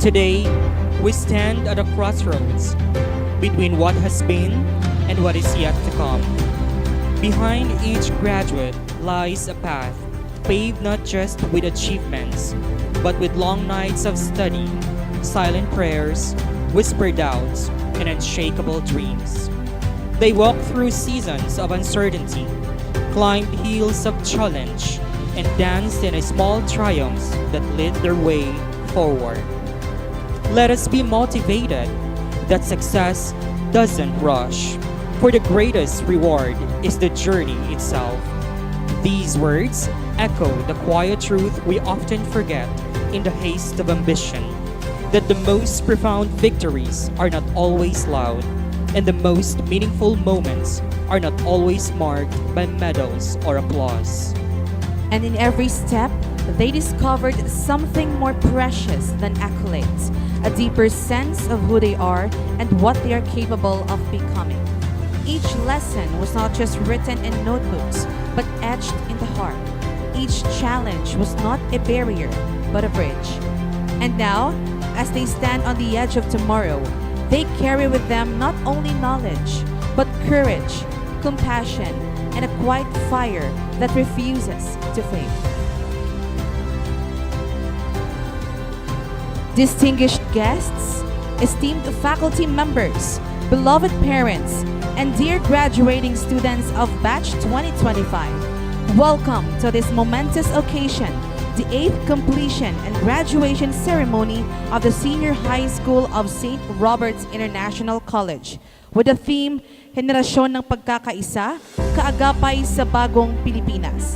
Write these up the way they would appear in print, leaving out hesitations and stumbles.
Today, we stand at a crossroads between what has been and what is yet to come. Behind each graduate lies a path paved not just with achievements, but with long nights of study, silent prayers, whispered doubts, and unshakable dreams. They walk through seasons of uncertainty, climbed hills of challenge, and danced in a small triumphs that lit their way forward. Let us be motivated that success doesn't rush, for the greatest reward is the journey itself. These words echo the quiet truth we often forget in the haste of ambition, that the most profound victories are not always loud, and the most meaningful moments are not always marked by medals or applause. And in every step, they discovered something more precious than accolades, a deeper sense of who they are and what they are capable of becoming. Each lesson was not just written in notebooks, but etched in the heart. Each challenge was not a barrier, but a bridge. And now, as they stand on the edge of tomorrow, they carry with them not only knowledge, but courage, compassion, and a quiet fire that refuses to fade. Distinguished guests, esteemed faculty members, beloved parents, and dear graduating students of Batch 2025, welcome to this momentous occasion, the 8th completion and graduation ceremony of the Senior High School of St. Robert's International College, with the theme, Henerasyon ng Pagkakaisa, Kaagapay sa Bagong Pilipinas.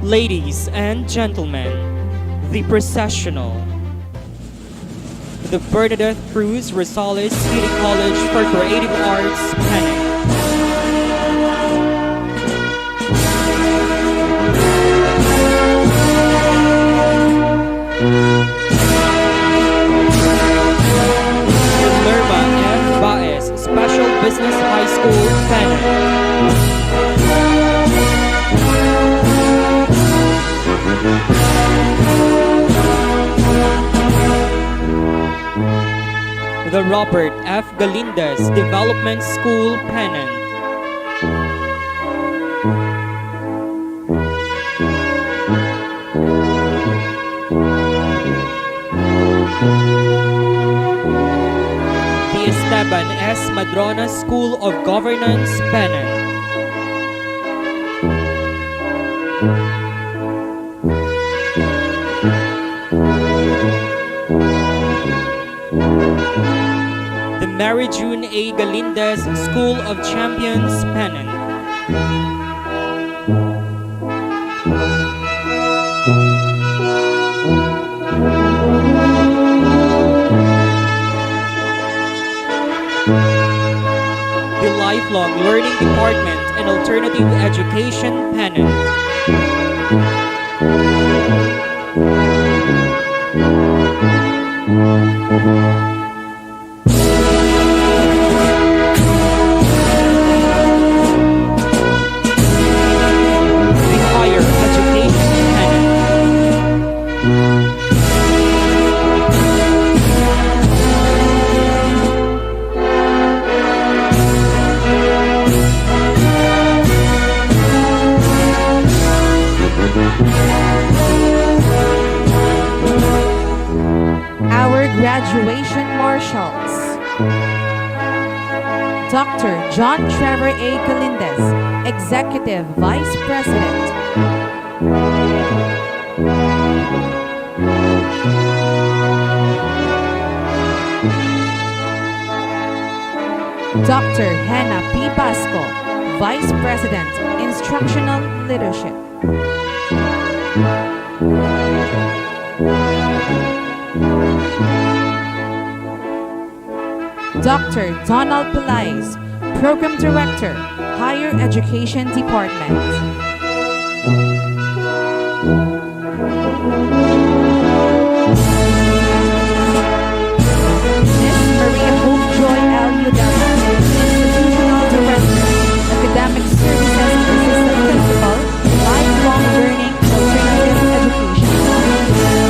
Ladies and gentlemen, the Processional. The Bernadette Cruz Rosales City College for Creative Arts pennant. The Lerma F. Baez Special Business High School pennant. The Robert F. Galindez Development School pennant. The Esteban S. Madrona School of Governance pennant. The Mary June A. Galindez School of Champions pennant. The Lifelong Learning Department and Alternative Education pennant. Graduation Marshals. Dr. John Trevor A. Galindez, Executive Vice President. Dr. Hannah P. Pasco, Vice President, Instructional Leadership. Dr. Donald Pelais, Program Director, Higher Education Department. Ms. Maria Hope Joy L. Udela, Institutional Director, Academic Services Assistant Principal, Lifelong Learning, Alternative Education.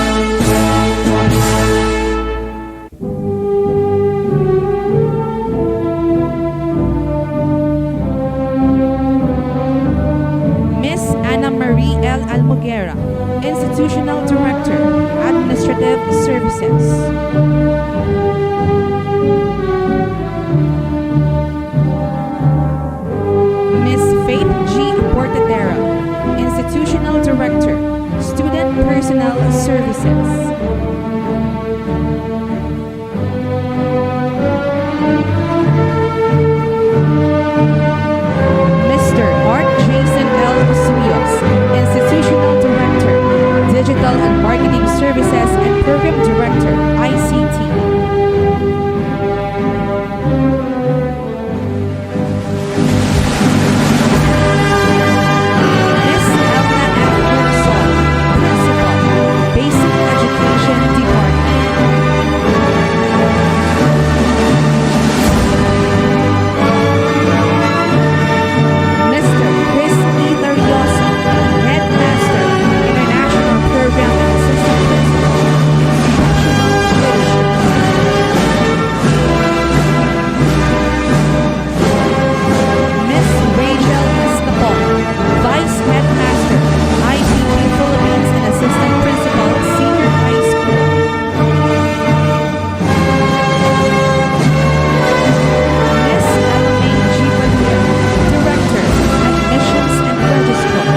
Rafael Almoguera, Institutional Director, Administrative Services. Miss Faith G. Portadera, Institutional Director, Student Personnel Services. Mr. Art Jason L. Subios, Institutional Director, Digital and Marketing Services and Program Director, ICT. Miss Elna F. Herzog, Principal, Basic Education Department. Mr. Chris E. Larioso, Headmaster, International Program and Assistant Principal, Instructional Leadership. Miss Rachel Estapon, Vice Headmaster, IPP Philippines and Assistant Principal, Senior High School. Miss Alumni G. Padilla, Director, Admissions and Registrar.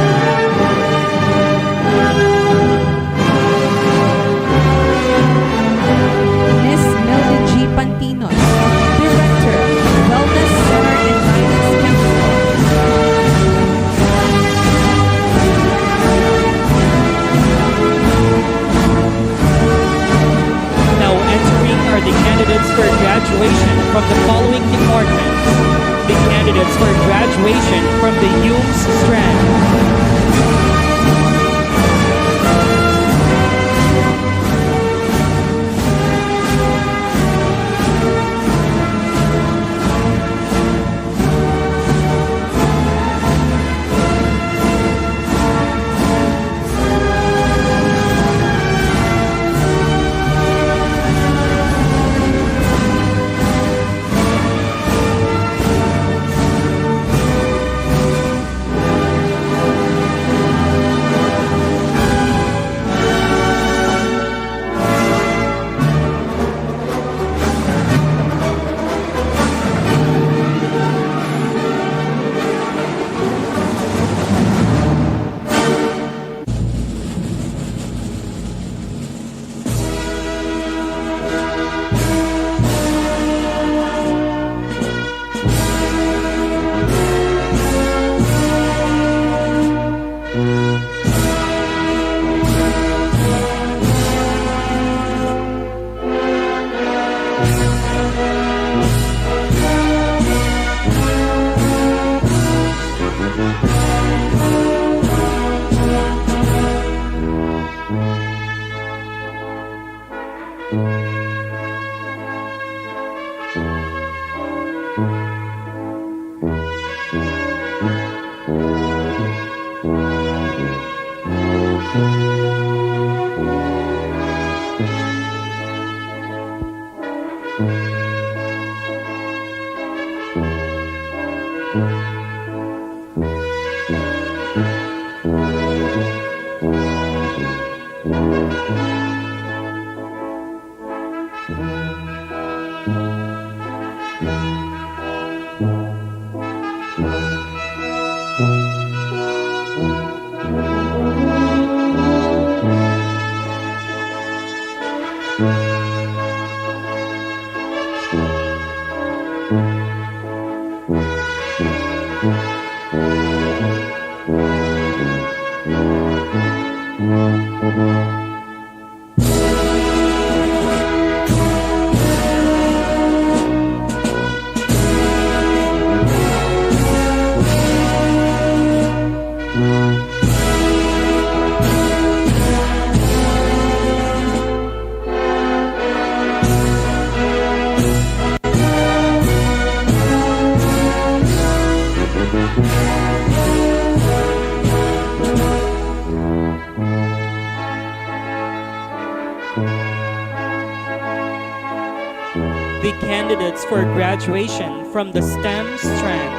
Miss Mildred G. Pantinos, Director, Wellness Center and Guidance Counselor. Now entering are the candidates for graduation from the following departments. The candidates for graduation from the UMS strand. The candidates for graduation from the STEM strand.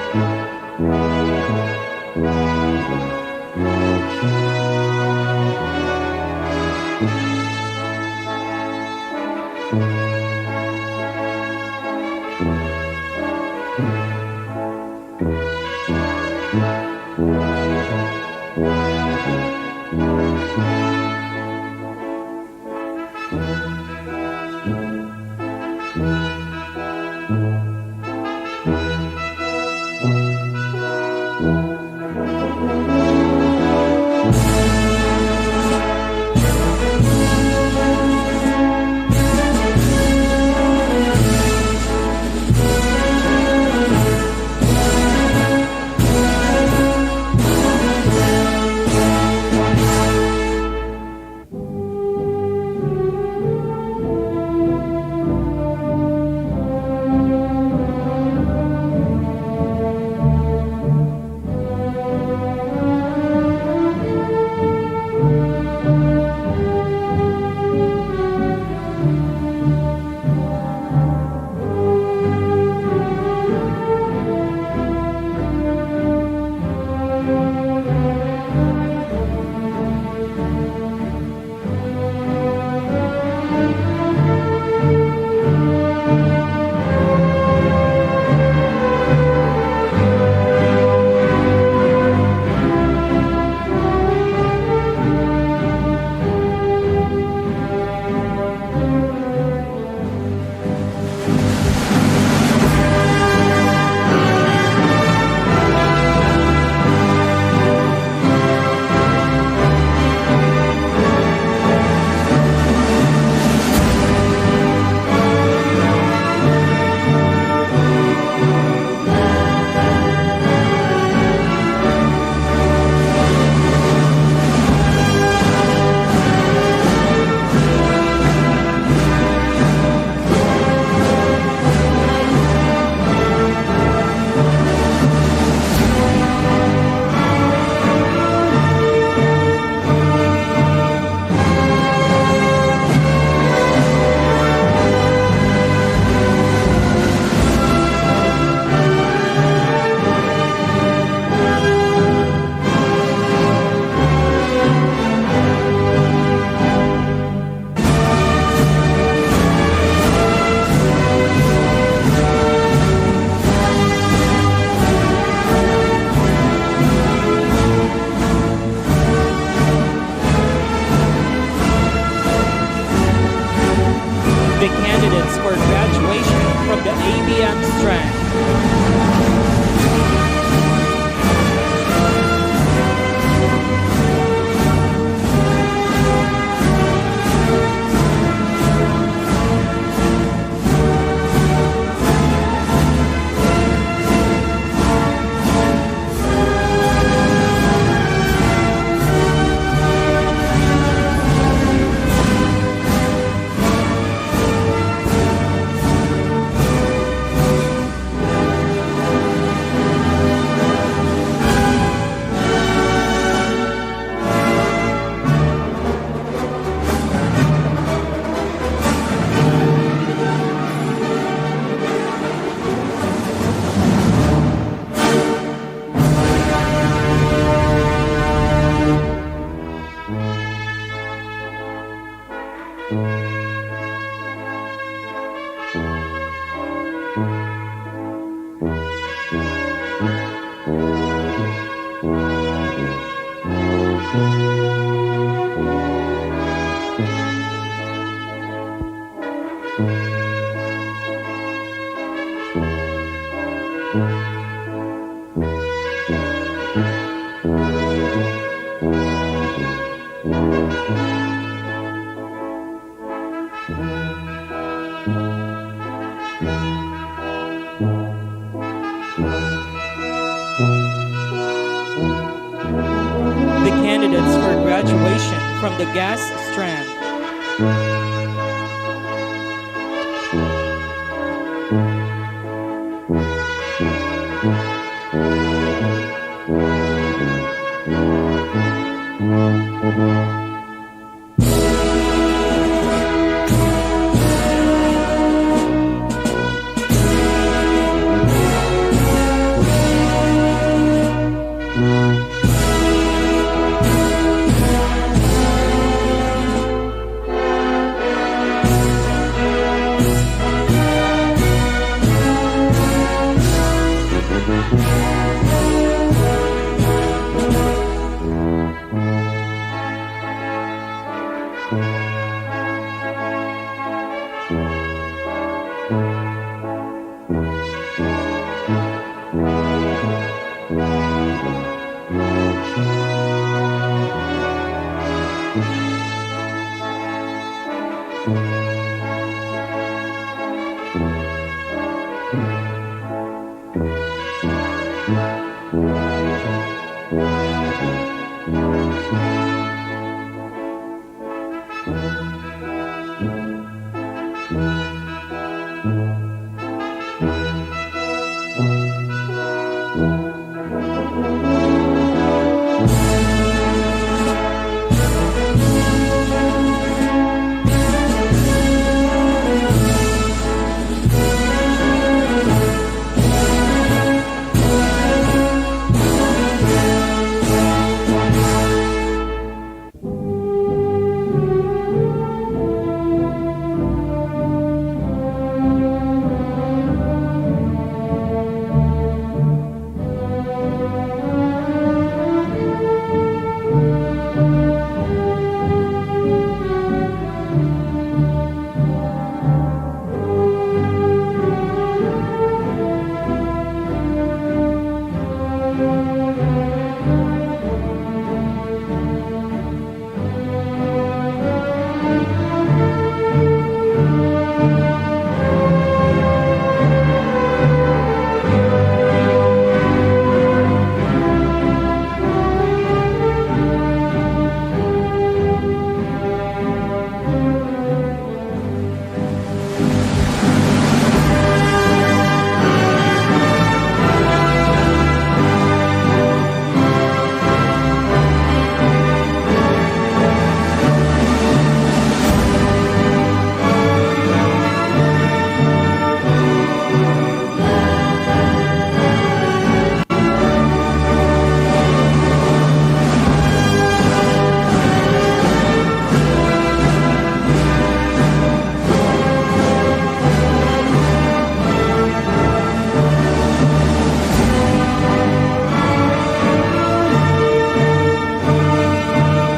The candidates for graduation from the ABM strand. The candidates for graduation from the gas strand.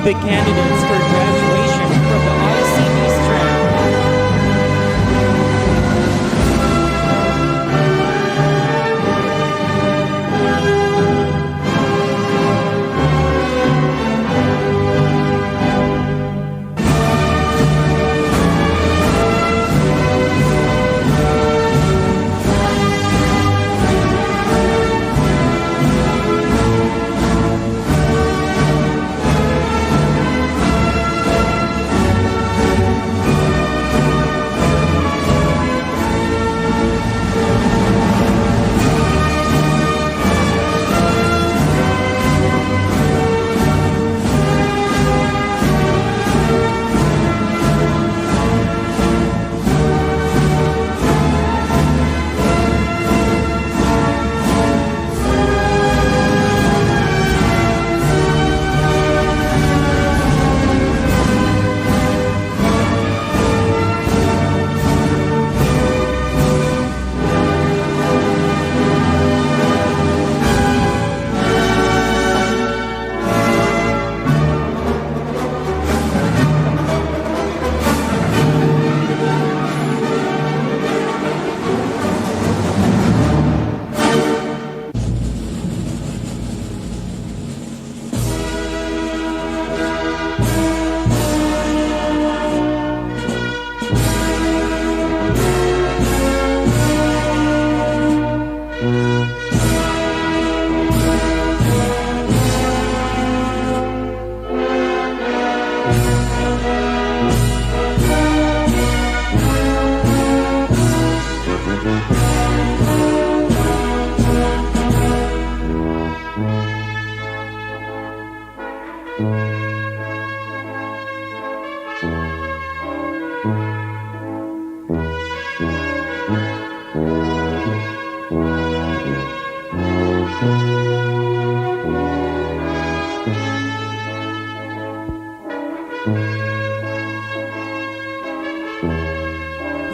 The candidates for graduation from the ICT strand.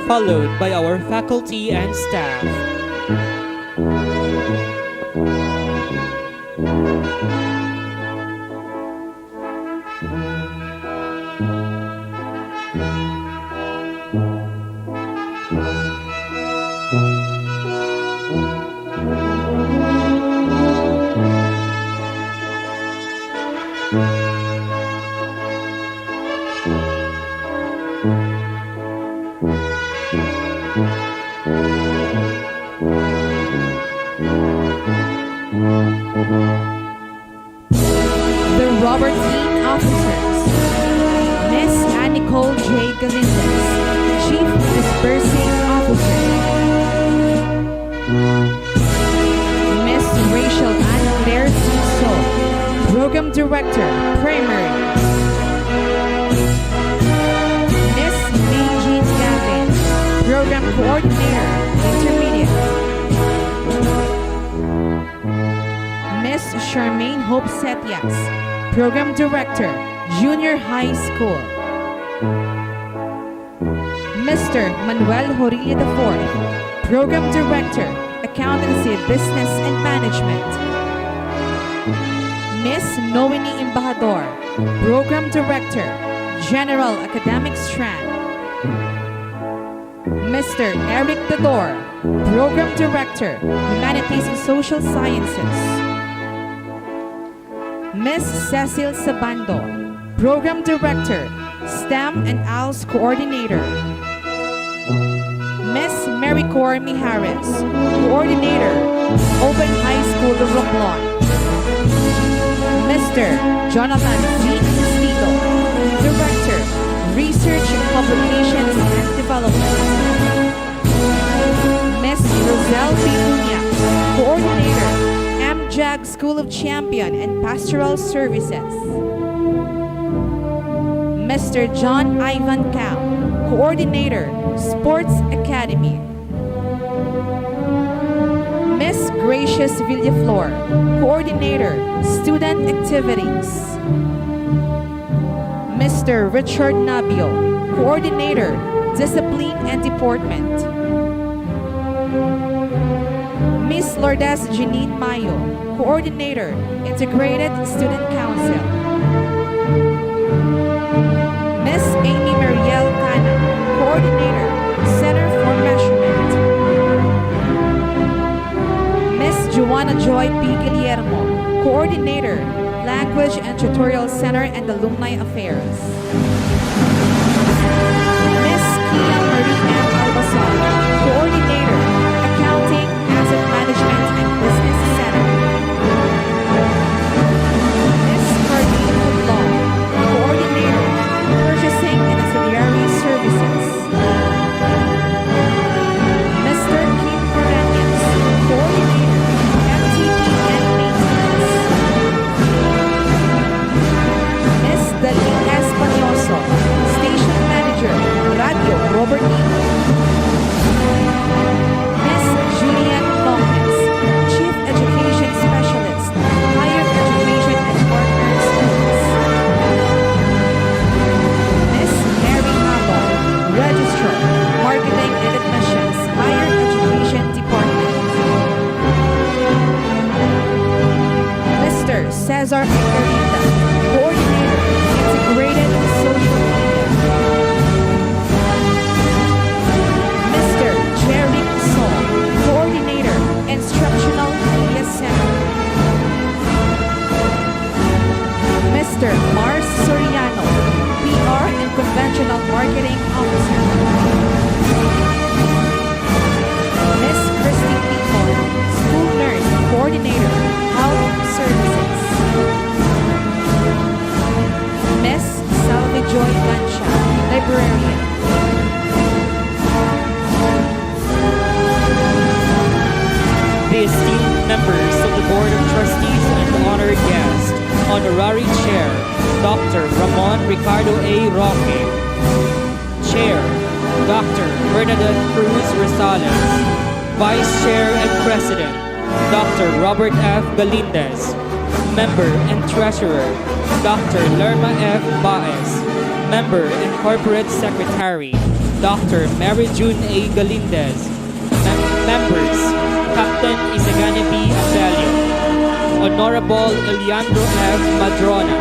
Followed by our faculty and staff. The Robertine officers: Miss Nicole J. Galindez, Chief Dispersing Officer. Miss Rachel Ann Claire Suso, Program Director, Primary. Miss May Jean Gavin, Program Coordinator, Intermediate. Miss Charmaine Hope Setias, Program Director, Junior High School. Mr. Manuel Horilla IV, Program Director, Accountancy, Business and Management. Miss Noemi Embajador, Program Director, General Academic Strand. Mr. Eric Dador, Program Director, Humanities and Social Sciences. Miss Cecil Sabando, Program Director, STEM and ALS Coordinator. Miss Mary Cor Mijares, Coordinator, Open High School of Romblon. Mr. Jonathan Z. Sisto, Director, Research, Publications and Development. Miss Roselle B. Uña, Coordinator, MJAG School of Champion and Pastoral Services. Mr. John Ivan Cam, Coordinator, Sports Academy. Miss Gracious Villaflor, Coordinator, Student Activities. Mr. Richard Nabio, Coordinator, Discipline and Deportment. Miss Lourdes Janine Mayo, Coordinator, Integrated Student Council. Miss Amy Marielle Cana, Coordinator, Center for Measurement. Miss Joanna Joy P. Guillermo, Coordinator, Language and Tutorial Center and Alumni Affairs. Miss Kia Marie M. Albazar, Coordinator, Accounting, Asset Management and Business Center. Miss Cardine Hublon, Coordinator, Purchasing and Ancillary Services. Mr. Kim Pereñas, Coordinator, MTP and Maintenance. Miss Dalina Espanoso, Station Manager, Radio Robert E. Miss Julian Lopez, Chief Education Specialist, Higher Education and Partner Schools. Miss Mary Habo, Registrar, Marketing and Admissions, Higher Education Department. Mr. Cesar Engarita, Coordinator, Integrated Social Media. Mr. Jerry Sol, Coordinator, Instructional Media Center. Mr. Mars Soriano, PR and Conventional Marketing Officer. Miss Christy Picon, School Nurse Coordinator, Health Services. Miss Salvi Joy Gansha, Librarian. The esteemed members of the Board of Trustees and honored guest, Honorary Chair, Dr. Ramon Ricardo A. Roque. Chair, Dr. Bernadette Cruz Rosales. Vice Chair and President, Dr. Robert F. Galindez. Member and Treasurer, Dr. Lerma F. Baez. Member and Corporate Secretary, Dr. Mary June A. Galindez. Members, Captain Isagani B. Abelio. Honorable Eliandro F. Madrona.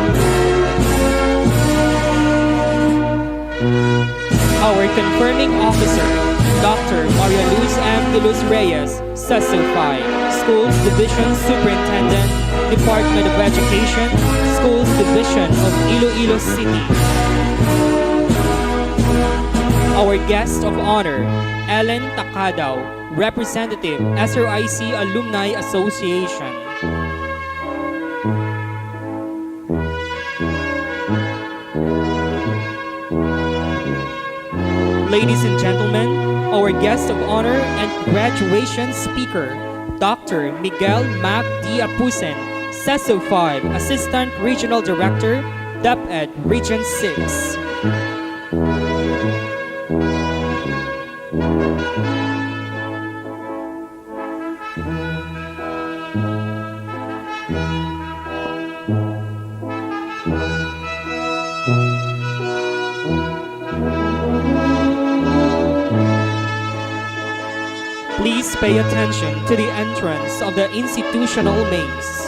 Our confirming officer, Dr. Maria Luz M. De Luz Reyes, Cecil-Phi, Schools Division Superintendent, Department of Education, Schools Division of Iloilo City. Our guest of honor, Ellen Takadaw, Representative, SRIC Alumni Association. Ladies and gentlemen, our guest of honor and graduation speaker, Dr. Miguel Mac D. Apusen, CESO 5, Assistant Regional Director, DepEd Region 6. Please pay attention to the entrance of the institutional maze.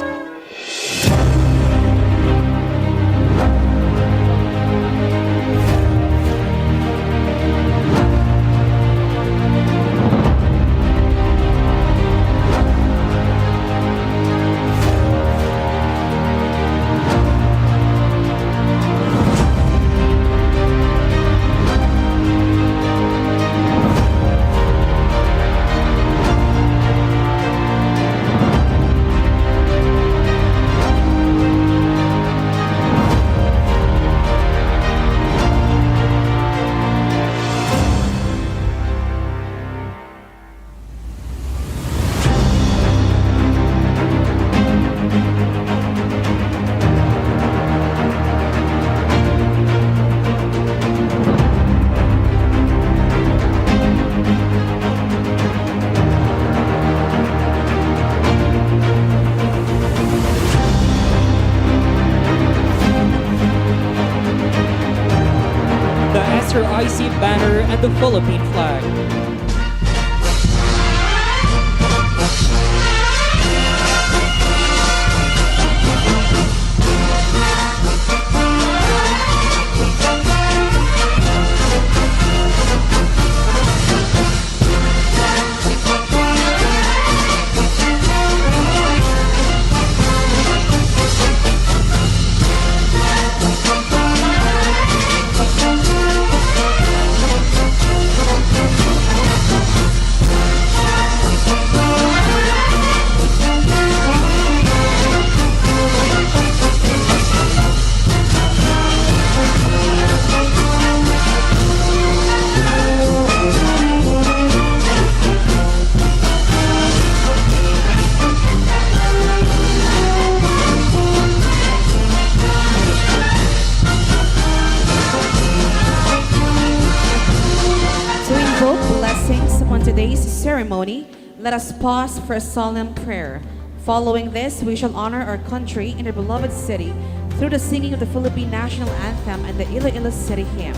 IC banner and the Philippine flag. Today's ceremony, let us pause for a solemn prayer. Following this, we shall honor our country and our beloved city through the singing of the Philippine National Anthem and the Iloilo City Hymn.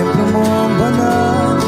Templo mong banal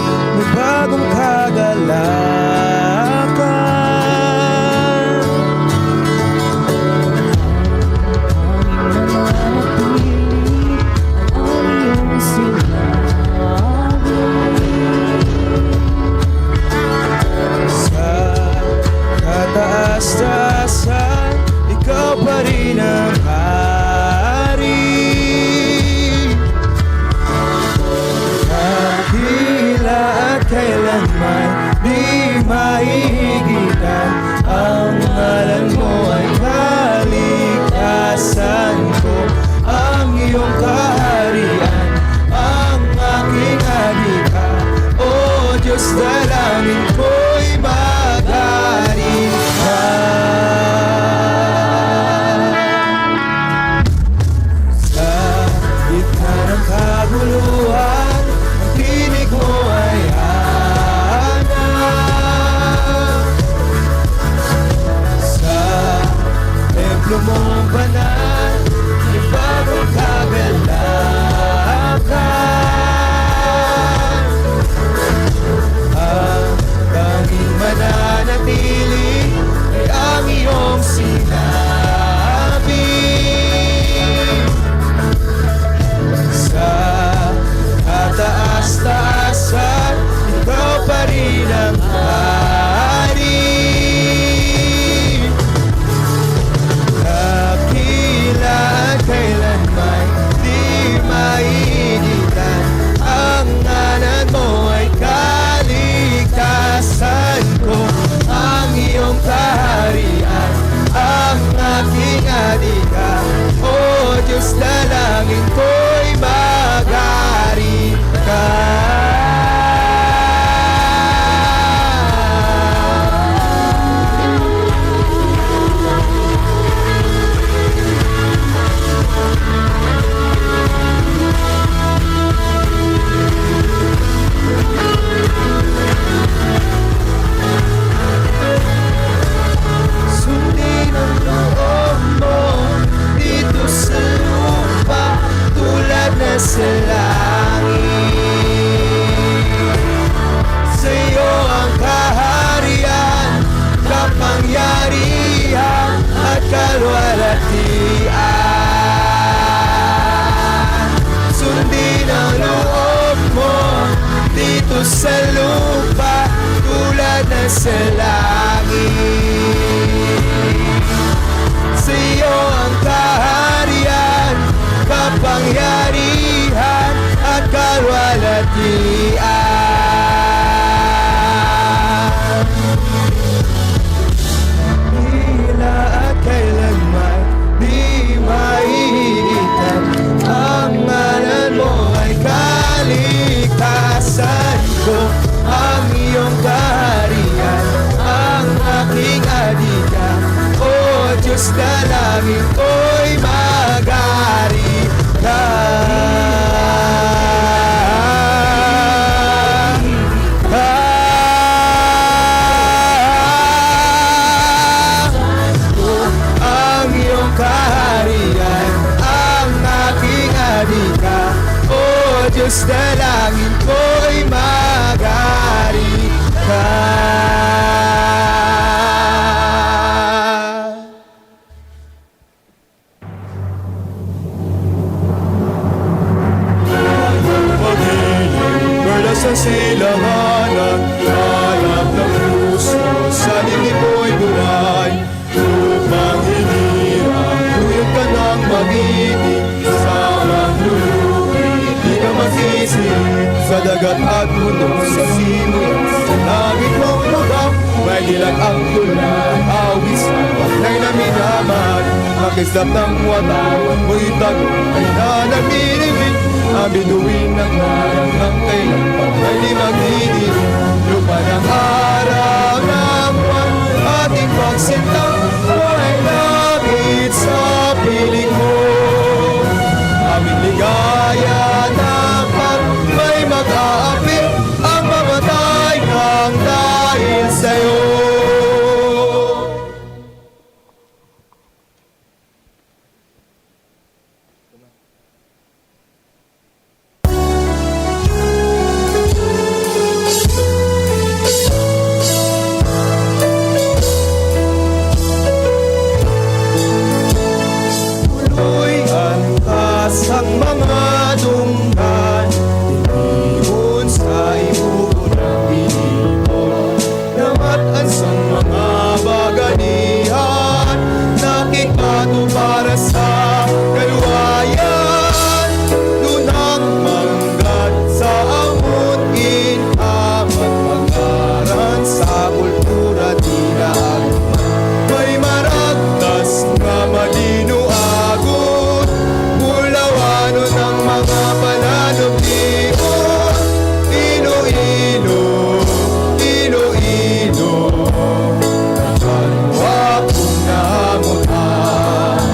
Lubos na langit ko'y magari ka. Perla sa silanganan, hanap ng puso, sa lingid mo'y buhay. Upang hinirang, tuyot ka ng magiting, sa mga lulubi, di ka magsisig. Sa dagat at mundo, sa simula, sa langit mong lugap, may dilag ang tulan, awis, patay na minaman. Makislap ng watawan mo'y tago, ay nanagninibig. Ang bituin ng marang ng kailan pang ay di magdidinig. Lupa ng araw ng buwan, ating pagsintang ay langit sa piling mo. Aming ligaya dapat may mag-aapi ang mamatay ng dahil sa'yo. Ang mga dunggan, tinihon sa imuunang pinipon. Namataan sa mga baganihan, nakikato para sa kaluwayan. Lunang manggat sa amon inamat, pangaran sa kultura di naagman. May maragtas nga malino agot, ano ng mga pananuplikon. Iloilo, Iloilo, nakalwa kong namutan.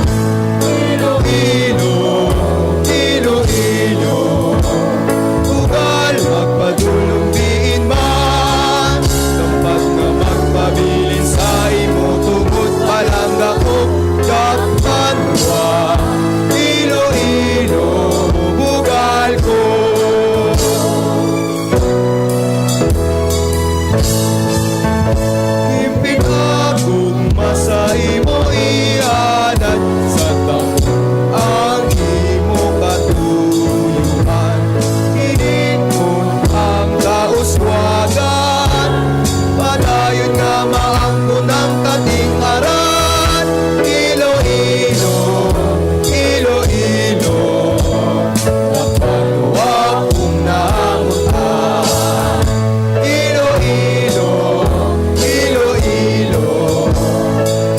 Iloilo, Iloilo, ugal magpadulong diin man. Tampat na magpabilin sa imo, tungkot palang ako, dakpan wa. Iloilo, bugal ko. Impit akong masay mo ianat, sa taong ang imo katuyuan. Inikon ang kauswagan, padayon nga maangko ng kating aran. Iloilo, Iloilo, napaluwa kong namutan. Iloilo, Iloilo,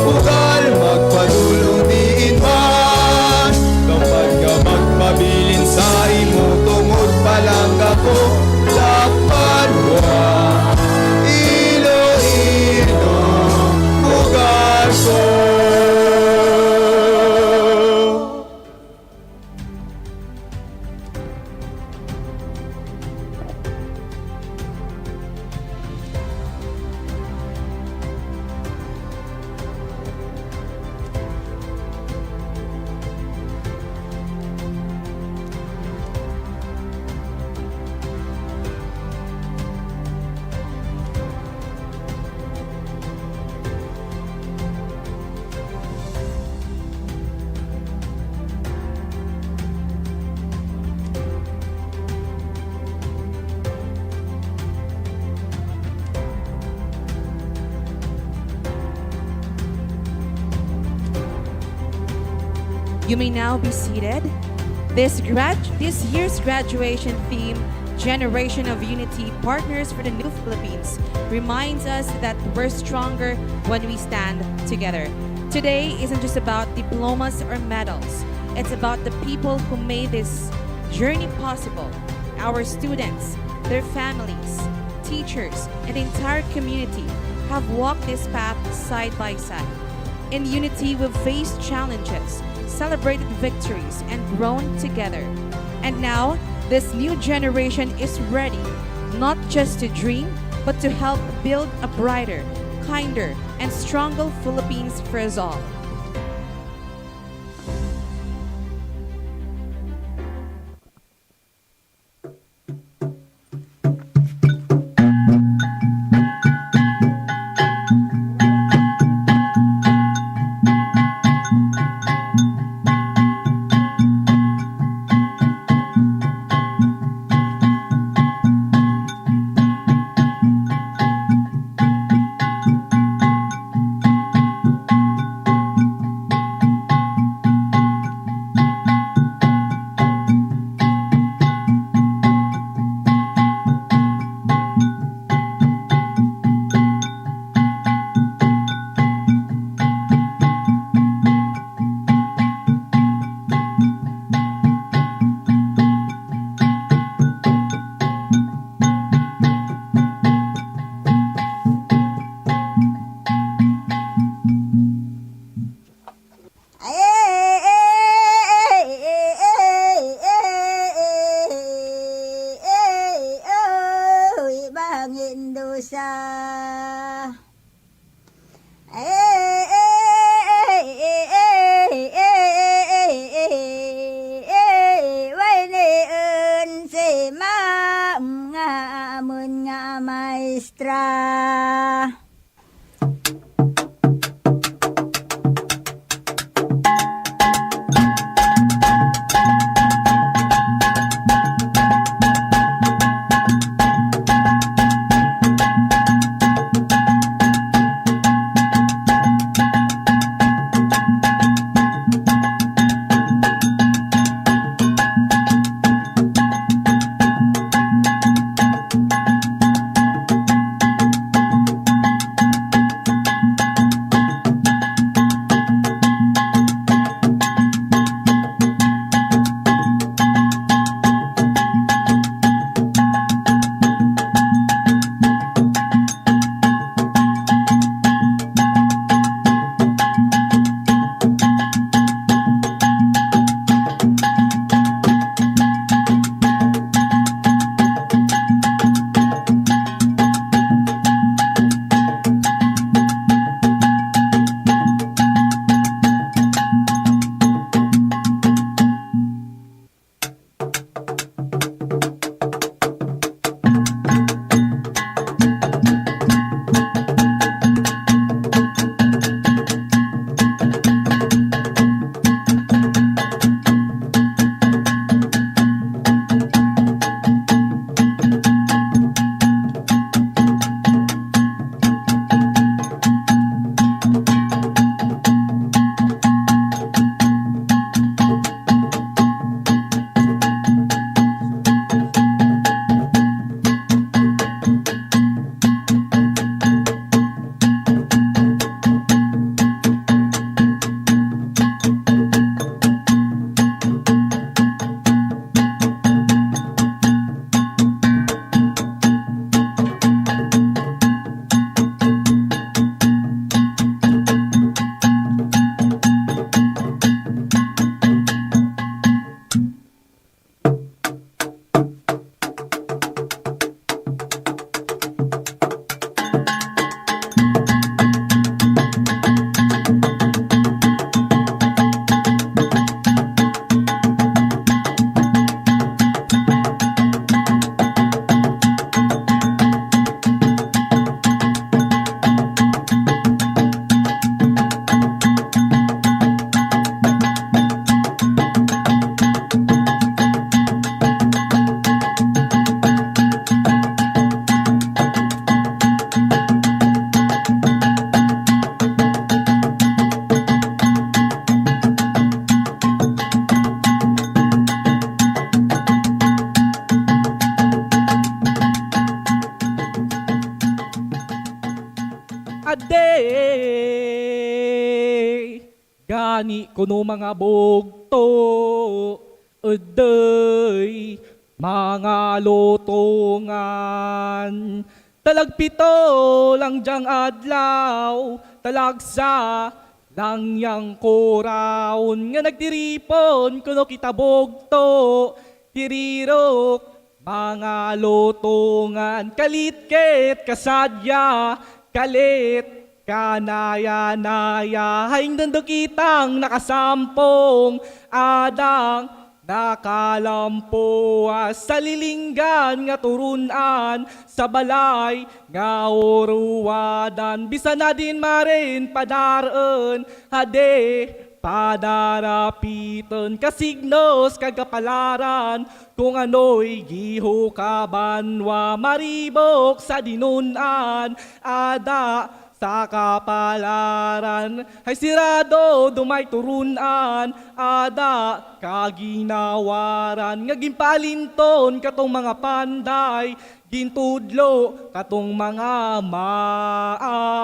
ugal magpadulong diin man. Kapag ka magpabilin sa imo, tungod palang ako, lakpan wa. Iloilo, ugal ko. You may now be seated. This year's graduation theme, Generation of Unity, Partners for the New Philippines, reminds us that we're stronger when we stand together. Today isn't just about diplomas or medals. It's about the people who made this journey possible. Our students, their families, teachers, and the entire community have walked this path side by side. In unity, we've faced challenges, celebrated victories, and grown together. And now, this new generation is ready, not just to dream, but to help build a brighter, kinder, and stronger Philippines for us all. Tra. Aday gani kuno mga bugto aday mga lotongan talagpito lang jang adlaw talagsa lang yang koraon nga nagtiripon kuno kita bugto tirirok mga lotongan kalitket kasadya kalit kanaya-naya haing dandukitang nakasampong adang nakalampuas sa lilinggan nga turunan sa balay nga uruwadan bisan na din marin padaraan hade padarapiton kasignos kagapalaran kung ano'y gihukabanwa maribok sa dinunan ada sa kapalaran ay sirado dumay turunan ada kaginawaran nga gimpalinton katong mga panday gintudlo katong mga maaram.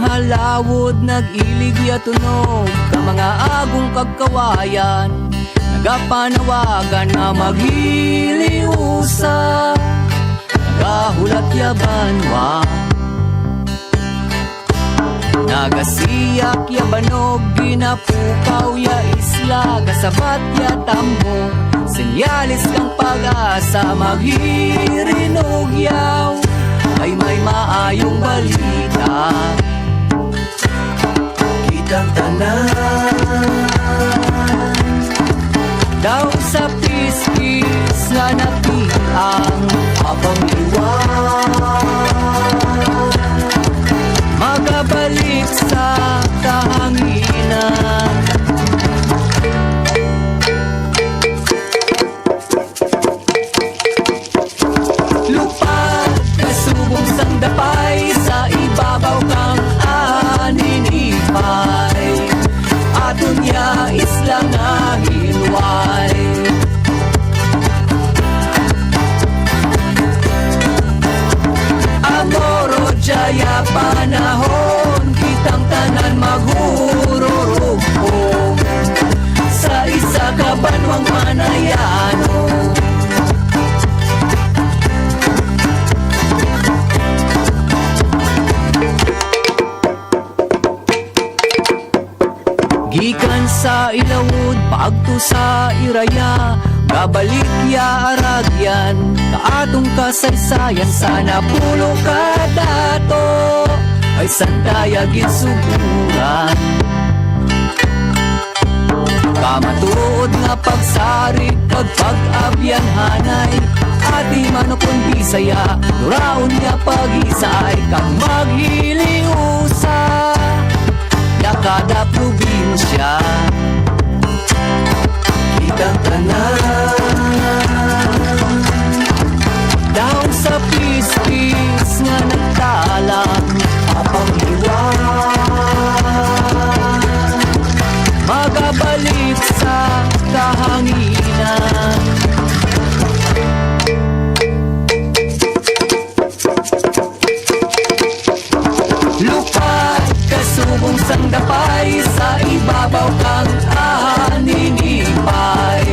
Halawod nag-ilig ya tunog ka mga agong kagkawayan nagapanawagan na maghiliusa kahulat yabanwa. Nagasiyak ya banog, ginapukaw ya isla, kasabat ya tambong, senyalis kang pag-asa, maghirinog yaw, ay may maayong balita. Kitang tanan daw sa piskis nga nakiang abang liwan, magabalik sa kahanginan. Lupad kasubong sang dapay, sa ibabaw kang aninipay, aton ya isla nga hilway. Amoro jaya panahon, kitang tanan maghururugong, sa isa ka banwang manayano. Gikan sa ilawod, pagto sa iraya, babalik ya aragyan, kaatong kasaysayan, sana pulo ka dato, ay santaya ginsuburan. Kamatuod nga pagsarik, kag pag-abyan hanay, ati manokon bisaya, duraon nga pag-isay, kag maghiliusa na kada probinsya. Kitang tanan down sa pispis nga nagtalang apang-iwan, magabalik sa kahanginan. Lupad kasubong sang dapay, sa ibabaw kang aninipay,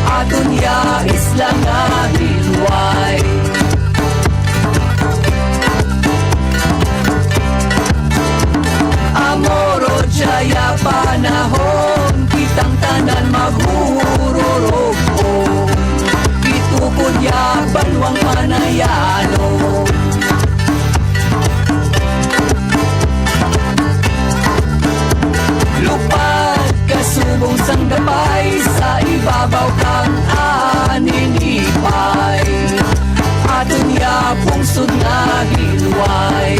aton ya isla nga hilway. Amoro jaya panahon, kitang tanan maghururugong, itukod ya balwang manayano. Lupad kasubong sang dapay, sa ibabaw kang aninipay, aton ya pungsod nga hilway.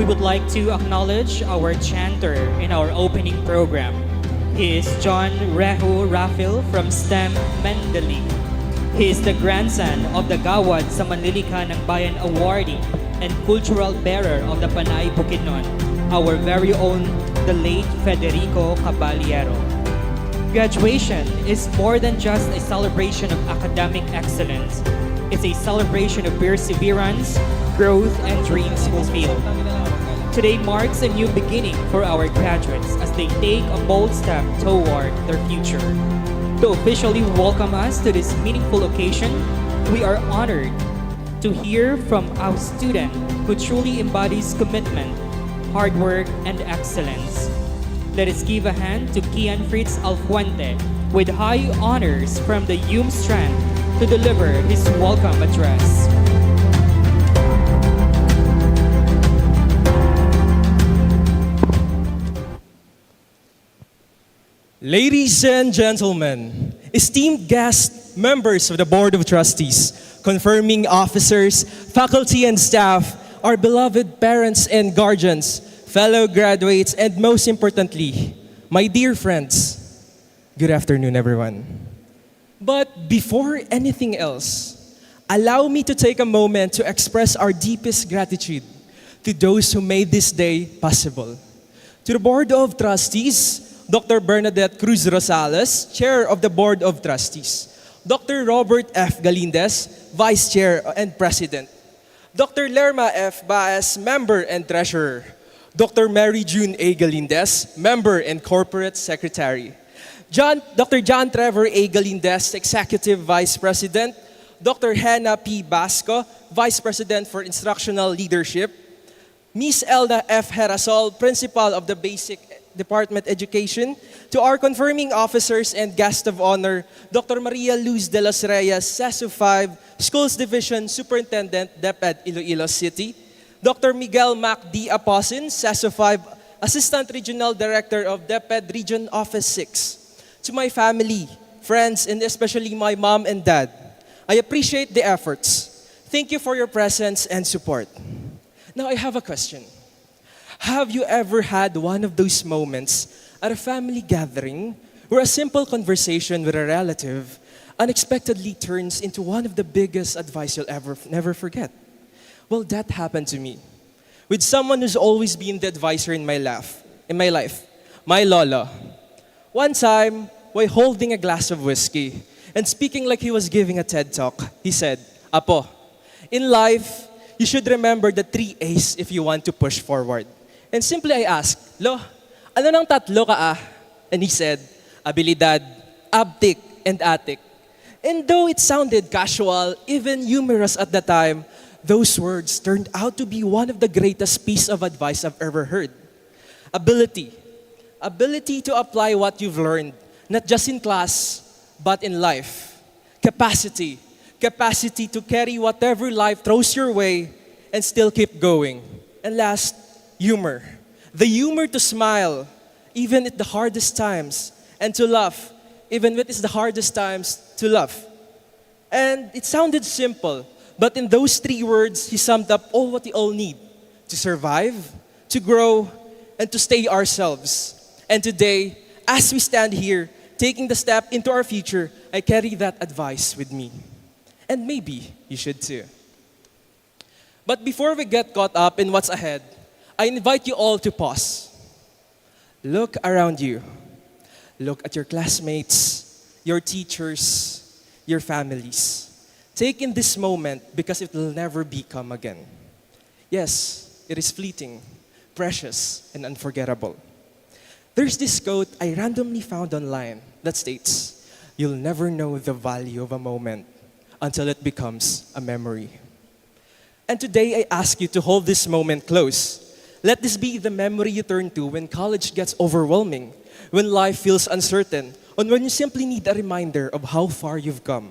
We would like to acknowledge our chanter in our opening program. He is John Rehu Rafil from STEM Mendeli. He is the grandson of the Gawad sa Manlilikan ng Bayan awardee and cultural bearer of the Panay Bukidnon, our very own, the late Federico Caballero. Graduation is more than just a celebration of academic excellence. It's a celebration of perseverance, growth, and dreams fulfilled. Today marks a new beginning for our graduates as they take a bold step toward their future. To officially welcome us to this meaningful occasion, we are honored to hear from our student who truly embodies commitment, hard work, and excellence. Let us give a hand to Kian Fritz Alfuente with high honors from the UM Strand to deliver his welcome address. Ladies and gentlemen, esteemed guests, members of the Board of Trustees, confirming officers, faculty and staff, our beloved parents and guardians, fellow graduates, and most importantly, my dear friends, good afternoon, everyone. But before anything else, allow me to take a moment to express our deepest gratitude to those who made this day possible. To the Board of Trustees, Dr. Bernadette Cruz Rosales, Chair of the Board of Trustees, Dr. Robert F. Galindez, Vice Chair and President, Dr. Lerma F. Baez, Member and Treasurer, Dr. Mary June A. Galindez, Member and Corporate Secretary, Dr. John Trevor A. Galindez, Executive Vice President, Dr. Hannah P. Basco, Vice President for Instructional Leadership, Ms. Elda F. Herasol, Principal of the Basic Department Education, to our confirming officers and guest of honor, Dr. Maria Luz de los Reyes, CESU 5, Schools Division Superintendent, DepEd Iloilo City, Dr. Miguel Mac D. Aposin, CESU 5, Assistant Regional Director of DepEd Region Office 6. To my family, friends, and especially my mom and dad, I appreciate the efforts. Thank you for your presence and support. Now I have a question. Have you ever had one of those moments at a family gathering where a simple conversation with a relative unexpectedly turns into one of the biggest advice you'll never forget? Well, that happened to me with someone who's always been the advisor in my life, my lola. One time, while holding a glass of whiskey and speaking like he was giving a TED talk, he said, "Apo, in life, you should remember the 3 A's if you want to push forward." And simply I asked, "Lo, ano nang tatlo ka ah?" And he said, "Abilidad, abtik, and atik." And though it sounded casual, even humorous at the time, those words turned out to be one of the greatest pieces of advice I've ever heard. Ability. Ability to apply what you've learned, not just in class, but in life. Capacity. Capacity to carry whatever life throws your way and still keep going. And last, humor. The humor to smile, even at the hardest times, and to laugh, even when it's the hardest times to laugh. And it sounded simple, but in those 3 words, he summed up all what we all need to survive, to grow, and to stay ourselves. And today, as we stand here, taking the step into our future, I carry that advice with me. And maybe you should too. But before we get caught up in what's ahead, I invite you all to pause. Look around you. Look at your classmates, your teachers, your families. Take in this moment because it will never be come again. Yes, it is fleeting, precious, and unforgettable. There's this quote I randomly found online that states, "You'll never know the value of a moment until it becomes a memory." And today I ask you to hold this moment close. Let this be the memory you turn to when college gets overwhelming, when life feels uncertain, or when you simply need a reminder of how far you've come.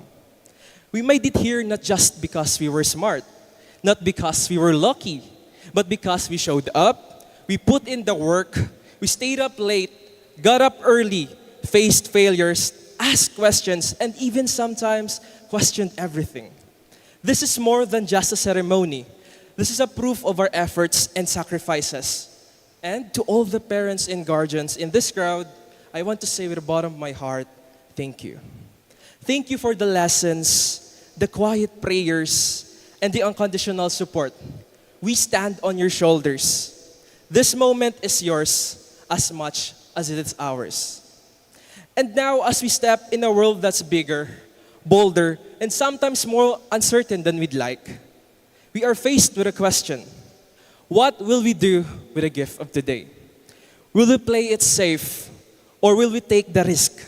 We made it here not just because we were smart, not because we were lucky, but because we showed up, we put in the work, we stayed up late, got up early, faced failures, asked questions, and even sometimes questioned everything. This is more than just a ceremony. This is a proof of our efforts and sacrifices. And to all the parents and guardians in this crowd, I want to say with the bottom of my heart, thank you. Thank you for the lessons, the quiet prayers, and the unconditional support. We stand on your shoulders. This moment is yours as much as it is ours. And now, as we step in a world that's bigger, bolder, and sometimes more uncertain than we'd like, we are faced with a question. What will we do with the gift of today? Will we play it safe, or will we take the risk?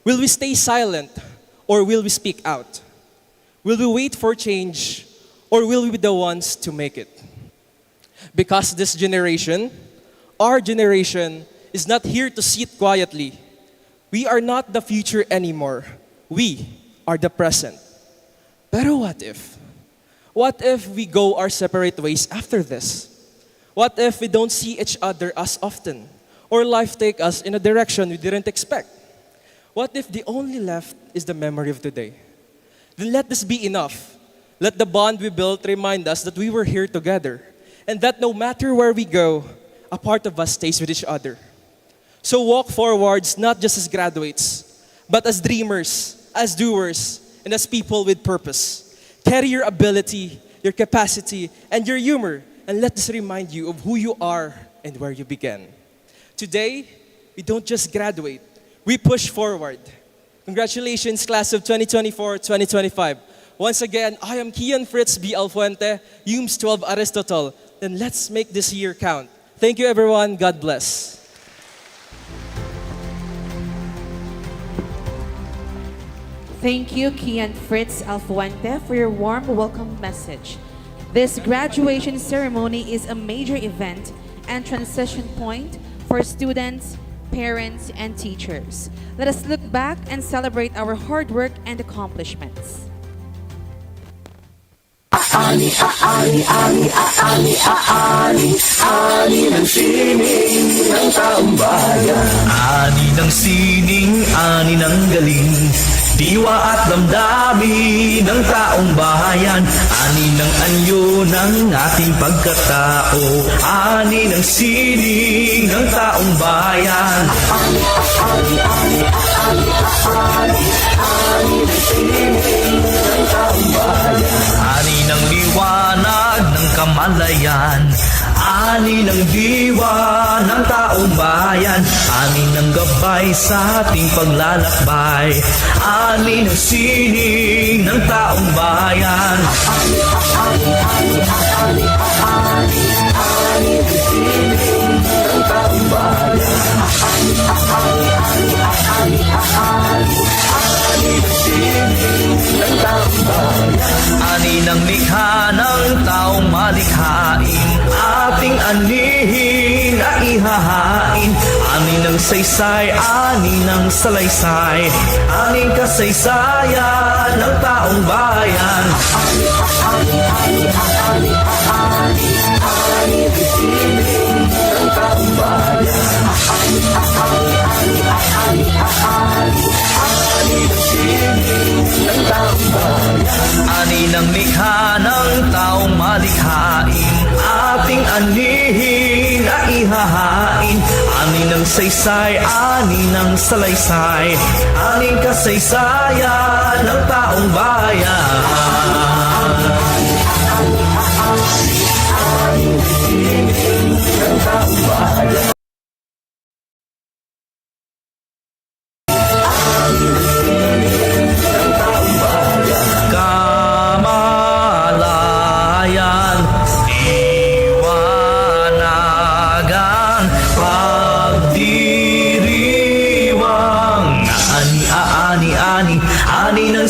Will we stay silent, or will we speak out? Will we wait for change, or will we be the ones to make it? Because this generation, our generation, is not here to sit quietly. We are not the future anymore. We are the present. Pero what if? What if we go our separate ways after this? What if we don't see each other as often? or life take us in a direction we didn't expect? What if the only left is the memory of today? Then let this be enough. Let the bond we built remind us that we were here together, and that no matter where we go, a part of us stays with each other. So walk forwards not just as graduates, but as dreamers, as doers, and as people with purpose. Carry your ability, your capacity, and your humor, and let this remind you of who you are and where you began. Today, we don't just graduate, we push forward. Congratulations, class of 2024-2025. Once again, I am Kian Fritz B. Alfuente, UMS 12 Aristotle. Then let's make this year count. Thank you, everyone. God bless. Thank you, Kian Fritz Alfuente, for your warm welcome message. This graduation ceremony is a major event and transition point for students, parents, and teachers. Let us look back and celebrate our hard work and accomplishments. Ani ng sining, ani ng galing, diwa at damdamin ng taong bayan. Ani ng anyo ng ating pagkatao, ani ng sining ng taong bayan. Ani ng liwanag ng kamalayan, ani ng diwa ng taong bayan, ani ng gabay sa ating paglalakbay, ani ng sining ng taong bayan. Ani ng likha ng taong malikhain, ating anihin na ihahain. Ani ng saysay, ani ng salaysay, aning kasaysayan ng taong bayan. Ani ng likha ng taong malikhain, ating anihin na ihahain. Ani ng saysay, ani ng salaysay, aning kasaysayan ng taong bayan. Kamalayan, iwanagan, pagdiriwang, ani ng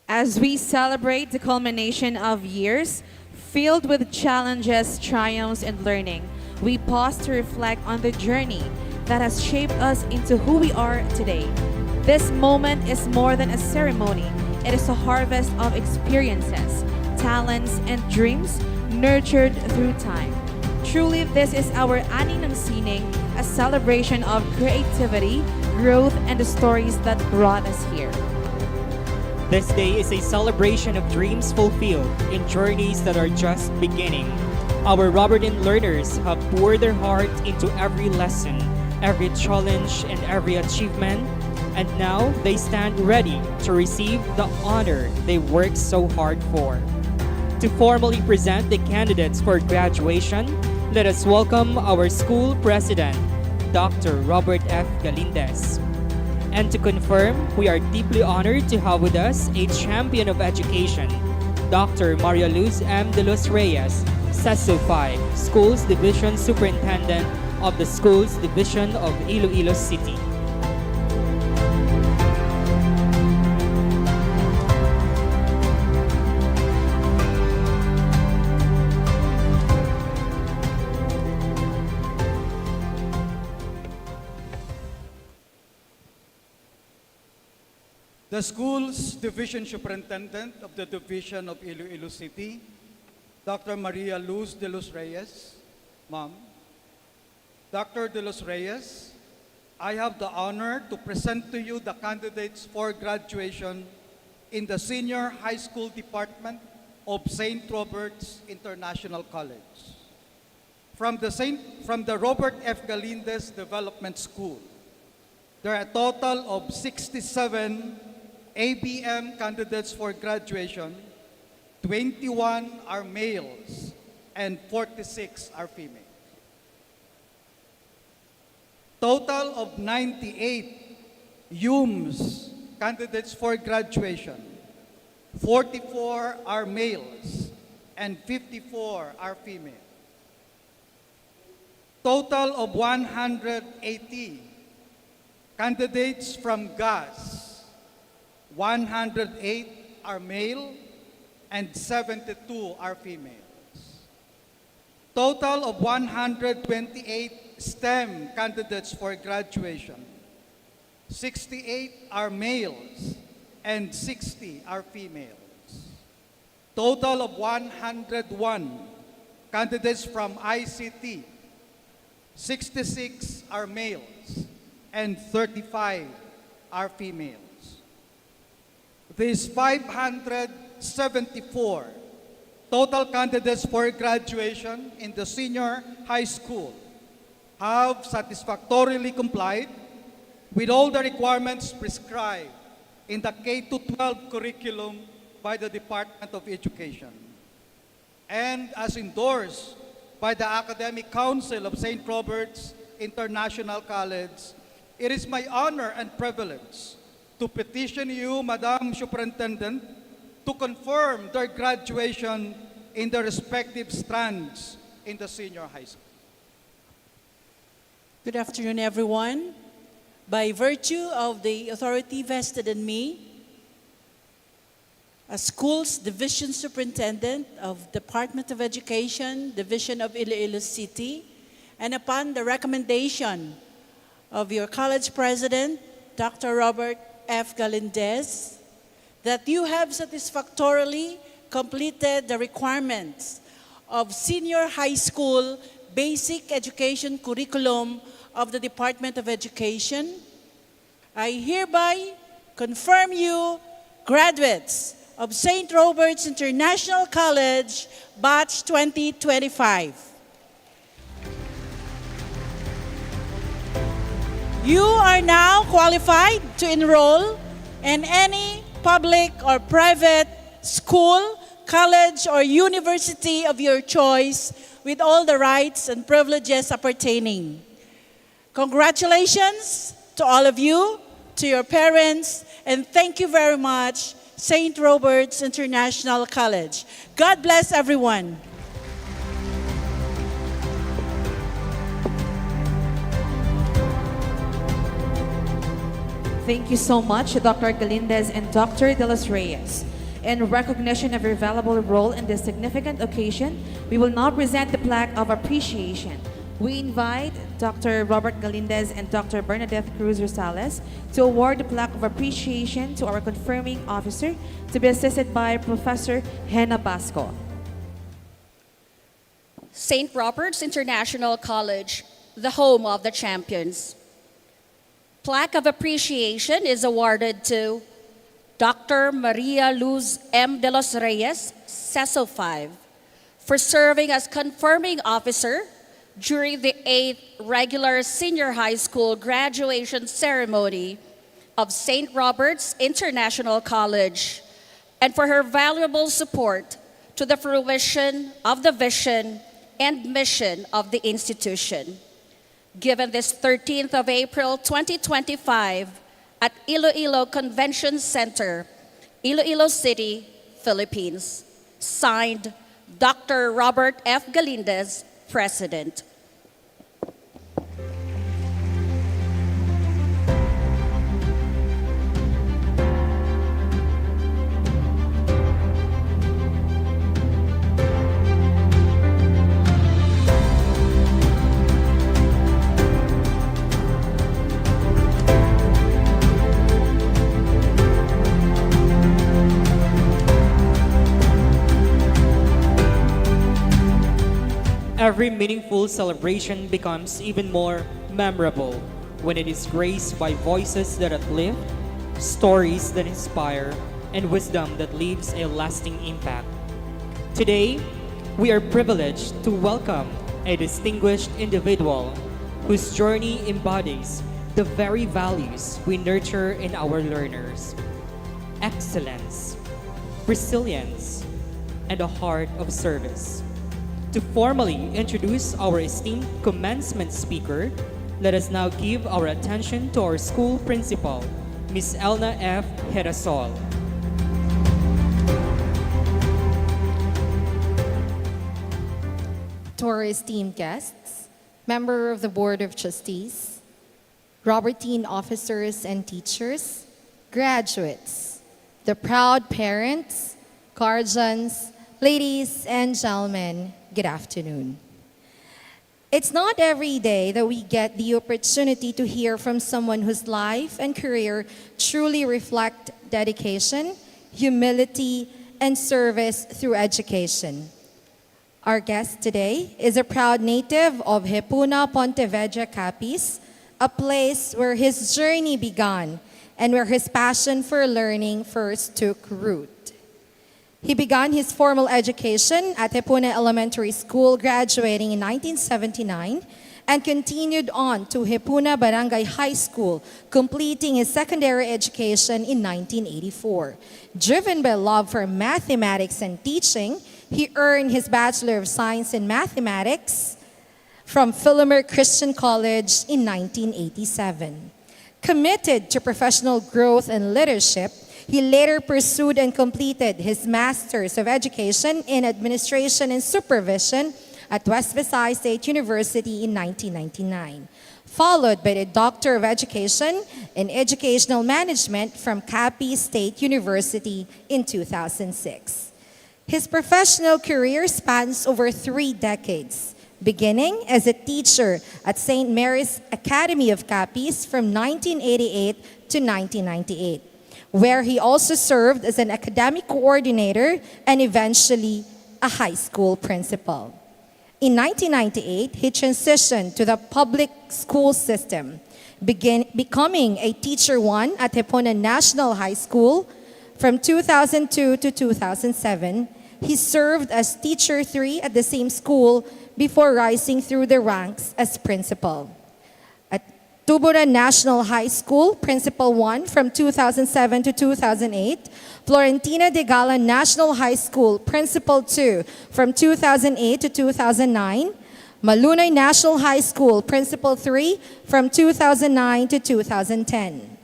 As we celebrate the culmination of years filled with challenges, triumphs, and learning, we pause to reflect on the journey that has shaped us into who we are today. This moment is more than a ceremony. It is a harvest of experiences, talents, and dreams nurtured through time. Truly, this is our Ani ng Sining, a celebration of creativity, growth, and the stories that brought us here. This day is a celebration of dreams fulfilled in journeys that are just beginning. Our Robertin learners have poured their heart into every lesson, every challenge, and every achievement, and now they stand ready to receive the honor they worked so hard for. To formally present the candidates for graduation, let us welcome our school president, Dr. Robert F. Galindez. And to confirm, we are deeply honored to have with us a champion of education, Dr. Maria Luz M. de los Reyes, CESU 5, Schools Division Superintendent of the Schools Division of Iloilo City. The school's division superintendent of the division of Iloilo City, Dr. Maria Luz de los Reyes, Ma'am. Dr. de los Reyes, I have the honor to present to you the candidates for graduation in the Senior High School Department of St. Robert's International College. From the Robert F. Galindez Development School, there are a total of 67 ABM candidates for graduation. 21 are males and 46 are females. Total of 98 UMS candidates for graduation. 44 are males and 54 are females. Total of 180 candidates from GAS. 108 are male and 72 are females. Total of 128 STEM candidates for graduation. 68 are males and 60 are females. Total of 101 candidates from ICT. 66 are males and 35 are females. These 574 total candidates for graduation in the senior high school have satisfactorily complied with all the requirements prescribed in the K-12 curriculum by the Department of Education. And as endorsed by the Academic Council of St. Robert's International College, it is my honor and privilege to petition you, Madam Superintendent, to confirm their graduation in their respective strands in the senior high school. Good afternoon, everyone. By virtue of the authority vested in me, as Schools Division Superintendent of Department of Education, Division of Iloilo City, and upon the recommendation of your college president, Dr. Robert F. Galindez, that you have satisfactorily completed the requirements of senior high school basic education curriculum of the Department of Education, I hereby confirm you graduates of St. Robert's International College, Batch 2025. You are now qualified to enroll in any public or private school, college, or university of your choice with all the rights and privileges appertaining. Congratulations to all of you, to your parents, and thank you very much, St. Robert's International College. God bless everyone. Thank you so much, Dr. Galindez and Dr. De Los Reyes. In recognition of your valuable role in this significant occasion, we will now present the plaque of appreciation. We invite Dr. Robert Galindez and Dr. Bernadette Cruz Rosales to award the plaque of appreciation to our confirming officer, to be assisted by Professor Hena Basco. St. Robert's International College, the home of the champions. Plaque of appreciation is awarded to Dr. Maria Luz M. de los Reyes, CESO 5, for serving as confirming officer during the 8th regular senior high school graduation ceremony of St. Robert's International College, and for her valuable support to the fruition of the vision and mission of the institution. Given this 13th of April 2025 at Iloilo Convention Center, Iloilo City, Philippines. Signed, Dr. Robert F. Galindez, President. Every meaningful celebration becomes even more memorable when it is graced by voices that uplift, stories that inspire, and wisdom that leaves a lasting impact. Today, we are privileged to welcome a distinguished individual whose journey embodies the very values we nurture in our learners: excellence, resilience, and a heart of service. To formally introduce our esteemed commencement speaker, let us now give our attention to our school principal, Ms. Elna F. Herasol. To our esteemed guests, member of the Board of Trustees, Robertine officers and teachers, graduates, the proud parents, guardians, ladies and gentlemen, good afternoon. It's not every day that we get the opportunity to hear from someone whose life and career truly reflect dedication, humility, and service through education. Our guest today is a proud native of Hepuna, Pontevedra, Capiz, a place where his journey began and where his passion for learning first took root. He began his formal education at Hepuna Elementary School, graduating in 1979, and continued on to Hepuna Barangay High School, completing his secondary education in 1984. Driven by love for mathematics and teaching, he earned his Bachelor of Science in Mathematics from Philomer Christian College in 1987. Committed to professional growth and leadership, he later pursued and completed his Master's of Education in Administration and Supervision at West Visayas State University in 1999, followed by the Doctor of Education in Educational Management from Capiz State University in 2006. His professional career spans over 3 decades, beginning as a teacher at St. Mary's Academy of Capiz from 1988 to 1998. Where he also served as an academic coordinator and eventually a high school principal. In 1998, he transitioned to the public school system, becoming a Teacher 1 at Hepuna National High School. From 2002 to 2007, he served as Teacher 3 at the same school before rising through the ranks as principal. Tuburan National High School, Principal 1 from 2007 to 2008. Florentina de Gala National High School, Principal 2 from 2008 to 2009. Malunay National High School, Principal 3 from 2009 to 2010.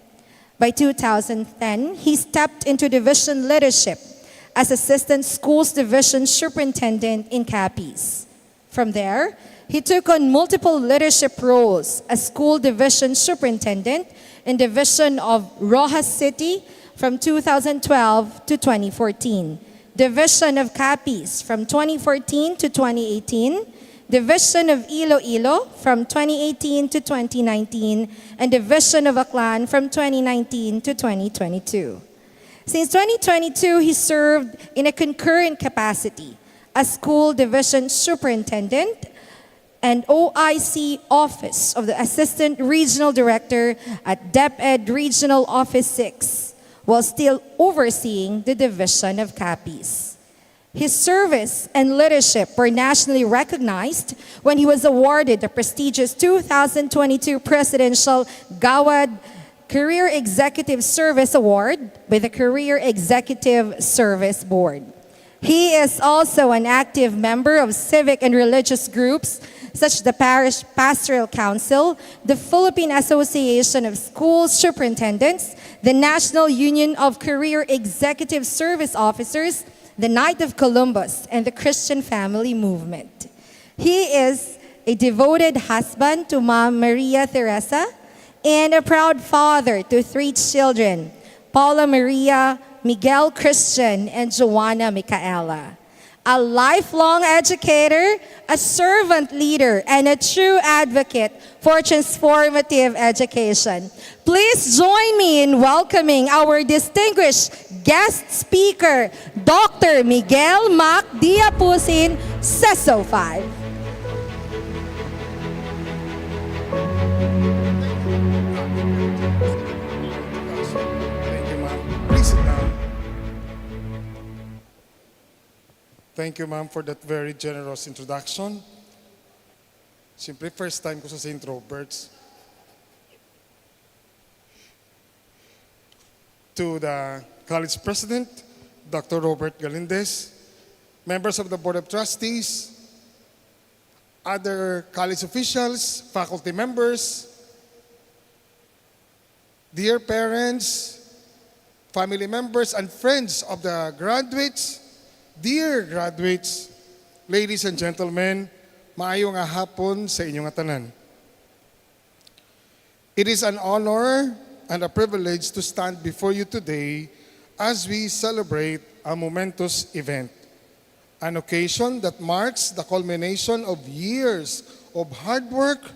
By 2010, he stepped into division leadership as Assistant Schools Division Superintendent in Capiz. From there, he took on multiple leadership roles as School Division Superintendent in Division of Rojas City from 2012 to 2014, Division of Capiz from 2014 to 2018, Division of Iloilo from 2018 to 2019, and Division of Aklan from 2019 to 2022. Since 2022, he served in a concurrent capacity as School Division Superintendent and OIC Office of the Assistant Regional Director at DepEd Regional Office 6, while still overseeing the division of copies. His service and leadership were nationally recognized when he was awarded the prestigious 2022 Presidential Gawad Career Executive Service Award by the Career Executive Service Board. He is also an active member of civic and religious groups such as the Parish Pastoral Council, the Philippine Association of School Superintendents, the National Union of Career Executive Service Officers, the Knight of Columbus, and the Christian Family Movement. He is a devoted husband to Ma'am Maria Teresa and a proud father to 3 children, Paula Maria, Miguel Christian, and Joanna Micaela. A lifelong educator, a servant leader, and a true advocate for transformative education. Please join me in welcoming our distinguished guest speaker, Dr. Miguel Mac Diapusin, CESO 5. Thank you, ma'am. Please sit down. Thank you, ma'am, for that very generous introduction. Siyempre, first time ko sa St. Robert's. To the college president, Dr. Robert Galindez, members of the Board of Trustees, other college officials, faculty members, dear parents, family members, and friends of the graduates, dear graduates, ladies and gentlemen, maayong nga hapon sa inyong tanan. It is an honor and a privilege to stand before you today as we celebrate a momentous event, an occasion that marks the culmination of years of hard work,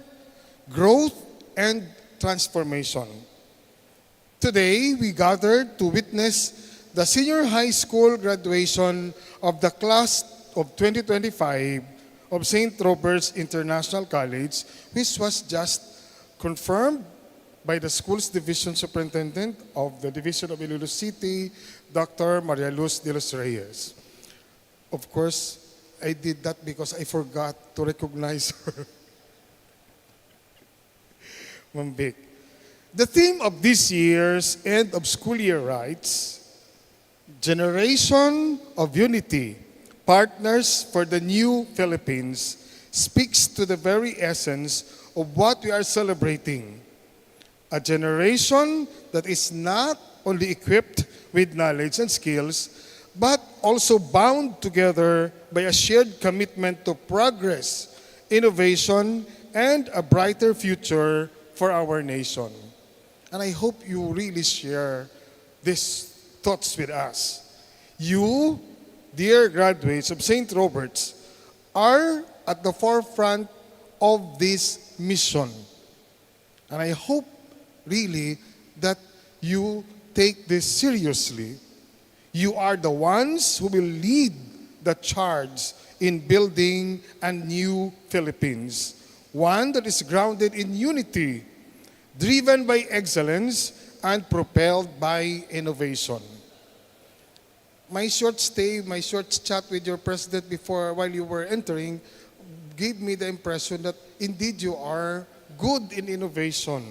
growth, and transformation. Today, we gathered to witness the senior high school graduation of the class of 2025 of St. Robert's International College, which was just confirmed by the school's division superintendent of the Division of Iloilo City, Dr. Maria Luz de los Reyes. Of course, I did that because I forgot to recognize her. Ma'am Vic. The theme of this year's end of school year writes, Generation of Unity, Partners for the New Philippines, speaks to the very essence of what we are celebrating. A generation that is not only equipped with knowledge and skills, but also bound together by a shared commitment to progress, innovation, and a brighter future for our nation. And I hope you really share these thoughts with us. You, dear graduates of St. Robert's, are at the forefront of this mission. And I hope really that you take this seriously. You are the ones who will lead the charge in building a new Philippines, one that is grounded in unity, driven by excellence, and propelled by innovation. My short stay, my short chat with your president while you were entering gave me the impression that indeed you are good in innovation.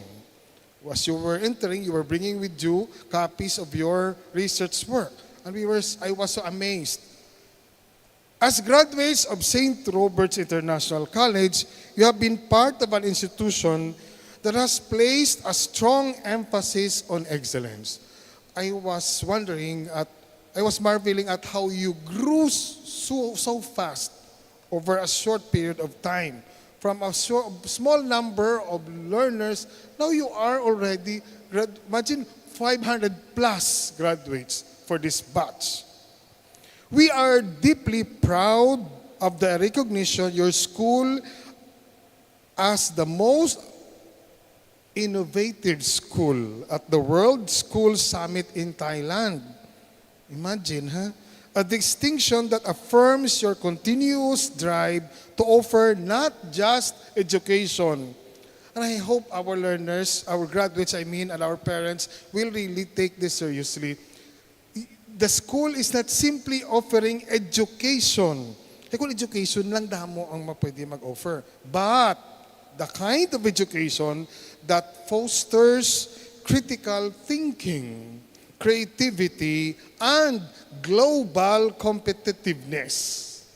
As you were entering, you were bringing with you copies of your research work. And I was so amazed. As graduates of St. Robert's International College, you have been part of an institution that has placed a strong emphasis on excellence. I was marveling at how you grew so fast over a short period of time. From a small number of learners, now you are already, imagine 500 plus graduates for this batch. We are deeply proud of the recognition your school as the most innovative school at the World School Summit in Thailand. Imagine, huh? A distinction that affirms your continuous drive to offer not just education, And I hope our learners, our graduates, and our parents will really take this seriously. The school is not simply offering education. Kung education lang damo ang pwede mag-offer. But the kind of education that fosters critical thinking, creativity, and global competitiveness.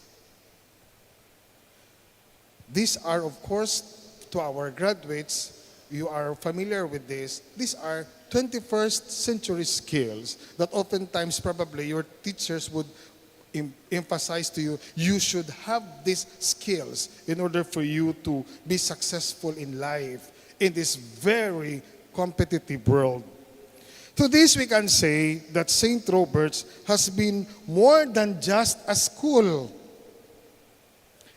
These are, of course, to our graduates, you are familiar with this, these are 21st century skills that oftentimes probably your teachers would emphasize to you, you should have these skills in order for you to be successful in life in this very competitive world. To this we can say that St. Robert's has been more than just a school.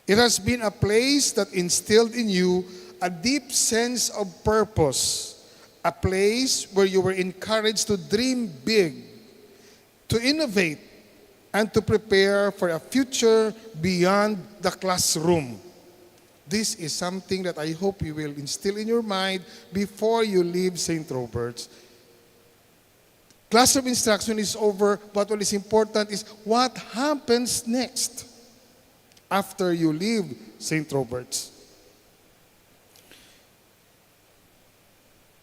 It has been a place that instilled in you a deep sense of purpose, a place where you were encouraged to dream big, to innovate, and to prepare for a future beyond the classroom. This is something that I hope you will instill in your mind before you leave St. Robert's. Classroom instruction is over, but what is important is what happens next after you leave St. Robert's.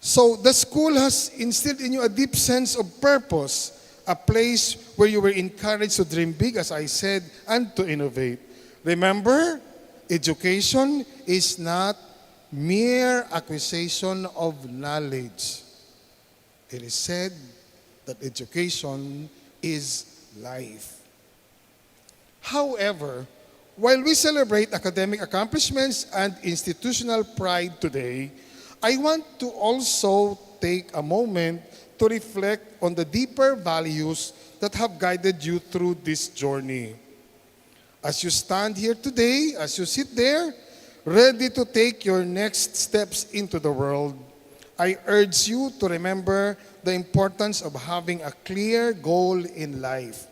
So the school has instilled in you a deep sense of purpose, a place where you were encouraged to dream big, as I said, and to innovate. Remember, education is not mere acquisition of knowledge. It is said that education is life. However, while we celebrate academic accomplishments and institutional pride today, I want to also take a moment to reflect on the deeper values that have guided you through this journey. As you stand here today, as you sit there, ready to take your next steps into the world, I urge you to remember the importance of having a clear goal in life.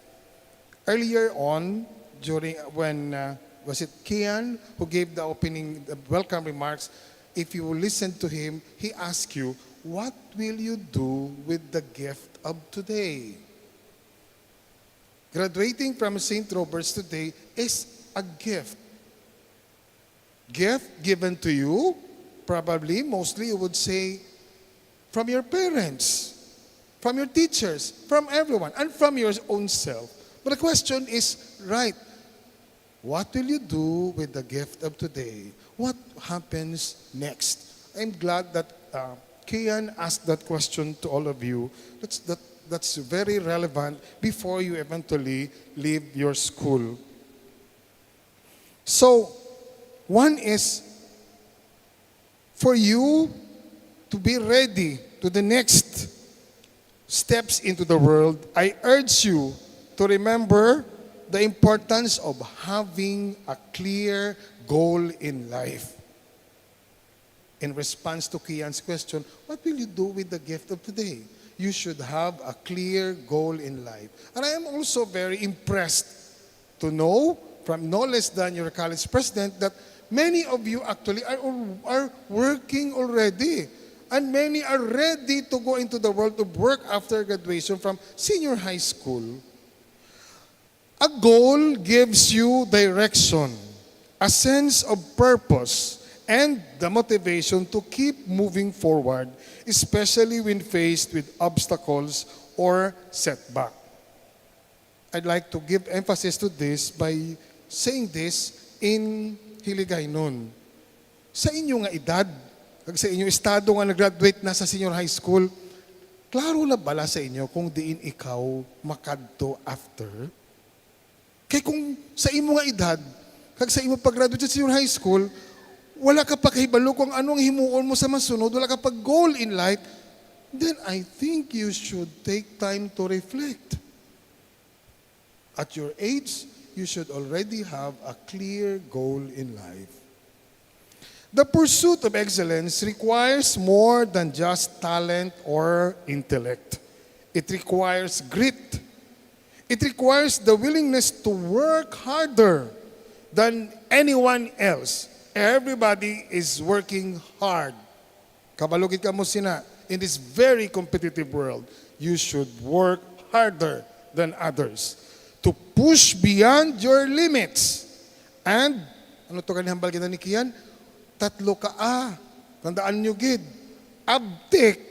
Earlier on, when was it Kian who gave the welcome remarks? If you listen to him, he asked you, what will you do with the gift of today? Graduating from St. Robert's today is a gift. Gift given to you, probably, mostly you would say, from your parents, from your teachers, from everyone, and from your own self. But the question is, right, what will you do with the gift of today? What happens next? I'm glad that Kian asked that question to all of you. That's very relevant before you eventually leave your school. So, one is for you to be ready to the next steps into the world. I urge you to remember the importance of having a clear goal in life. In response to Kian's question, what will you do with the gift of today? You should have a clear goal in life. And I am also very impressed to know from no less than your college president that many of you actually are working already. And many are ready to go into the world of work after graduation from senior high school. A goal gives you direction, a sense of purpose, and the motivation to keep moving forward, especially when faced with obstacles or setback. I'd like to give emphasis to this by saying this in Hiligaynon. Sa inyo nga edad, sa inyong estado nga nag-graduate na sa senior high school, klaro na bala sa inyo kung diin ikaw makadto after? Kaya kung sa imo nga edad, kag sa imo pag-graduate sa senior high school, wala ka pa kahibalo kung anong himuon mo sa masunod, wala ka pa goal in life, then I think you should take time to reflect. At your age, you should already have a clear goal in life. The pursuit of excellence requires more than just talent or intellect. It requires grit. It requires the willingness to work harder than anyone else. Everybody is working hard Kabalugid ka mo sina, in this very competitive world, you should work harder than others to push beyond your limits. And, ano to kanihambal kita ni Kian? Tatlo ka Tandaan nyo gid. Abtik.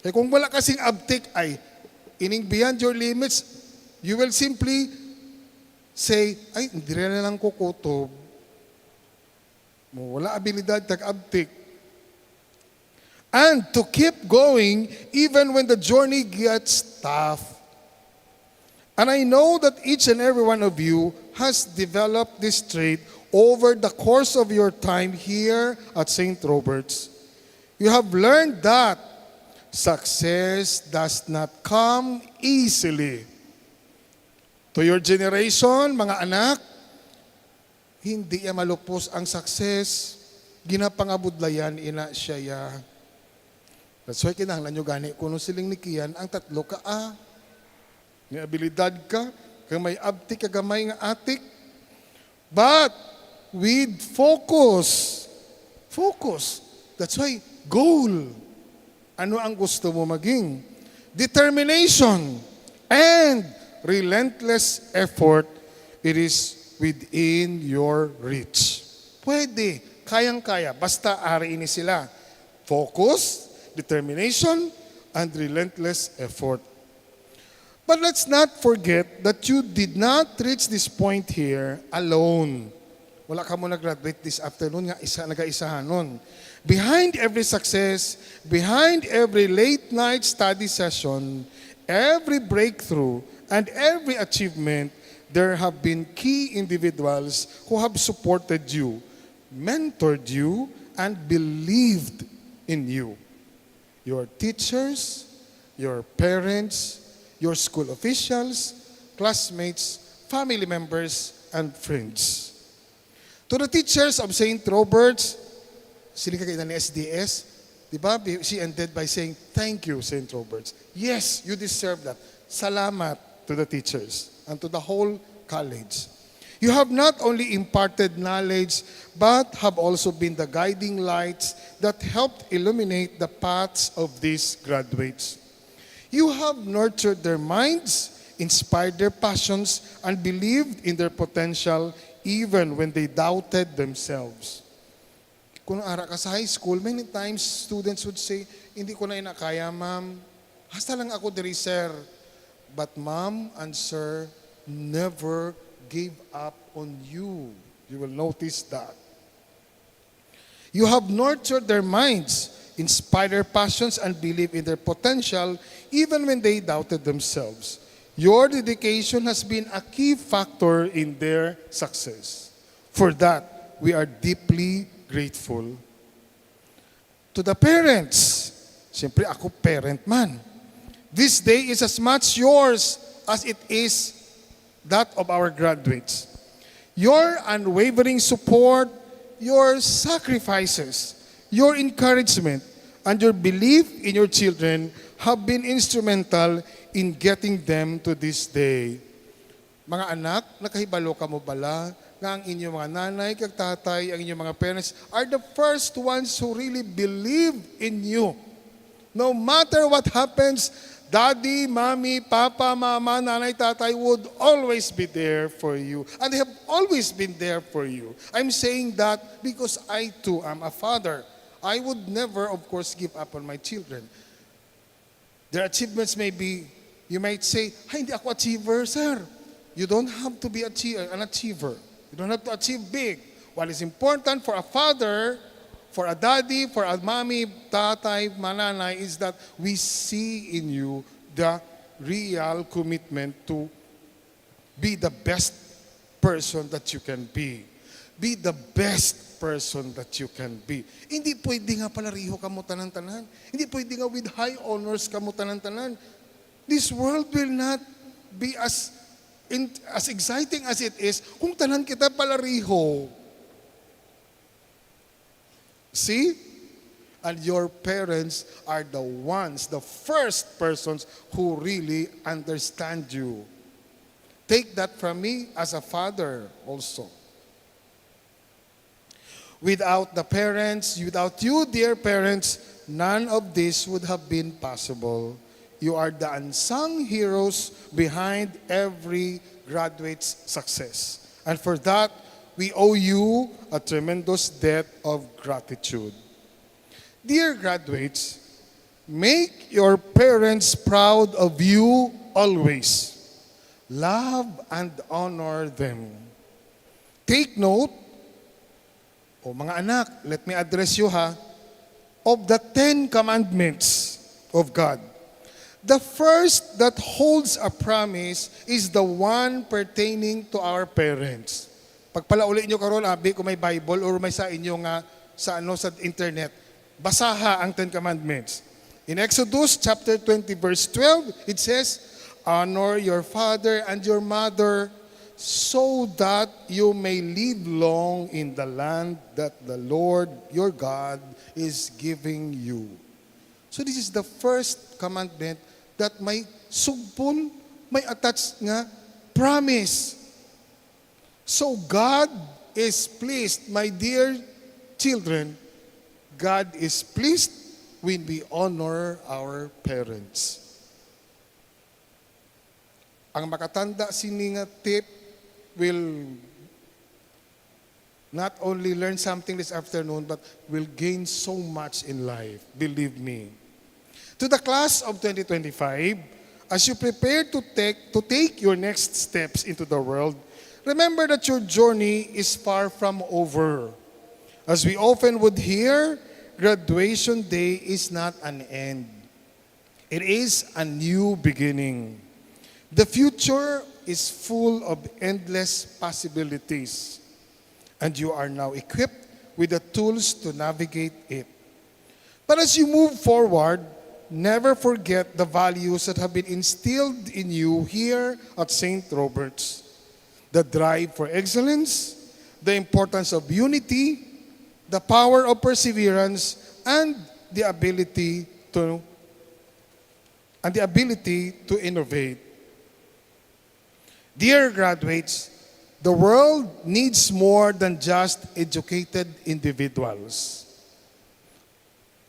Eh kung wala kasing abtik ay, ining beyond your limits, you will simply say, ay, hindi rin na lang kukutob. Wala abilidad, tag-abtik. And to keep going even when the journey gets tough. And I know that each and every one of you has developed this trait over the course of your time here at St. Robert's. You have learned that success does not come easily. To your generation, mga anak, hindi malupos ang success. Ginapangabudlayan ina siya. That's why kinahanglan nyo gani kuno siling ni Kian ang tatlo ka May abilidad ka, kang may abtik, kagamay nga atik. But with focus. Focus. That's why goal. Ano ang gusto mo maging? Determination and relentless effort, it is within your reach. Pwede, kayang-kaya, basta ari ini sila. Focus, determination, and relentless effort. But let's not forget that you did not reach this point here alone. Wala ka mo nag-graduate this afternoon nga nag-aisahan nun. Behind every success, behind every late night study session, every breakthrough, and every achievement, there have been key individuals who have supported you, mentored you, and believed in you. Your teachers, your parents, your school officials, classmates, family members, and friends. To the teachers of St. Robert's, sila ka ni SDS, di ba? She ended by saying, thank you, St. Robert's. Yes, you deserve that. Salamat to the teachers and to the whole college. You have not only imparted knowledge, but have also been the guiding lights that helped illuminate the paths of these graduates. You have nurtured their minds, inspired their passions, and believed in their potential even when they doubted themselves. Kung ara ka sa high school, many times students would say, hindi ko na inakaya, ma'am. Hasta lang ako diri, sir. But ma'am and sir never gave up on you. You will notice that. You have nurtured their minds, inspired their passions, and believed in their potential even when they doubted themselves. Your dedication has been a key factor in their success. For that, we are deeply grateful. To the parents, siyempre ako parent man. This day is as much yours as it is that of our graduates. Your unwavering support, your sacrifices, your encouragement, and your belief in your children have been instrumental in getting them to this day. Mga anak, nakahibalo ka mo bala nga ang inyong mga nanay, kag tatay, ang inyong mga parents are the first ones who really believe in you. No matter what happens, daddy, mommy, papa, mama, nanay, tatay would always be there for you. And they have always been there for you. I'm saying that because I too am a father. I would never, of course, give up on my children. Their achievements may be, you might say, "Ay, hindi ako achiever, sir." You don't have to be an achiever. You don't have to achieve big. What is important for a father, for a daddy, for a mommy, tatay, mananay, is that we see in you the real commitment to be the best person that you can be. Be the best person that you can be. Hindi pwede nga palariho ka mo tanan-tanan. Hindi pwede nga with high honors ka mo tanan-tanan. This world will not be as exciting as it is kung tanan kita palariho. See? And your parents are the ones, the first persons who really understand you. Take that from me as a father also. Without the parents, without you, dear parents, none of this would have been possible. You are the unsung heroes behind every graduate's success. And for that, we owe you a tremendous debt of gratitude. Dear graduates, make your parents proud of you always. Love and honor them. Take note, mga anak, let me address you of the 10 commandments of God. The first that holds a promise is the one pertaining to our parents. Pagpalauli nyo karon, abi, kung may Bible or may sa inyo sa internet, basaha ang 10 commandments. In Exodus chapter 20 verse 12, it says, honor your father and your mother so that you may live long in the land that the Lord your God is giving you. So this is the first commandment that may sugpon, may attached nga promise. So God is pleased, my dear children, God is pleased when we honor our parents. Ang makatanda sini nga tip will not only learn something this afternoon, but will gain so much in life. Believe me. To the class of 2025, as you prepare to take your next steps into the world, remember that your journey is far from over. As we often would hear, graduation day is not an end. It is a new beginning. The future is full of endless possibilities, and you are now equipped with the tools to navigate it. But as you move forward, never forget the values that have been instilled in you here at St. Robert's. The drive for excellence, the importance of unity, the power of perseverance, and the ability to innovate. Dear graduates, the world needs more than just educated individuals.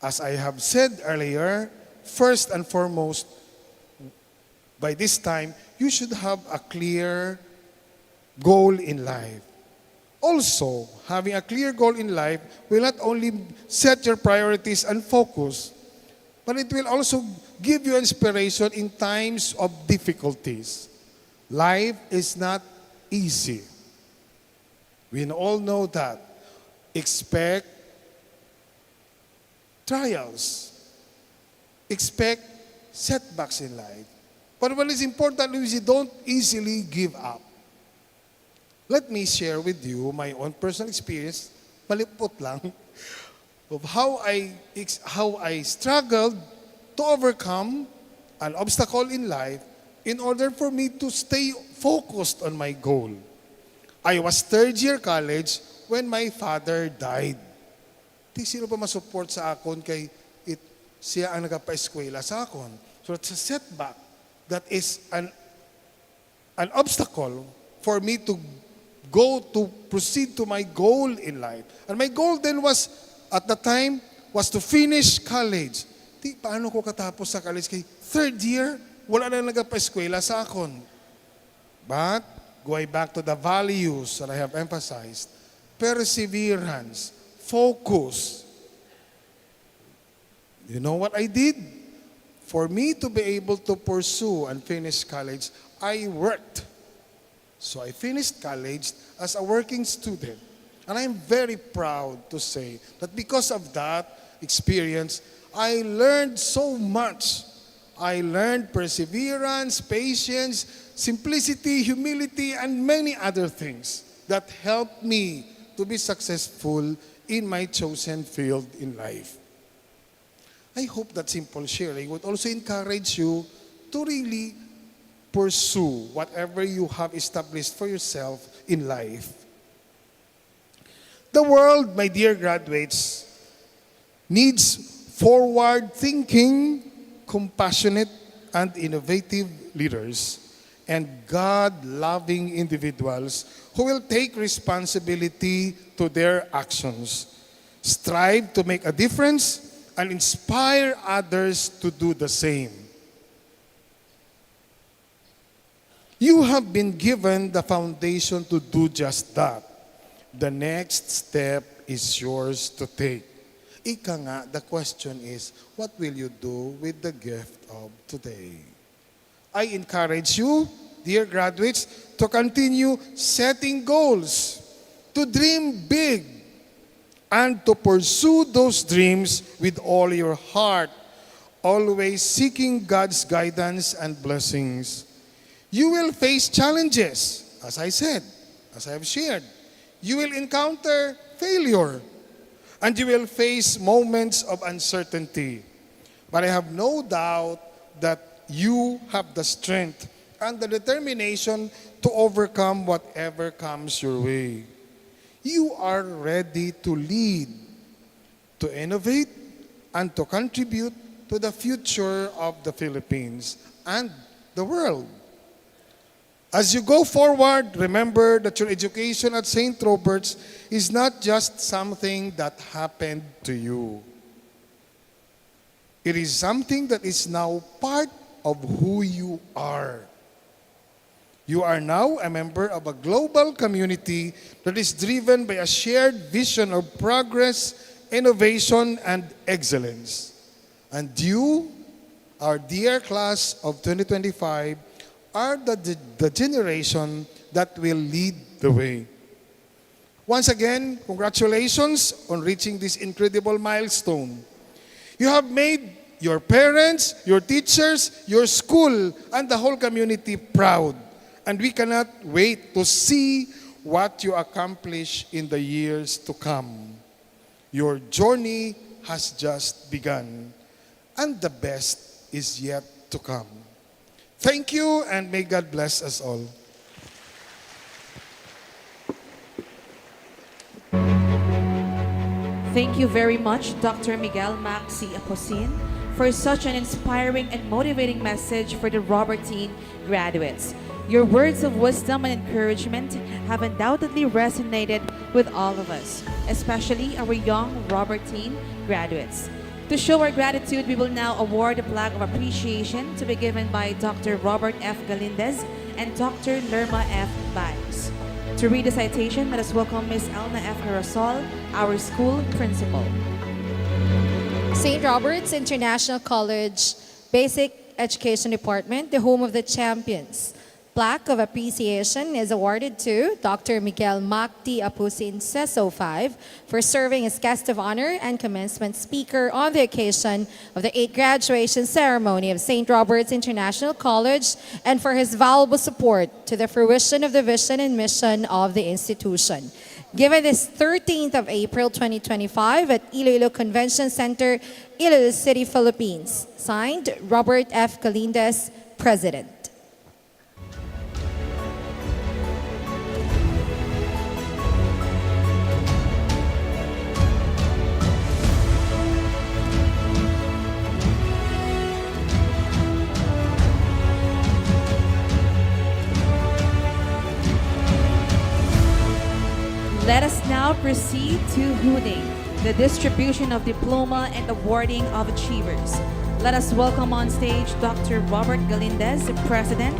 As I have said earlier, first and foremost, by this time, you should have a clear goal in life. Also, having a clear goal in life will not only set your priorities and focus, but it will also give you inspiration in times of difficulties. Life is not easy. We all know that. Expect trials. Expect setbacks in life. But what is important is you don't easily give up. Let me share with you my own personal experience, malipot lang, of how I struggled to overcome an obstacle in life in order for me to stay focused on my goal. I was third year college when my father died. Di sino pa masupport sa akon kay siya ang nagapa-eskwela sa akon. So it's a setback that is an obstacle for me to proceed to my goal in life. And my goal then was, at the time, was to finish college. Di, paano ko katapos sa college? Kay third year, wala na nagapa-eskwela sa akon. But, going back to the values that I have emphasized, perseverance, focus. You know what I did? For me to be able to pursue and finish college, I worked. So I finished college as a working student. And I'm very proud to say that because of that experience, I learned so much. I learned perseverance, patience, simplicity, humility, and many other things that helped me to be successful in my chosen field in life. I hope that simple sharing would also encourage you to really pursue whatever you have established for yourself in life. The world, my dear graduates, needs forward-thinking, compassionate, and innovative leaders. and God-loving individuals who will take responsibility to their actions, strive to make a difference, and inspire others to do the same. You have been given the foundation to do just that. The next step is yours to take. Ika nga, the question is, what will you do with the gift of today? I encourage you, dear graduates, to continue setting goals, to dream big, and to pursue those dreams with all your heart, always seeking God's guidance and blessings. You will face challenges, as I said, as I have shared. You will encounter failure, and you will face moments of uncertainty. But I have no doubt that you have the strength and the determination to overcome whatever comes your way. You are ready to lead, to innovate, and to contribute to the future of the Philippines and the world. As you go forward, remember that your education at St. Robert's is not just something that happened to you. It is something that is now part of who you are. You are now a member of a global community that is driven by a shared vision of progress, innovation, and excellence. And you, our dear class of 2025, are the generation that will lead the way. Once again, congratulations on reaching this incredible milestone. You have made your parents, your teachers, your school, and the whole community proud. And we cannot wait to see what you accomplish in the years to come. Your journey has just begun, and the best is yet to come. Thank you, and may God bless us all. Thank you very much, Dr. Miguel Maxi Aposin, for such an inspiring and motivating message for the Robertine graduates. Your words of wisdom and encouragement have undoubtedly resonated with all of us, especially our young Robertine graduates. To show our gratitude, we will now award a plaque of appreciation to be given by Dr. Robert F. Galindez and Dr. Lerma F. Baez. To read the citation, let us welcome Ms. Elna F. Hirasol, our school principal. St. Robert's International College Basic Education Department, the home of the champions. Plaque of appreciation is awarded to Dr. Miguel Macti Apusin Seso 5 for serving as guest of honor and commencement speaker on the occasion of the 8th graduation ceremony of St. Robert's International College and for his valuable support to the fruition of the vision and mission of the institution. Given this 13th of April 2025 at Iloilo Convention Center, Iloilo City, Philippines. Signed, Robert F. Galindez, President. Let us now proceed to Huning, the distribution of diploma and awarding of achievers. Let us welcome on stage Dr. Robert Galindez, President,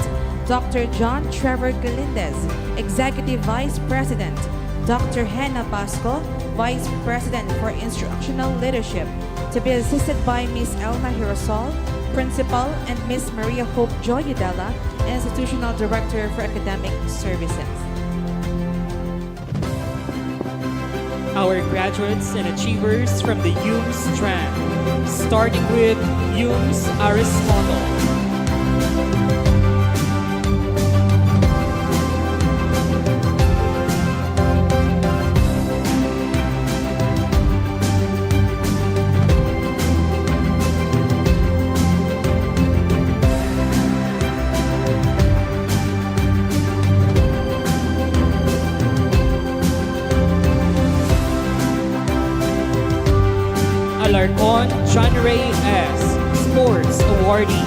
Dr. John Trevor Galindez, Executive Vice President, Dr. Hena Pasco, Vice President for Instructional Leadership, to be assisted by Ms. Elna Hirasol, Principal, and Ms. Maria Hope Joyudela, Institutional Director for Academic Services. Our graduates and achievers from the UMS strand, starting with UMS Aristotle. Alarcon John Ray S. Sports Awardee.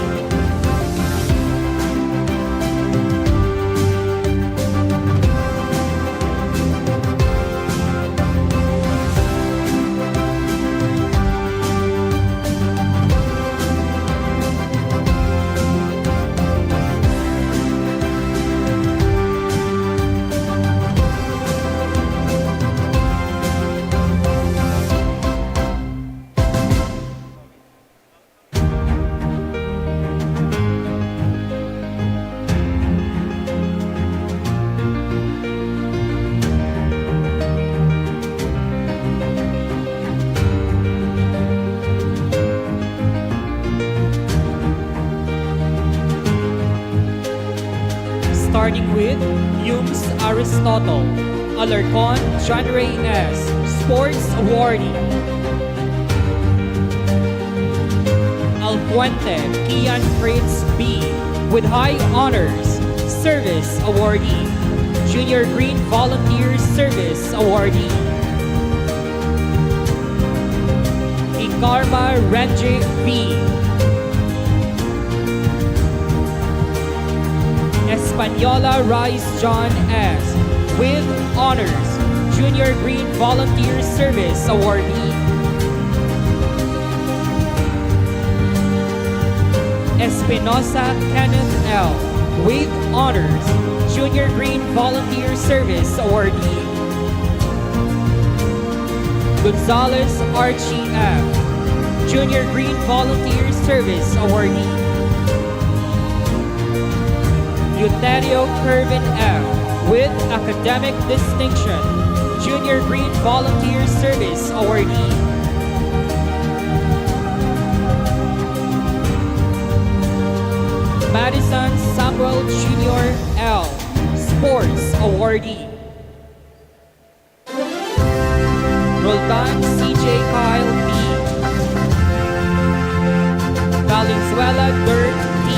with Humes Aristotle, Alarcon John Ray S., Sports Awardee. Alpuente Kian Fritz B. with High Honors, Service Awardee. Junior Green Volunteer Service Awardee. Ikarma Renji B. Española Rice John S. with Honors, Junior Green Volunteer Service Awardee. Espinosa Kenneth L. with Honors, Junior Green Volunteer Service Awardee. Gonzalez Archie F. Junior Green Volunteer Service Awardee. Euterio Kervin F. with Academic Distinction, Junior Green Volunteer Service Awardee. Madison Samuel Jr. L. Sports Awardee. Roldan C.J. Kyle B. Valenzuela Dirt D.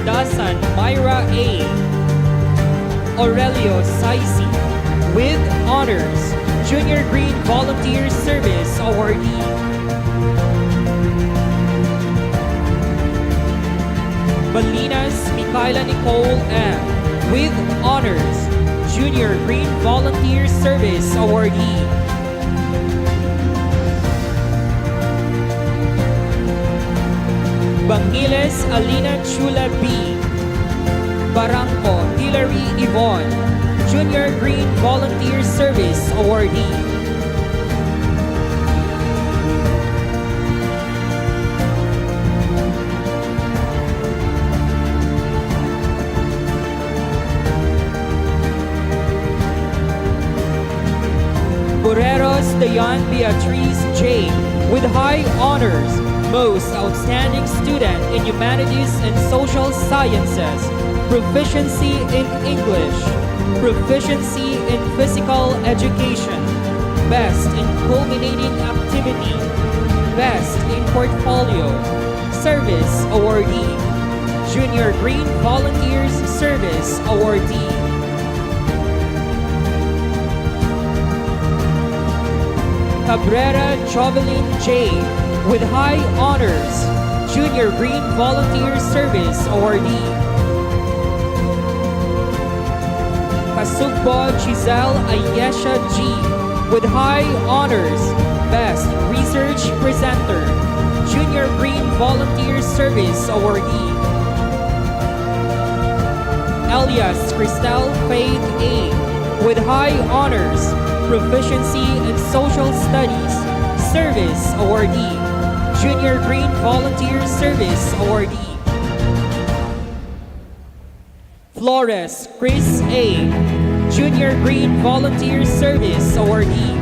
Dasan Myra A. Aurelio Saisi with Honors, Junior Green Volunteer Service Awardee. Balinas Micaela Nicole M. with Honors, Junior Green Volunteer Service Awardee. Bangiles Alina Chula B. Barangco Hillary Yvonne, Junior Green Volunteer Service Awardee. Boreros Dayan Beatriz J. with High Honors, Most Outstanding Student in Humanities and Social Sciences, Proficiency in English, Proficiency in Physical Education, Best in Culminating Activity, Best in Portfolio, Service Awardee, Junior Green Volunteers Service Awardee. Cabrera Jovelyn J. with High Honors, Junior Green Volunteer Service Awardee. Kasugbo Giselle Ayesha G. with High Honors, Best Research Presenter, Junior Green Volunteer Service Awardee. Elias Cristel Faith A. with High Honors, Proficiency in Social Studies Service Awardee, Junior Green Volunteer Service Awardee. Flores Chris A., Junior Green Volunteer Service Awardee.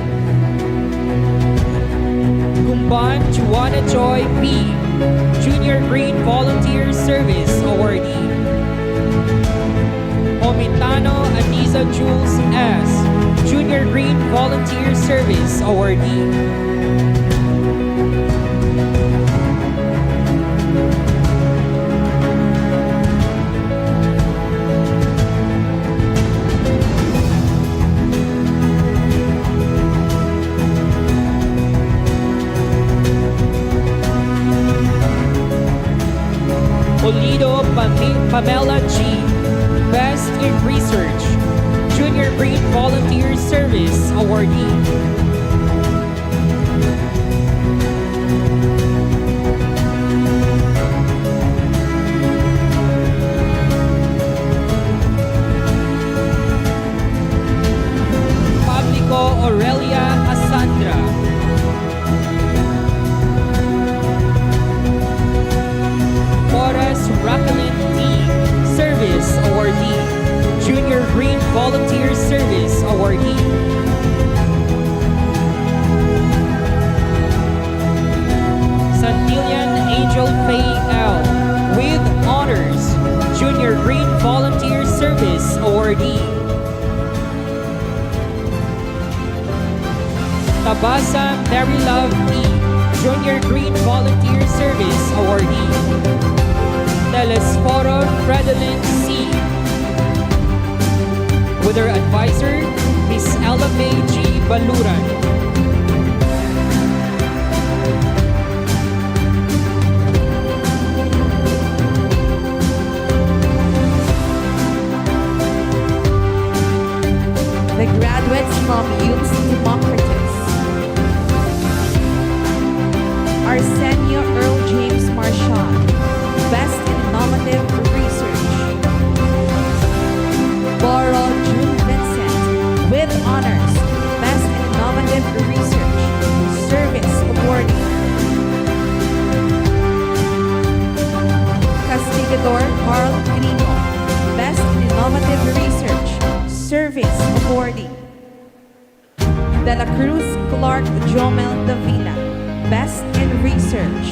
Gumban Juana Joy P., Junior Green Volunteer Service Awardee. Omitano Aniza Jules S., Junior Green Volunteer Service Awardee. Olido Pamela G., Best in Research, Junior Green Volunteer Service Awardee. Publico Aurelia Cassandra. Forrest Racquelin T., Service Awardee, Junior Green Volunteer Service Awardee. Santillan Angel Faye L., with honors, Junior Green Volunteer Service Awardee. Tabasa Mary Love E., Junior Green Volunteer Service Awardee. Telesforo Fredelin C., with her advisor, Miss Ella May G. Baluran. The graduates from Youth Democritus. Arsenio Earl James Marshall, Best in Innovative Research. Boro June Vincent, with honors, Best in Innovative Research, Service Awardee. Castigador Carl Grino, Best in Innovative Research, Service Awardee. De la Cruz Clark Jomel Davila, Best in Research.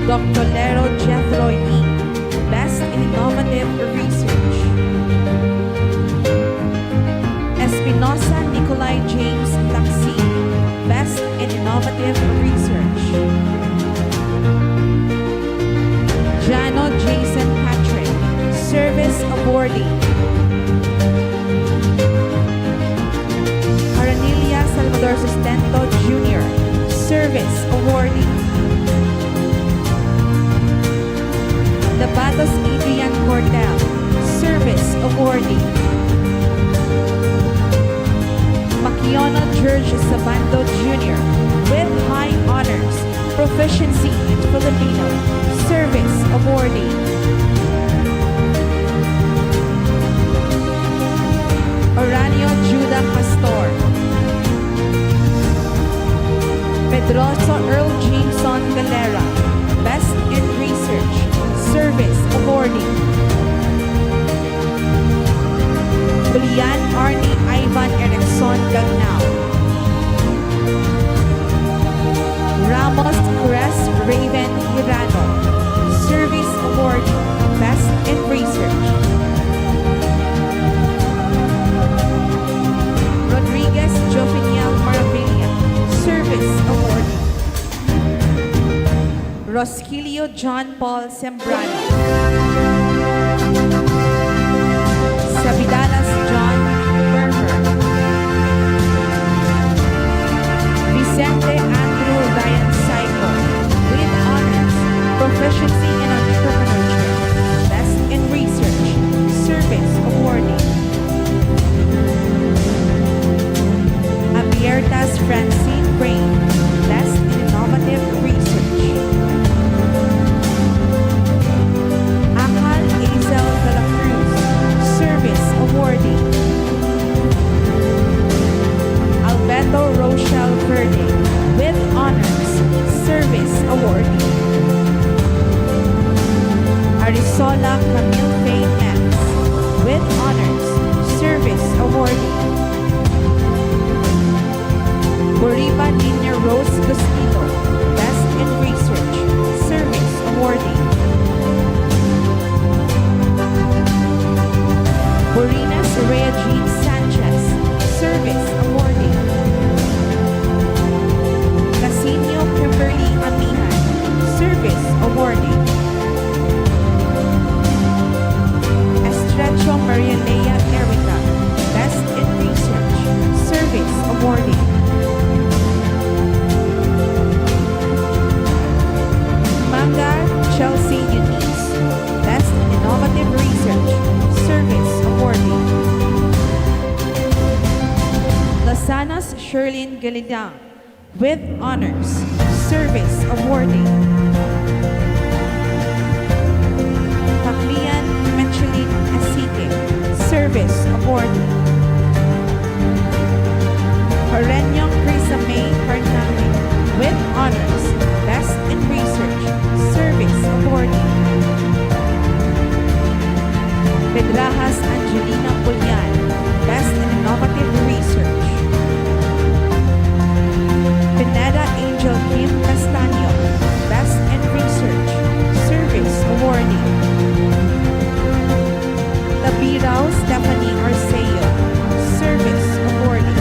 Dr. Lero Jethro E., Best in Innovative Research. Espinosa Nicolai James Laxi, Best in Innovative Research. Jano Jason Patrick, Service Awardee. Aranilia Salvador Sustento Jr., Service Awardee. The Batos Adrian Cordell, Service Awardee. Makiono George Sabando Jr., with high honors, proficiency in Filipino, Service Awardee. Oranio Judah Pastor. Pedroso Earl Jameson Galera, Best in Research, Service Awardee. Julian Arnie Ivan Erickson Gagnao. Ramos Crest Raven Hirano, Service Awardee, Best in Research. Rodriguez Joviniel Maravilla, Service Awardee. Rosquilio John Paul Sembrano. Sabidalas John Bermer. Vicente Andrew Ryan Psycho, with honors, proficiency in entrepreneurship, Best in Research, Service Awardee. Abiertas Francine Brain, Best in Innovative Research. Galidang with honors, service awarding. Paclian Mencheline Asike, service awarding. Perenyong Crisa May Carnale with honors, best in research, service awarding. Pedrajas Angelina Pulyan, best in innovative research. Pineda Angel Kim Castaño, best in research, service awarding. Tabirao Stephanie Arceo, service awarding.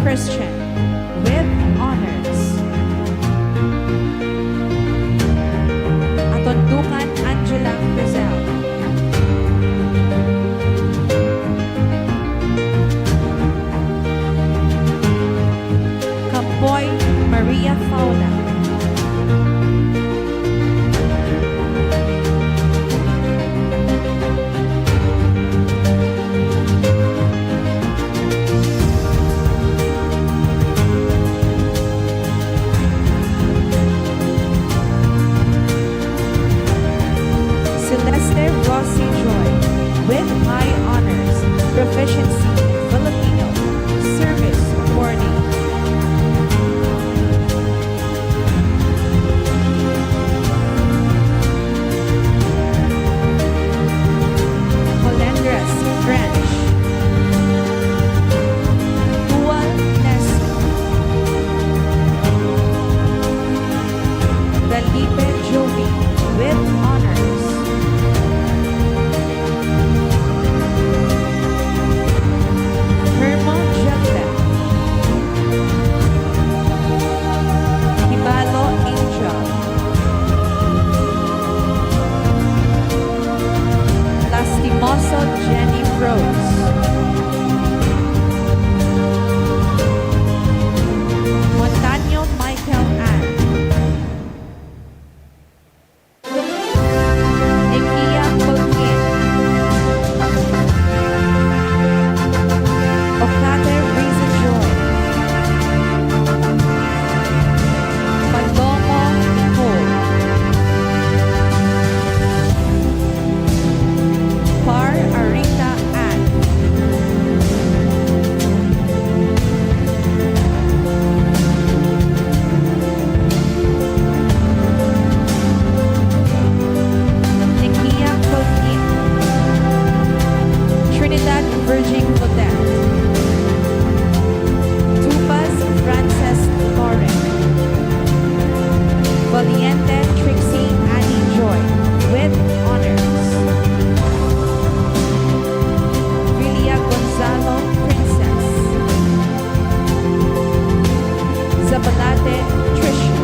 Christian with honors. Atondukan Angela Rizal. Maria Fauna. Celeste Rossi Joy with high honors, proficiency in Filipino, service warning. Colendres French. Juan Nestor. Dalipe Jovi with honors. Herman Jagdep. Hibalo Angel. Lastimoso Jenny Rose. Montaño Michael Ann. Ikia Pogin. Ocate Reason Joy. Palomo Nicole. Par Arita Ann. Nikia Pogin. Trinidad Virgin Hotel. Tupas Frances Loren. Valiente Trixie Annie Joy with honors. Vilia Gonzalo Princess. Zabalate Trisha.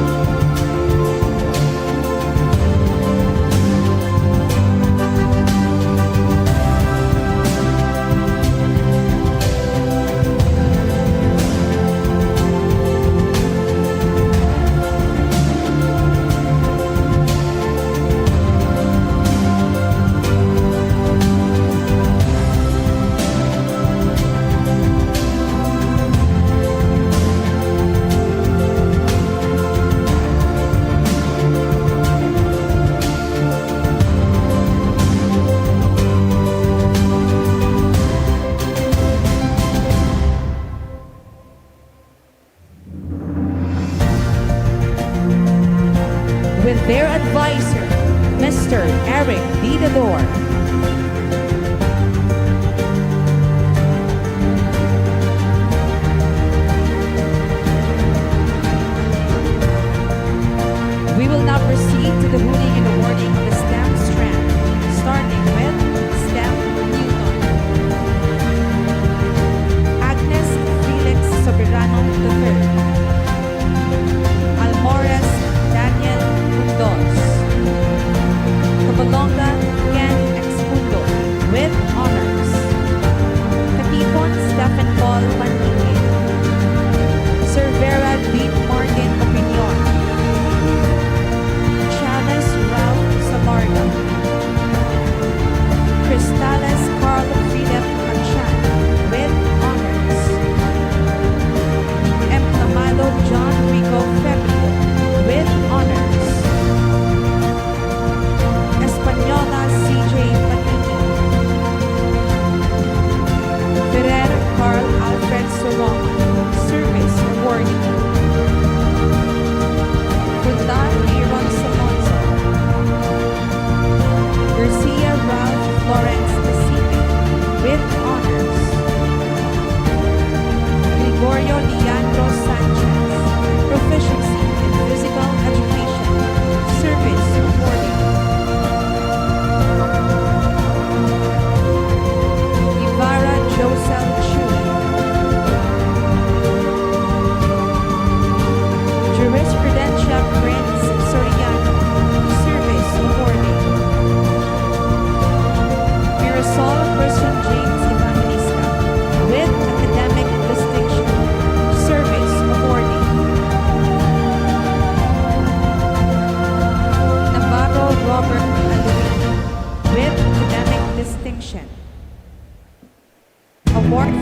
With their advisor, Mr. Eric Vidador. We will now proceed to the hooting and awarding of the STEM strand, starting with STEM Newton. Agnes Felix Soberano III. Almores Daniel Mundos. Cabalonga Ken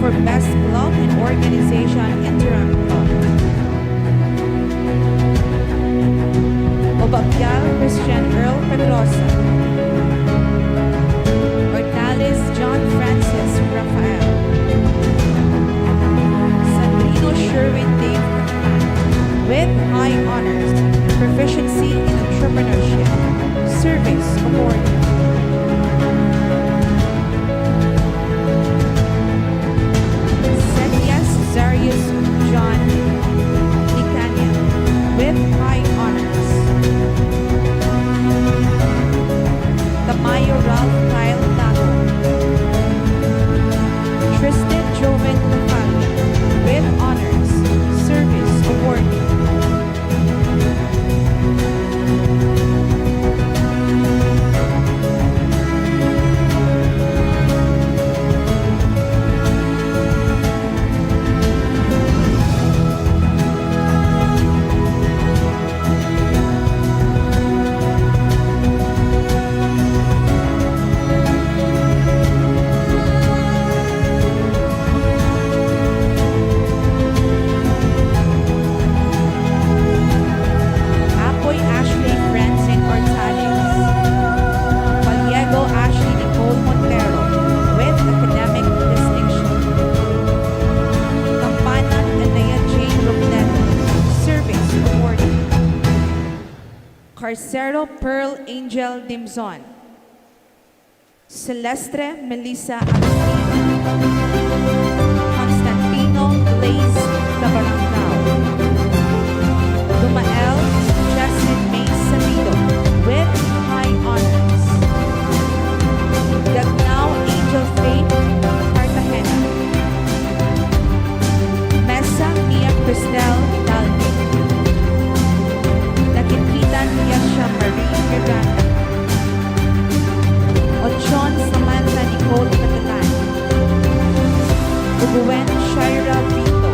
for Best Club and Organization Interim Club. Obapial Christian Earl Pedrosa. Ortales John Francis Rafael. Sandrino Sherwin Dave Caplan with high honors, proficiency in entrepreneurship, service award. Senias Zarius John Licania with high honors. Tamayo Ralph Kyle Lago. Tristan Joven Lucalia with honors, service award. Apoy Ashley Francine Ortales. Paliego Ashley Nicole Montero with academic distinction. Kampanan Anaya Jane Robledo, service award. Carcero Pearl Angel Dimzon. Celestre Melissa Agustino. Constantino Blaze Tabarangao. Dumael Jasmine May Samido with high honors. Gagnao Angel Faith Cartagena. Mesa Mia Cristel Hidalgo. Nakitkitan Yasha Marie Miranda. Ochon Samantha Nicole Catatan. Uguen Shaira Vito.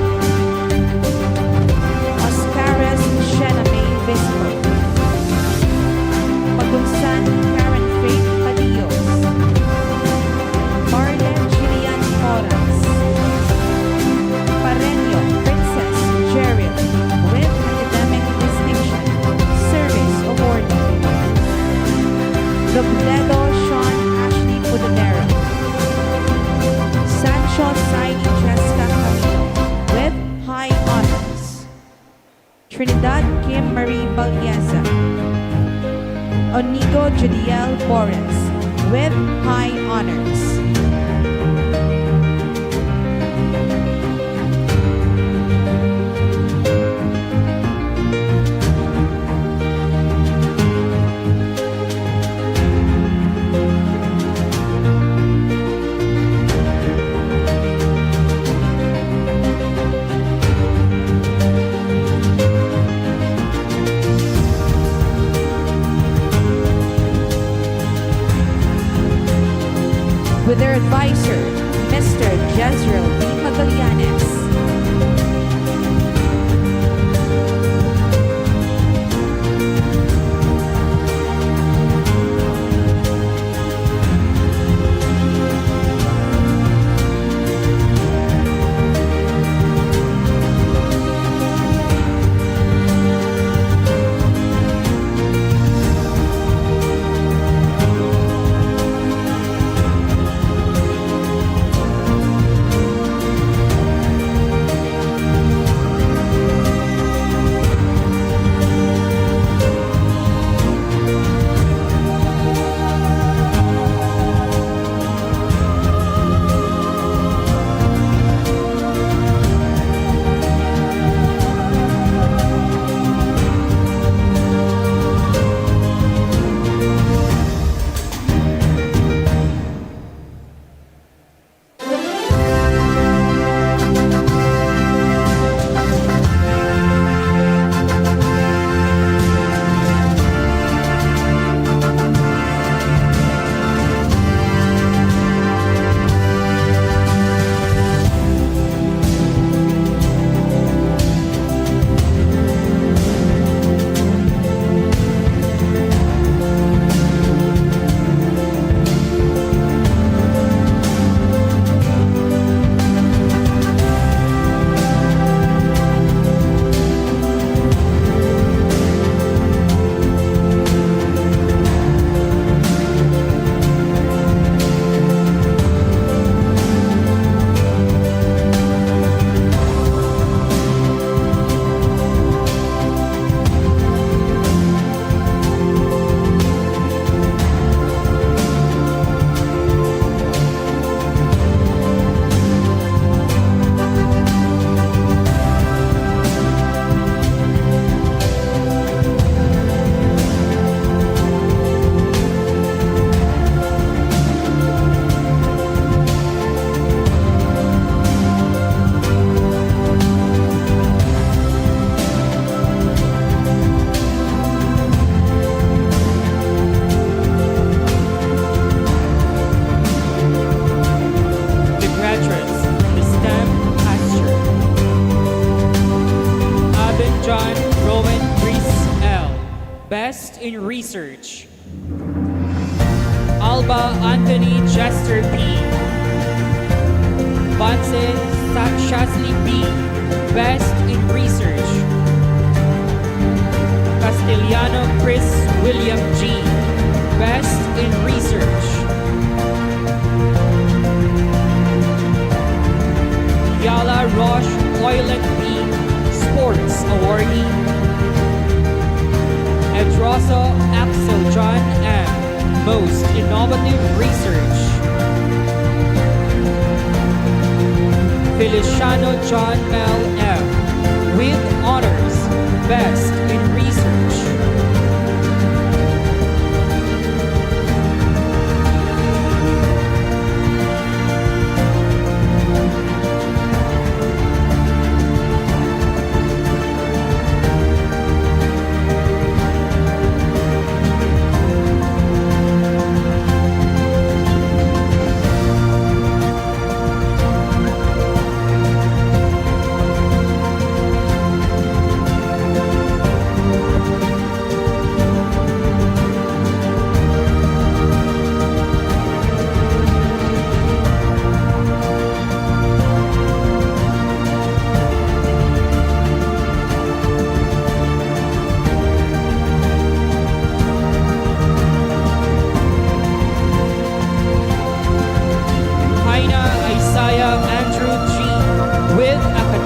Oscares Shena May Vesper. Pagunsan Karen Faith Padillos. Marle Gillian Moras. Pareño Princess Jerry with academic distinction, service award. Robledo Sean Ashley Pudadera. Sancho Saini Jessica Camilo with high honors. Trinidad Kim Marie Valdeza. Onigo Judiel Borges with high honors. With Best in Research. Alba Anthony Jester P. Bunsen Shasley B. Best in Research. Castellano Chris William G. Best in Research. Yala Roche Toilet P. Sports Awardee. Edroso Axel John M. Most Innovative Research. Feliciano John L. M. With honors, Best in Research.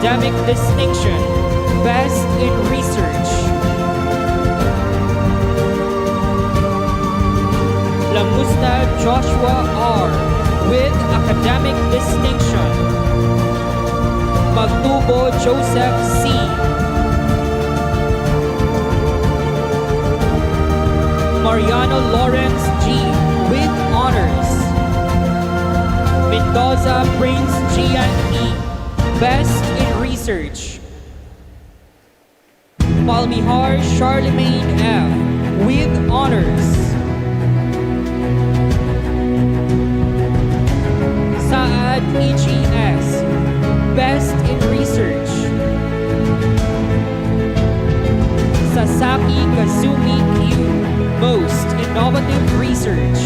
Academic Distinction, Best in Research. Lamusta Joshua R. with Academic Distinction. Magtubo Joseph C. Mariano Lawrence G. with honors. Mendoza Prince Gian E. Best in Research. Palmihar Charlemagne F. with honors. Saad EGS. Best in Research. Sasaki Kazumi Q. Most Innovative Research.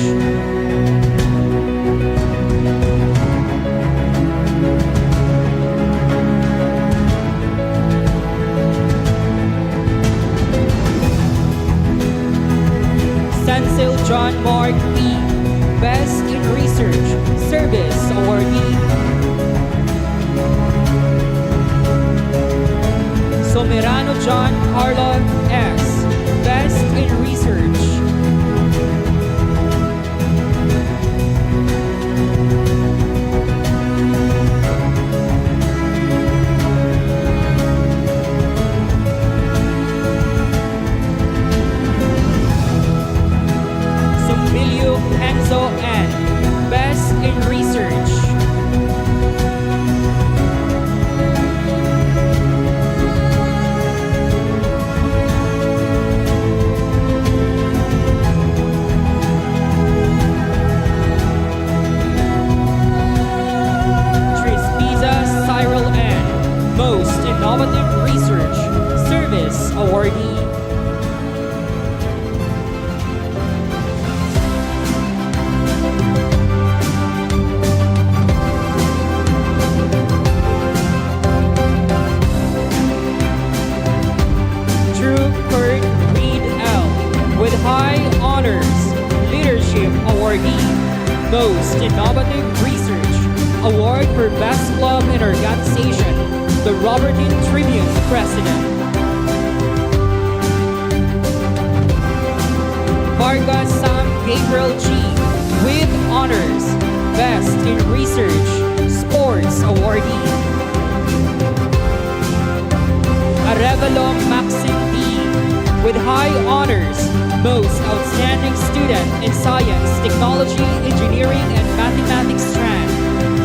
Sensil John Mark E. Best in Research, Service Awardee. Somerano John Carlo S. Best in Research. Enzo N. Best in Research. Trispiza Cyril N. Most Innovative Research, Service Awardee. High Honors, Leadership Awardee, Most Innovative Research, Award for Best Club and Organization, the Robertine Tribune President. Vargas Sam Gabriel G. with honors, Best in Research, Sports Awardee. Arevalo Maxine D. with high honors, Most Outstanding Student in Science, Technology, Engineering, and Mathematics strand,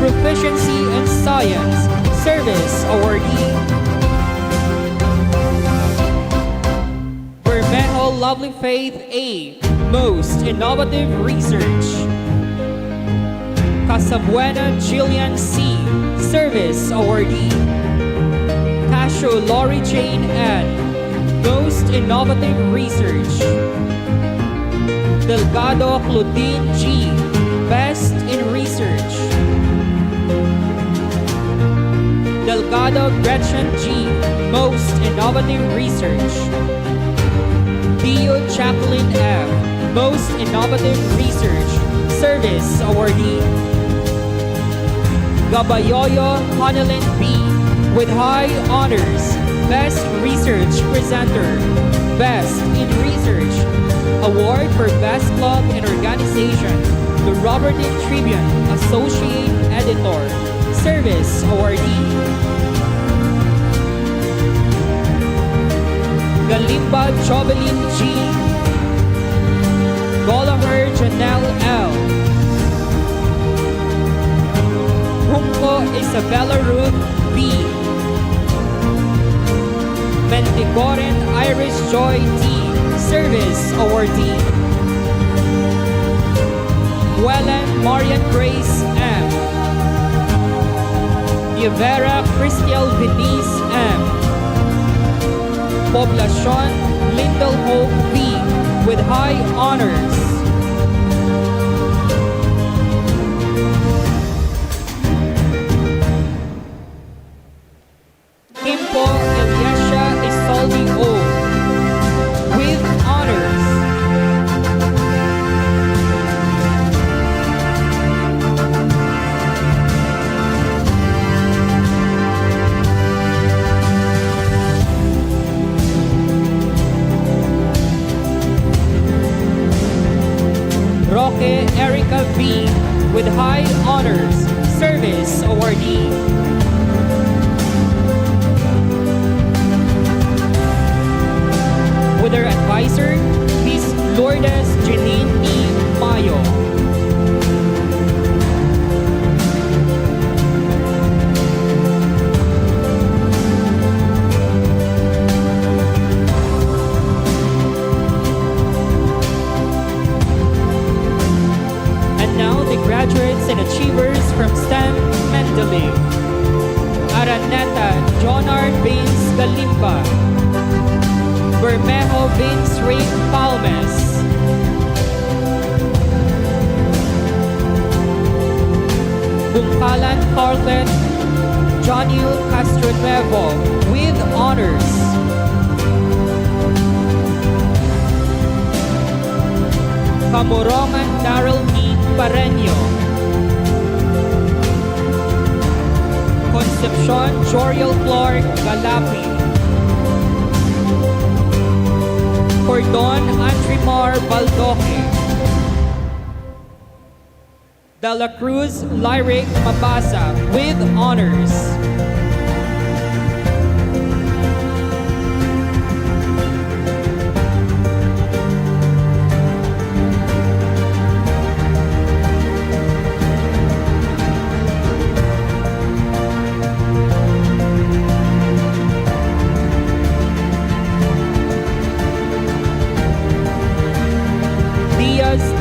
Proficiency in Science, Service Awardee. Bermejo Lovely Faith A. Most Innovative Research. Casabuena Jillian C. Service Awardee. Casio Lori Jane N. Most Innovative Research. Delgado Claudine G. Best in Research. Delgado Gretchen G. Most Innovative Research. Dio Jacqueline F. Most Innovative Research Service Awardee. Gabayoyo Honolin B. With high honors, Best Research Presenter, Best in Research, Award for Best Club and Organization, the Robert D. Tribune Associate Editor, Service Awardee. Galimba Jobelin G. Golaher Janelle L. Junco Isabella Ruth B. Menticoren Iris Joy T. Service Awardee. Wellen Marian Grace M. Yvera Cristiel Venice M. Poblacion Lindell Hope V. With high honors. Kimpo Eliasha Isoldi O. With honors. Roque Erica V. With high honors. Service Awardee. With her advisor, Miss Lourdes Janine E. Mayo. And now the graduates and achievers from STEM Mendeley. Araneta Jonard Baines Galimba. Bermejo Vince Ray Palmes. Bungkalan Carlet Johnil Castronuevo with honors. Kamorongan Darrell E. Pareño. Concepcion Joriel Clark Galapi. Cordon Antrimar Baldoque. De La Cruz Lyric Mabasa with honors.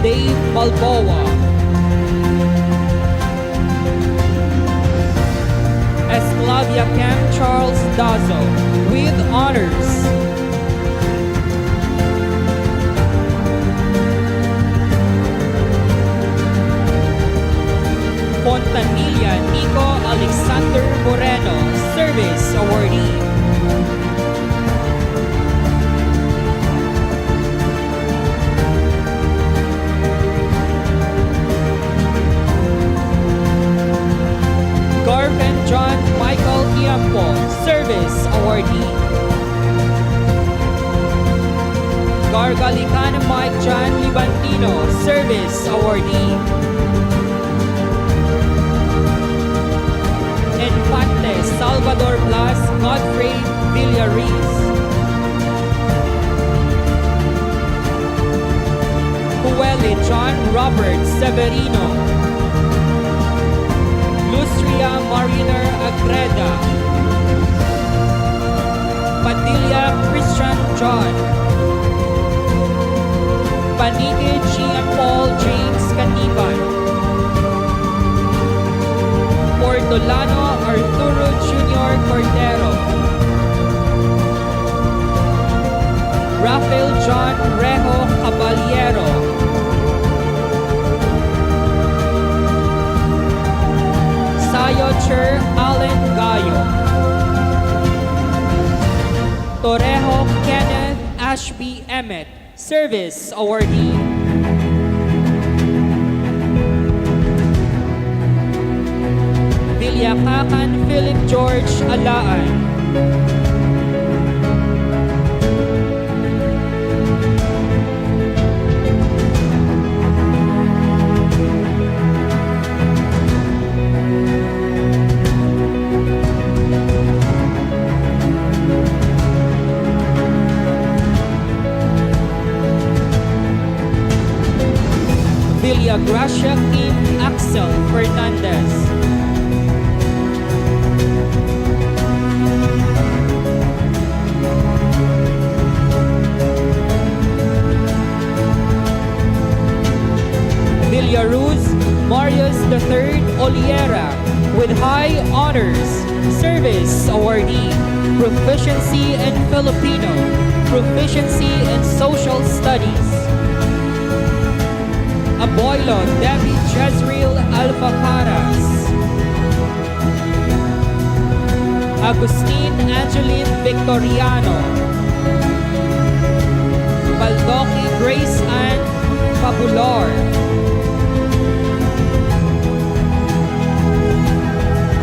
Dave Balboa. Esclavia Camp Charles Dazo with honors. Fontanilla Nico Alexander Moreno, Service Awardee. Garvin John Michael Iampo, Service Awardee. Gargalican Mike John Libantino, Service Awardee. Infante Salvador Blas Godfrey Villariz. Huele John Robert Severino. Lustria Mariner Agreda. Padilla Christian John. Panite Gian Paul James Caniban. Portolano Arturo Jr. Cordero. Rafael John Rejo Caballero. B. Emmett, Service Awardee. Vilyacacan Philip George Alaan. Villagracia Kim Axel Fernandez. Villaruz Marius III Oliera with high honors, Service Awardee, Proficiency in Filipino, Proficiency in Social Studies. Aboilo Debbie Jezreel Alfacaras. Agustin Angeline Victoriano. Baldoki Grace Ann Pabular.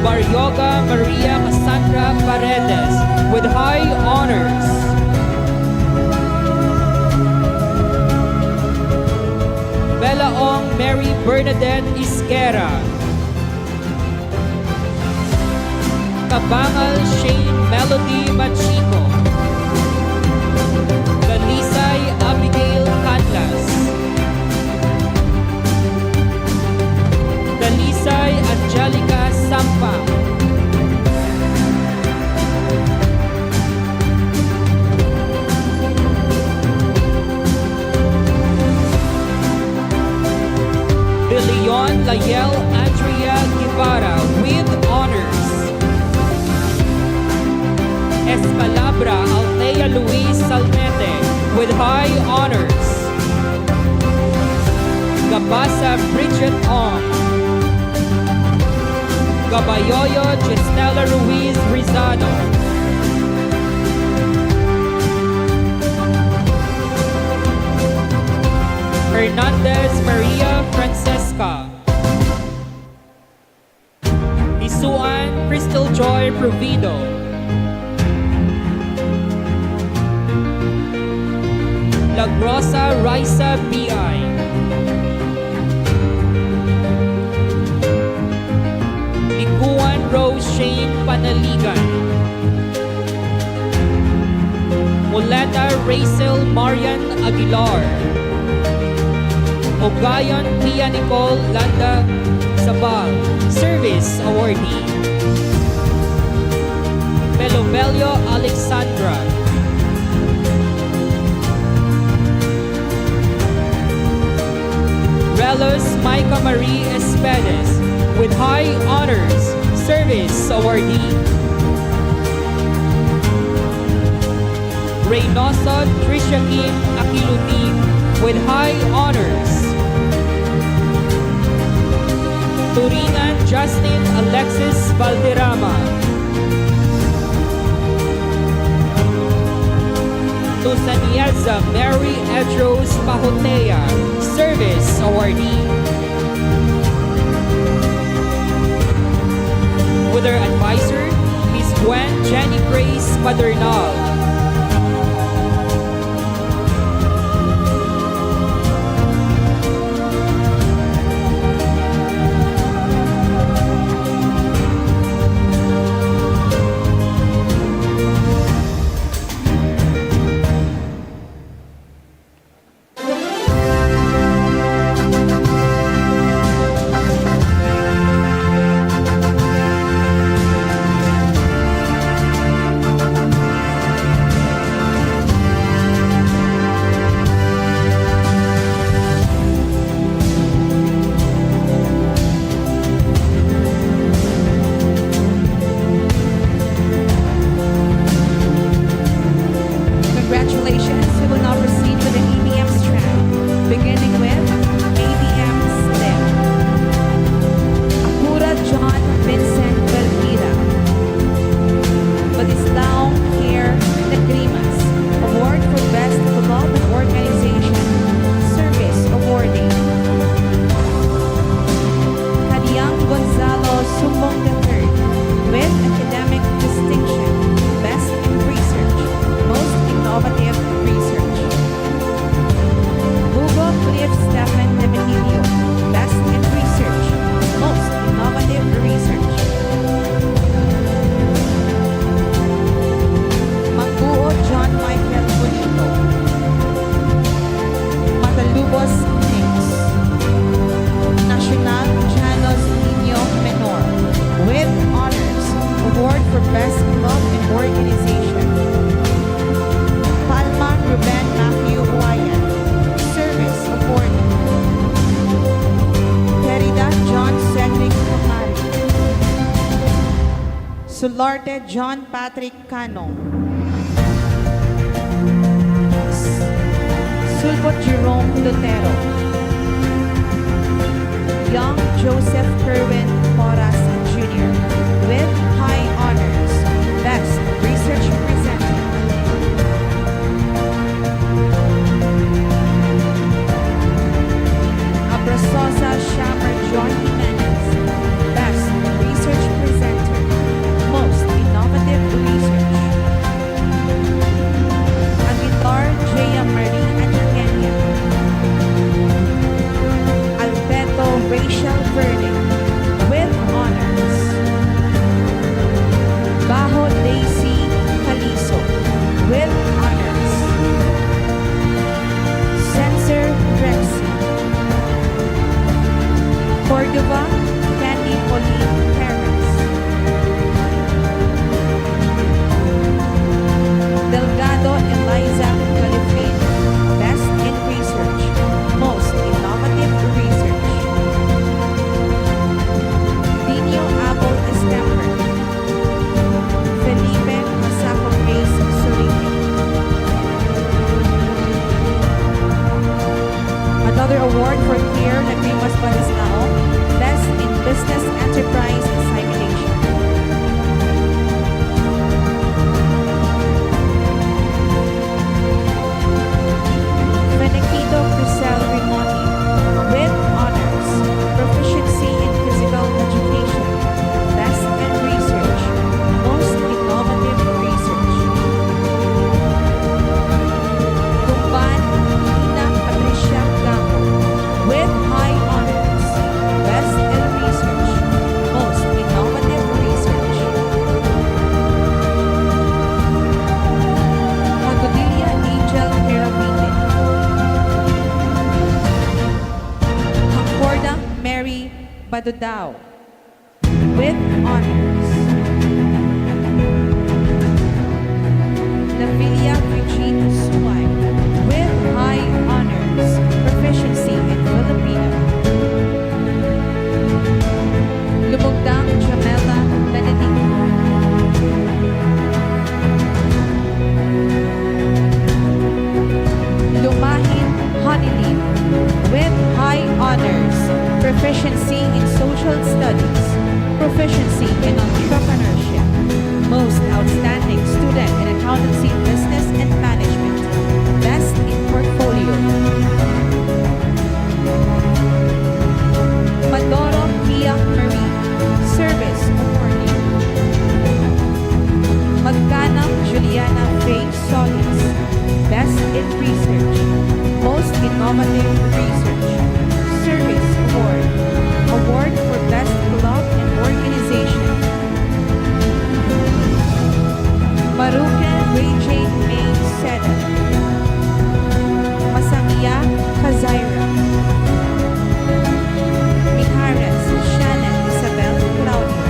Baryoga Maria Cassandra Paredes with high honors. Belaong Mary Bernadette Isquera. Kabangal Shane Melody Machico. Dalisay Abigail Canlas. Dalisay Angelica Sampa. Leon Layel Andrea Guevara with honors. Escalabra Althea Luis Salmete with high honors. Gabasa Bridget Ong. Gabayoyo Gisela Ruiz Rizado. Hernandez Maria Francesca. Isuan Crystal Joy Provido. Lagrosa Raisa B.I. Iguan Rose Shane Panaligan. Muleta Rachel Marian Aguilar. Ogayon Pia Nicole Landa Sabal, Service Awardee. Belobelio Alexandra. Relos Maika Marie Espedes with high honors, Service Awardee. Reynoso Tricia Kim Akiluti with high honors. Turingan Justin Alexis Valderrama. Tusanieza Mary Edros Pahotea, Service Awardee. With her advisor, Miss Gwen Jenny Grace Padernal. Award for Best Club and Organization. Palma Ruben Matthew Huayan, Service Award. Terida John Cedric Camari. Sularte John Patrick Cano. Sulbot Jerome Lutero. Young Joseph Kerwin Porras Jr. with high honors, Best Research Presenter. Abrasosa Shammer John Jimenez, Best Research Presenter, Most Innovative Research. Aguilar Jaya Marie Antenia. Alberto Rachel Vernon with honors. Bajo Daisy Calizo with honors. Censor Rexy. Cordova Candy Pauline Perez. Delgado Eliza Califin, Best in Research, Most Innovative Research. Dino Abel Estemper. Felipe Masaco Ace Suriki. Another award for Pierre Lagrimas Balislao, Best in Business Enterprise Simulation. Benequito Crisel Rimondi with honors, proficiency in physical education, best in research, most innovative research. Kumban Ina Patricia Gamo with high honors, best in research, most innovative research. Magodilia Angel Mirabile. Concorda Mary Badudao with honors. Navilia Regine Suway with high honors, proficiency in Filipino. Lumugdang Jamela Benedict. Lumahin Honeyleaf with high honors, proficiency in social studies, proficiency in entrepreneurship, most outstanding student in accountancy, business, and management, best in portfolio. Madoro Pia Marie, Service Award. Magkanang Juliana Faye Solis, Best in Research, Most Innovative Research, Service Award, Award for Best Club and Organization. Maruke Ray Jane May Seda. Masangia Kazaira. Mijares Shannon Isabel Claudia.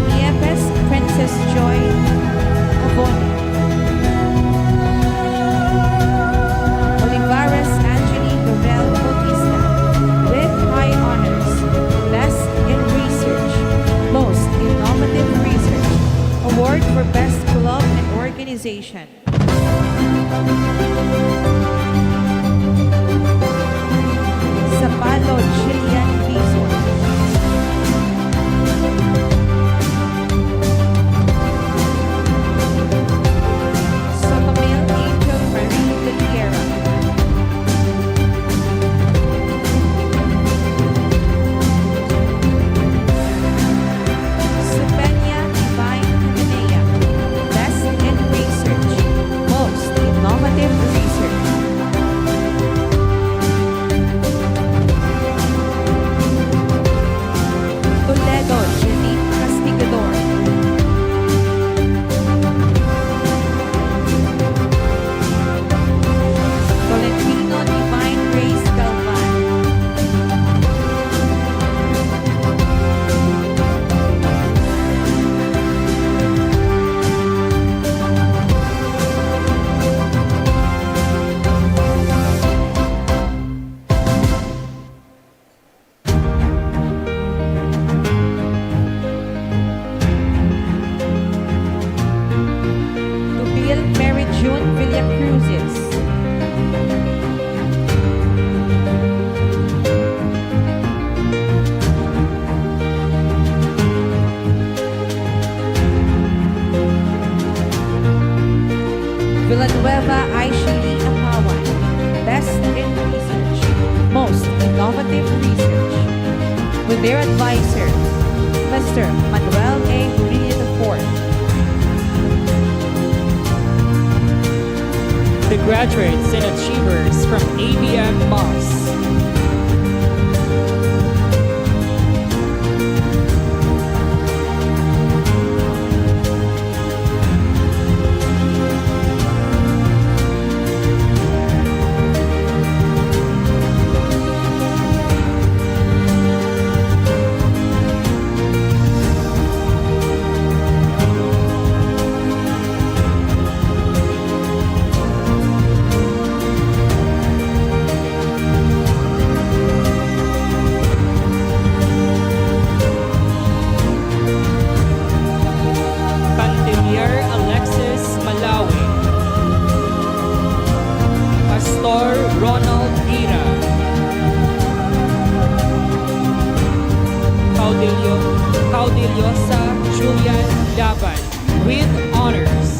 Niepes Princess Joy Avoni. Olivares Anthony Gabriel Bautista with high honors, Best in Research, Most Innovative Research, Award for Best Club and Organization. Zapalo Jillian Dizon. Sotomil Angel Marie Gutierrez. Supenia Divine Cananea, Best in Research, Most Innovative Research. Mr. Manuel A. Murillo IV. The graduates and achievers from ABM Moss. With honors.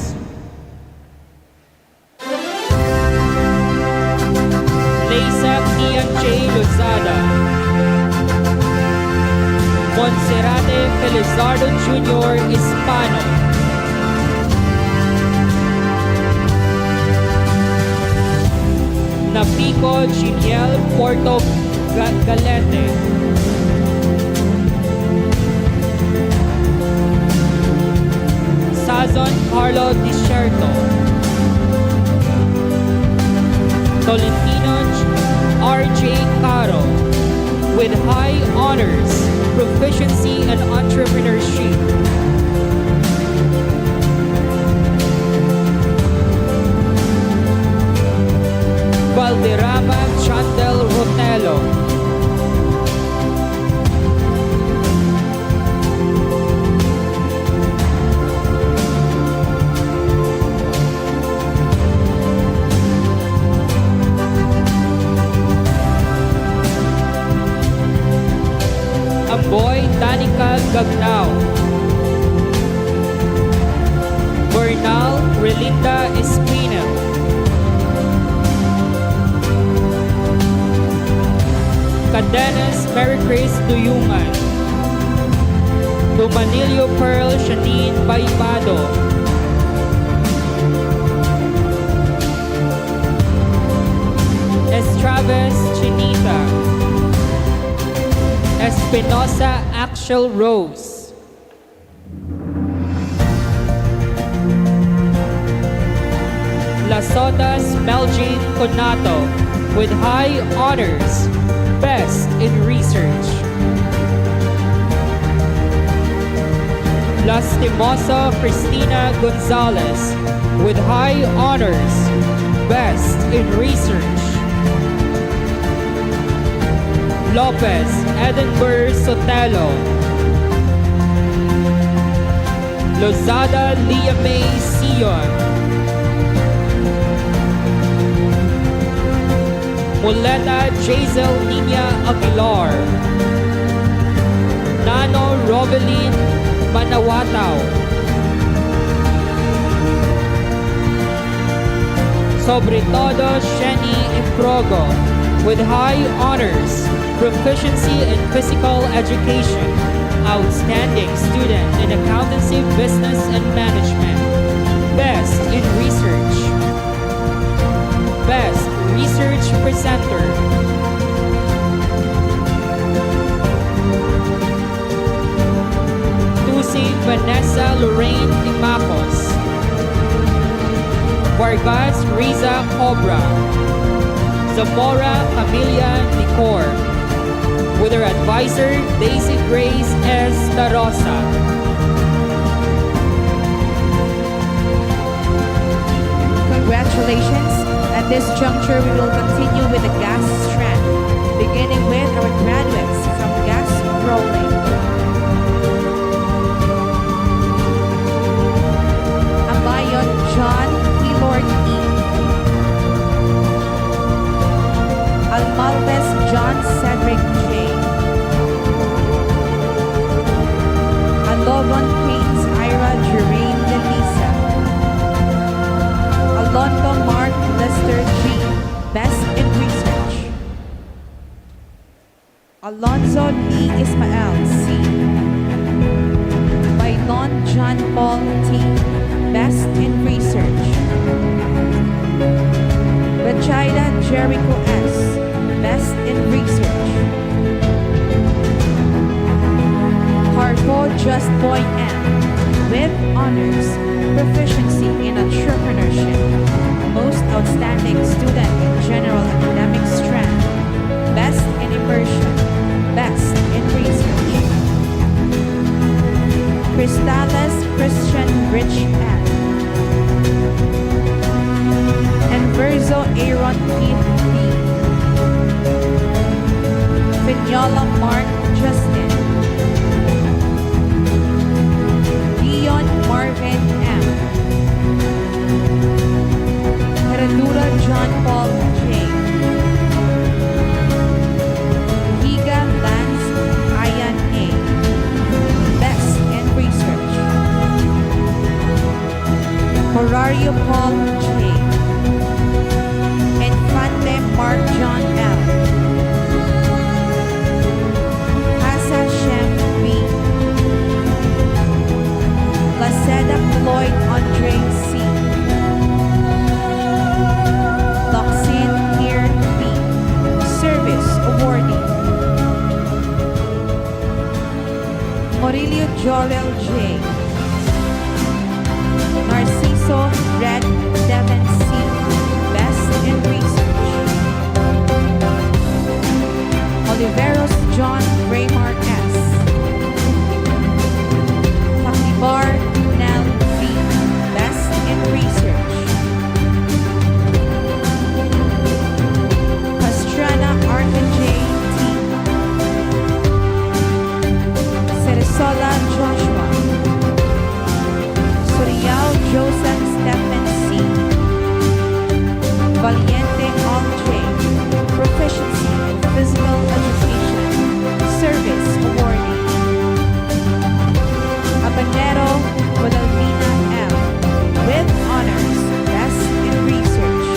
Leysa Ian J. Lozada. Monserrate Felizardo Jr. Hispano. Napico Giniel Porto Galete. Sazon Carlo Discerto. Tolentino R.J. Caro with high honors, proficiency and entrepreneurship. Valderrama Chandel Rotelo. Boy Danica Gagnao. Bernal Relinda Espinel. Cadenas Mary Grace Duyungan. Dumanilio Pearl Shanine Baibado. Estraves Chinita. Espinosa Axel Rose. Lasotas Melgin Conato with high honors, best in research. Lastimosa Cristina Gonzalez with high honors, best in research. Lopez Edinburgh Sotelo. Lozada Leah May Sion. Muleta Jazel Nina Aguilar. Nano Rovelin Manawataw. Sobre todo Sheni Improgo with high honors, proficiency in physical education, outstanding student in accountancy, business, and management, best in research, best research presenter, Tusi Vanessa Lorraine Dimacos, Vargas Riza Cobra, Zamora Camilla Nicor, with her advisor, Daisy Grace S. Tarosa. Congratulations. At this juncture, we will continue with the gas strand, beginning with our graduates from gas rolling. Ambayon John Hilord E. Almaldes John Cedric J. Alobon Queens Ira Jermaine Delisa. Alonso Mark Lester G. Best in Research. Alonzo Lee Ismael C. John Paul T. Best in Research. Bachida Jericho S. Best in Research. Carbo Just Boy M. With honors, proficiency in entrepreneurship. Most outstanding student in general academic strand. Best in immersion. Best in research. Cristales Christian Rich M. And Verzo Aaron Keith D. Vignola Mark Justin. Dion Marvin M. Herradura John Paul J. Higa Lance Ayan A. Best in Research. Horario Paul J. Infante Mark John L. Hasa Shem B. Laceda Floyd Andre C. Toxin Ear B. Service Awardee. Morillo Joel J. Narciso Red Devon C. Best in Research. Oliveros John Raymar S. Pakibar Nell V. Best in Research. Pastrana Arca J. T. Ceresola Joshua. Suriao Joseph Stephen C. Valiente All J. Proficiency in Physical Education. Service Awardee. Habanero Guadalmina M. With honors. Best in Research.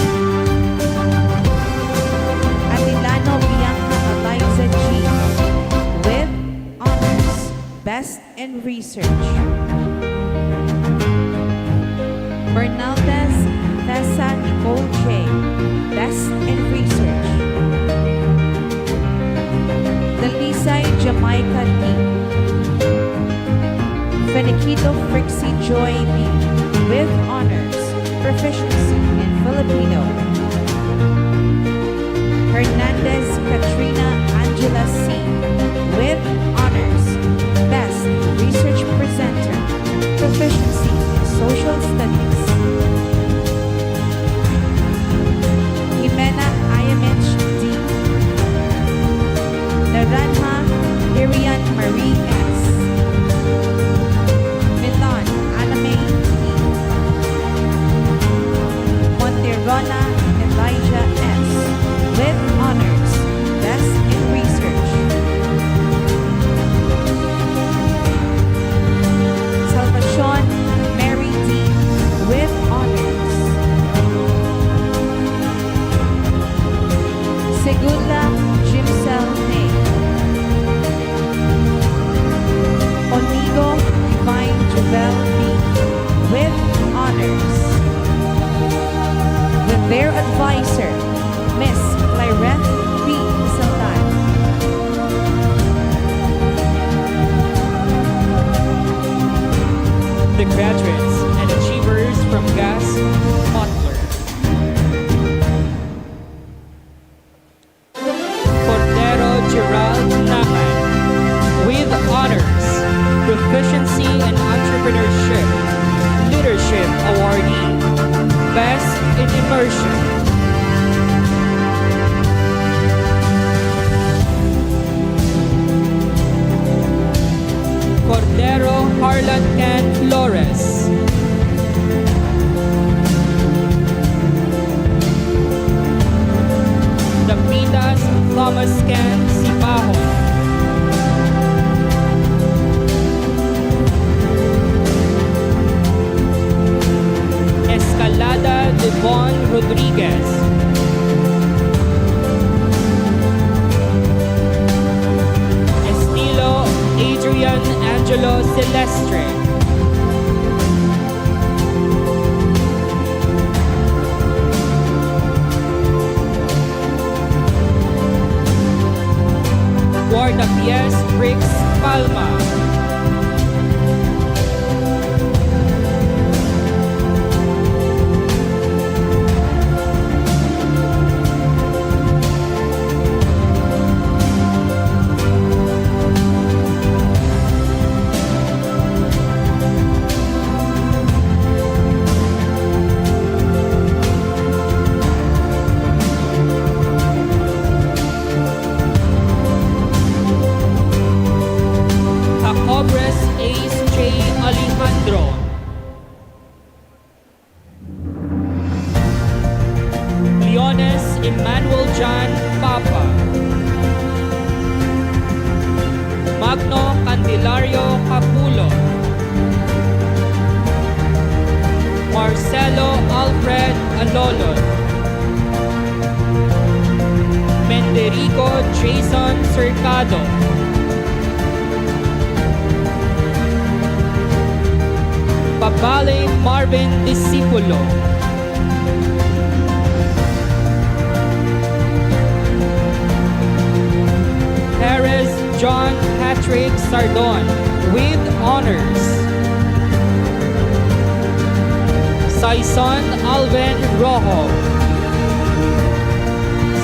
Atilano Bianca Eliza G. With honors. Best in Research. Bernaldez Tessa Nicole J. Best in Research. Delisay Jamaica D. Feniquito Frixie Joy B. With honors, proficiency in Filipino. Hernandez Katrina Angela C. With honors, best research presenter, proficiency in social studies. Jimena Ayamich D. Naranha Irian Marie S. Milan Aname E. Monterona Elijah S. With honors, best in research. Salvacion Mary D. With honors. Segunda Jimsel May. Onigo Divine Javel B. With honors. With their advisor, Miss Clarette B. Saldan. The graduates and achievers from GAS Butler. Cordero Gerald Naman. With honors, proficiency in entrepreneurship, leadership awardee, best in immersion. Cordero Harlan Ken Flores. Dapitas Thomas Ken Sipaho. Escalada Devon Rodriguez. Estilo Adrian Angelo Celestre. Reyes Briggs Palma. Jacobres Ace J. Alejandro. Leones Emmanuel John Papa. Magno Candelario Capulo. Marcelo Alfred Alolon. Menderico Jason Cercado. Babale Marvin Discipulo. Perez John Patrick Sardon with honors. Saison Alvin Rojo.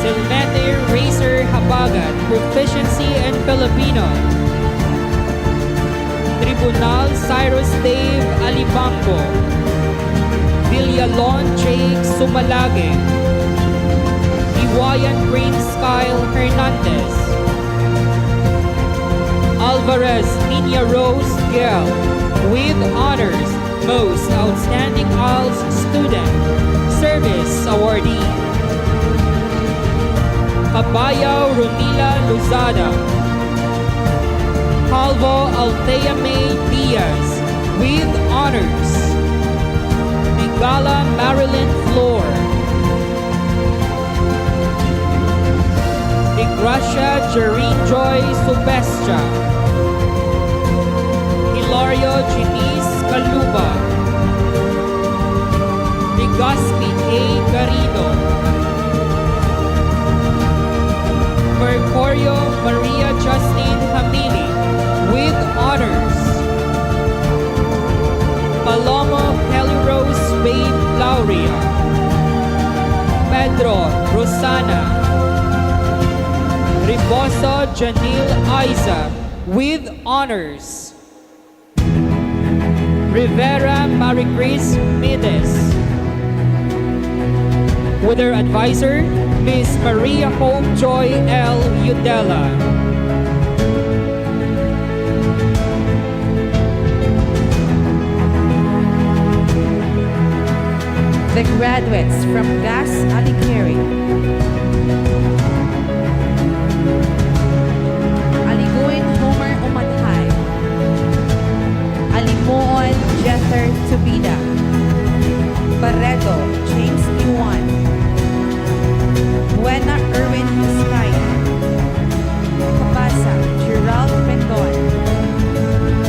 Silmete Racer Habagat, proficiency in Filipino. Tribunal Cyrus Dave Alibango. Villalon Jake Sumalage. Iwayan Prince Kyle Hernandez. Alvarez Nina Rose Gale with honors, most outstanding IELTS student, service awardee. Cabaya Romila Luzada. Calvo Althea May Diaz with honors. Bigala Marilyn Floor. Degracia Jareen Joy Subestia. Hilario Janice Caluba. Rigaspi A. Garino. Mercurio Maria Justine Hamili with honors. Palomo Kelly Rose Babe Lauria. Pedro Rosana. Riboso Janil Aiza with honors. Rivera Maricris Mides. With her advisor, Miss Maria Hope Joy L. Udela. The graduates from GAS Alicari. Aliguin Homer Umathay. Alimuon Jether Tubida. Barreto James Iwan. Buena Erwin Vizcaya. Kabasa Gerald Mendon.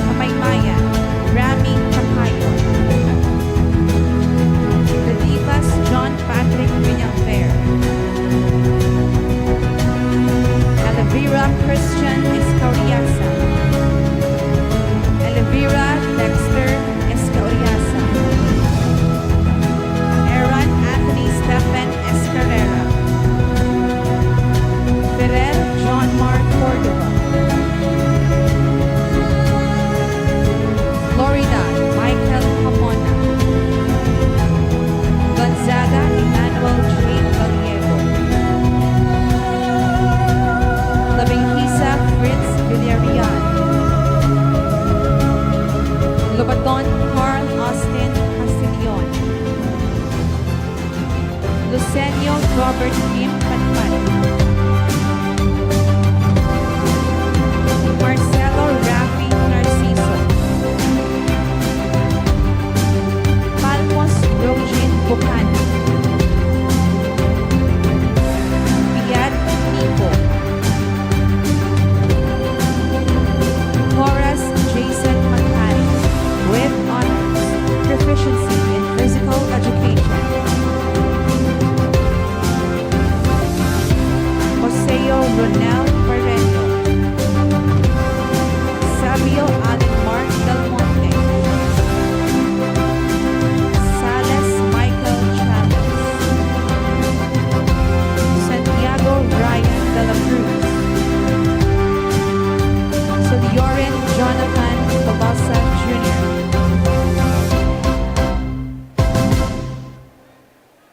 Kamaymayan Rami Kakayon. Cadivas John Patrick Villafair. Elvira Christian Escauriasa. Elvira Dexter Escauriasa. Aaron Anthony Stephen Escarrera. Ferrer John Mark Cordova. Florida Michael Hamona. Gonzaga Emmanuel J. Gallego. Labinghisa Fritz Villarreal. Lobaton Carl Austin Castillon. Lucenio Robert Kim Panpan. Marcelo Rafi Narciso. Palmos Rogin Bucana. Biad Nico. Horace Jason Macari with honors, proficiency in physical education.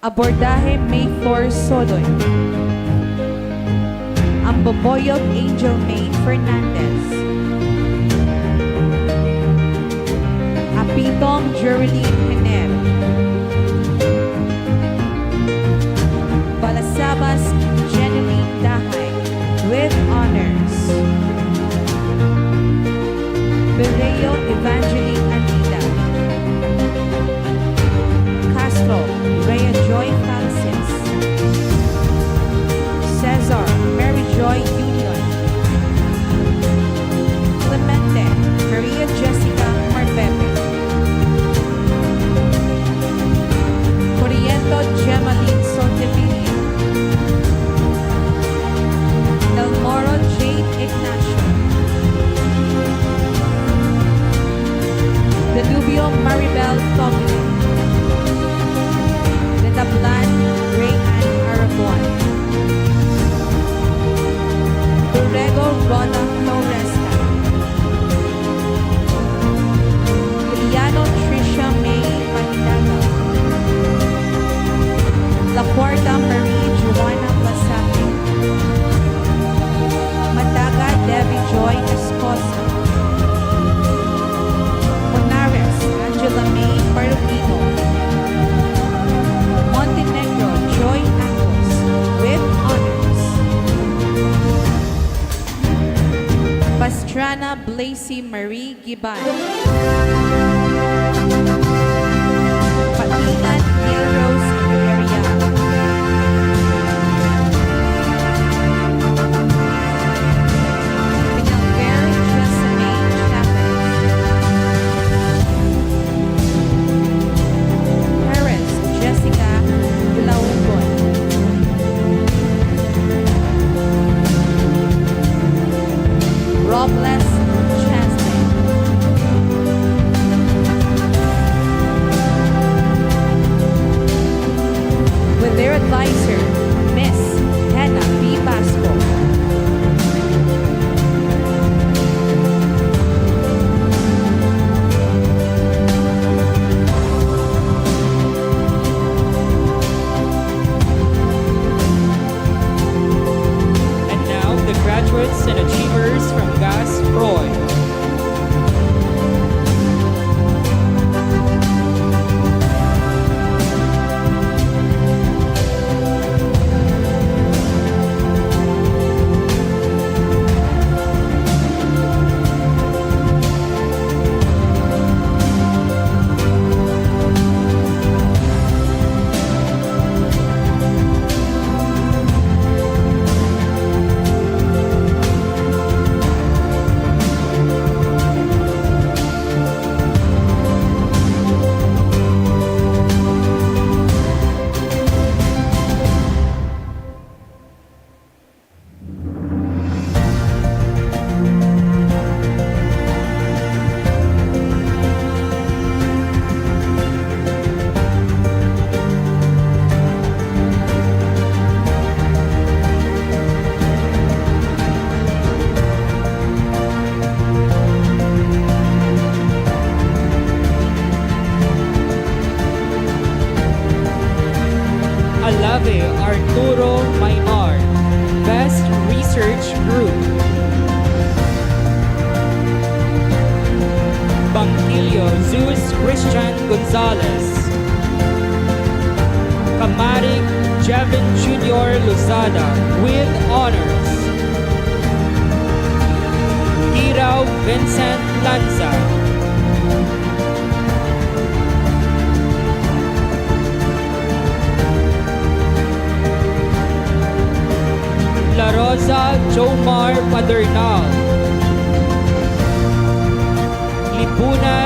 Abordaje May Flor Sodoy. Amboboyog Angel May Fernandez. Apitong Jerilyn Hener. Balasabas Jeneline Dahay with honors. Bereo Evangeline Anita. Castro Rhea Joy Francis. Cesar Mary Joy Union. Clemente Maria Jessica Marbebe. Corriento Gemaline Sontevilla. Del Moro Jade Ignacio. Delubio Maribel Tomlin. De Tablan Ray Ann Aragon. Dorrego Rona Floresta. Liliano Tricia May Mandaga. La Cuarta Marie Joanna Blasate. Mataga Debbie Joy Esposa. Monares Angela May Parugino. Montenegro Joy Angos with honors. Pastrana Blasey Marie Giban. Patingan Neil Rose Villarreal. Pinalver Jessamine Chapman. Perez Jessica Vilaugon. Robles Chastain. With their advisor, Miss Hannah B. Basco. And now, the graduates and achievers from GAS Roy. Alave Arturo Maynard, Best Research Group. Bangkilio Zeus Christian Gonzalez. Kamarig Jevin Jr. Lozada with honors. Hirao Vincent Lanza. La Rosa Jomar Padernal. Lipuna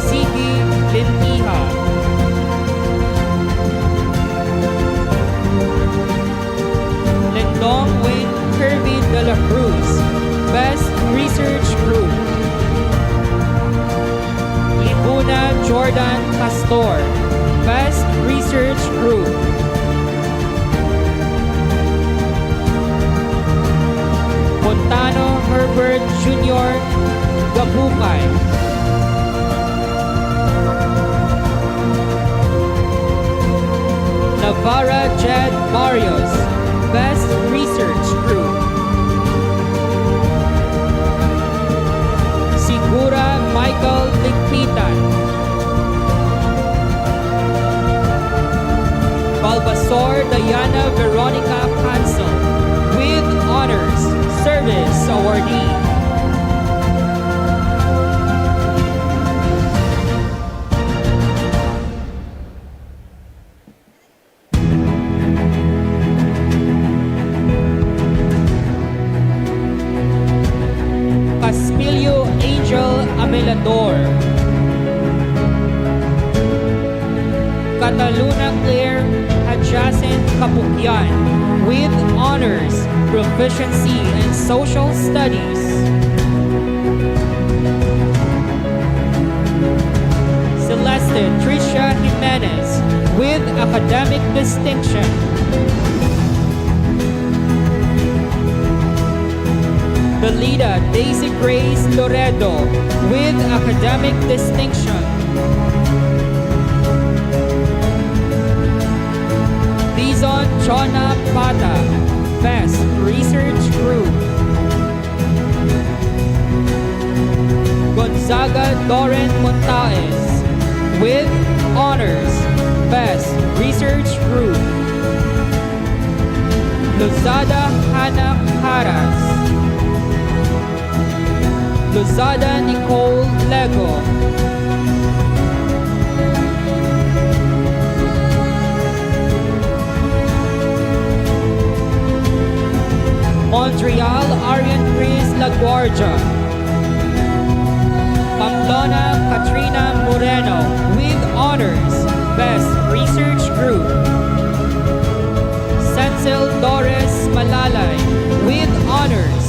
Sigi Lentiha. Lendong Wayne Kirby de la Cruz, Best Research Group. Lipuna Jordan Pastor, Best Research Group. Montano Herbert Jr. Gabukay. Guevara Jed Barrios, Best Research Group. Sigura Michael Ligpitan. Balbasor Diana Veronica Cancel, with Honors Service Awardee. Caspilio Angel Amelador. Cataluna Claire Adjacent Kapukyan, with Honors Proficiency in Social Studies. Celeste Tricia Jimenez, with Academic Distinction. Belida Daisy Grace Loredo, with Academic Distinction. Dizon Chona Pata, Best Research Group. Gonzaga Doren Montaes, with Honors, Best Research Group. Lozada Hannah Haras. Lozada Nicole Lego. Montreal Arian Chris LaGuardia. Pamplona Katrina Moreno, with Honors, Best Research Group. Cecil Doris Malalay, with Honors.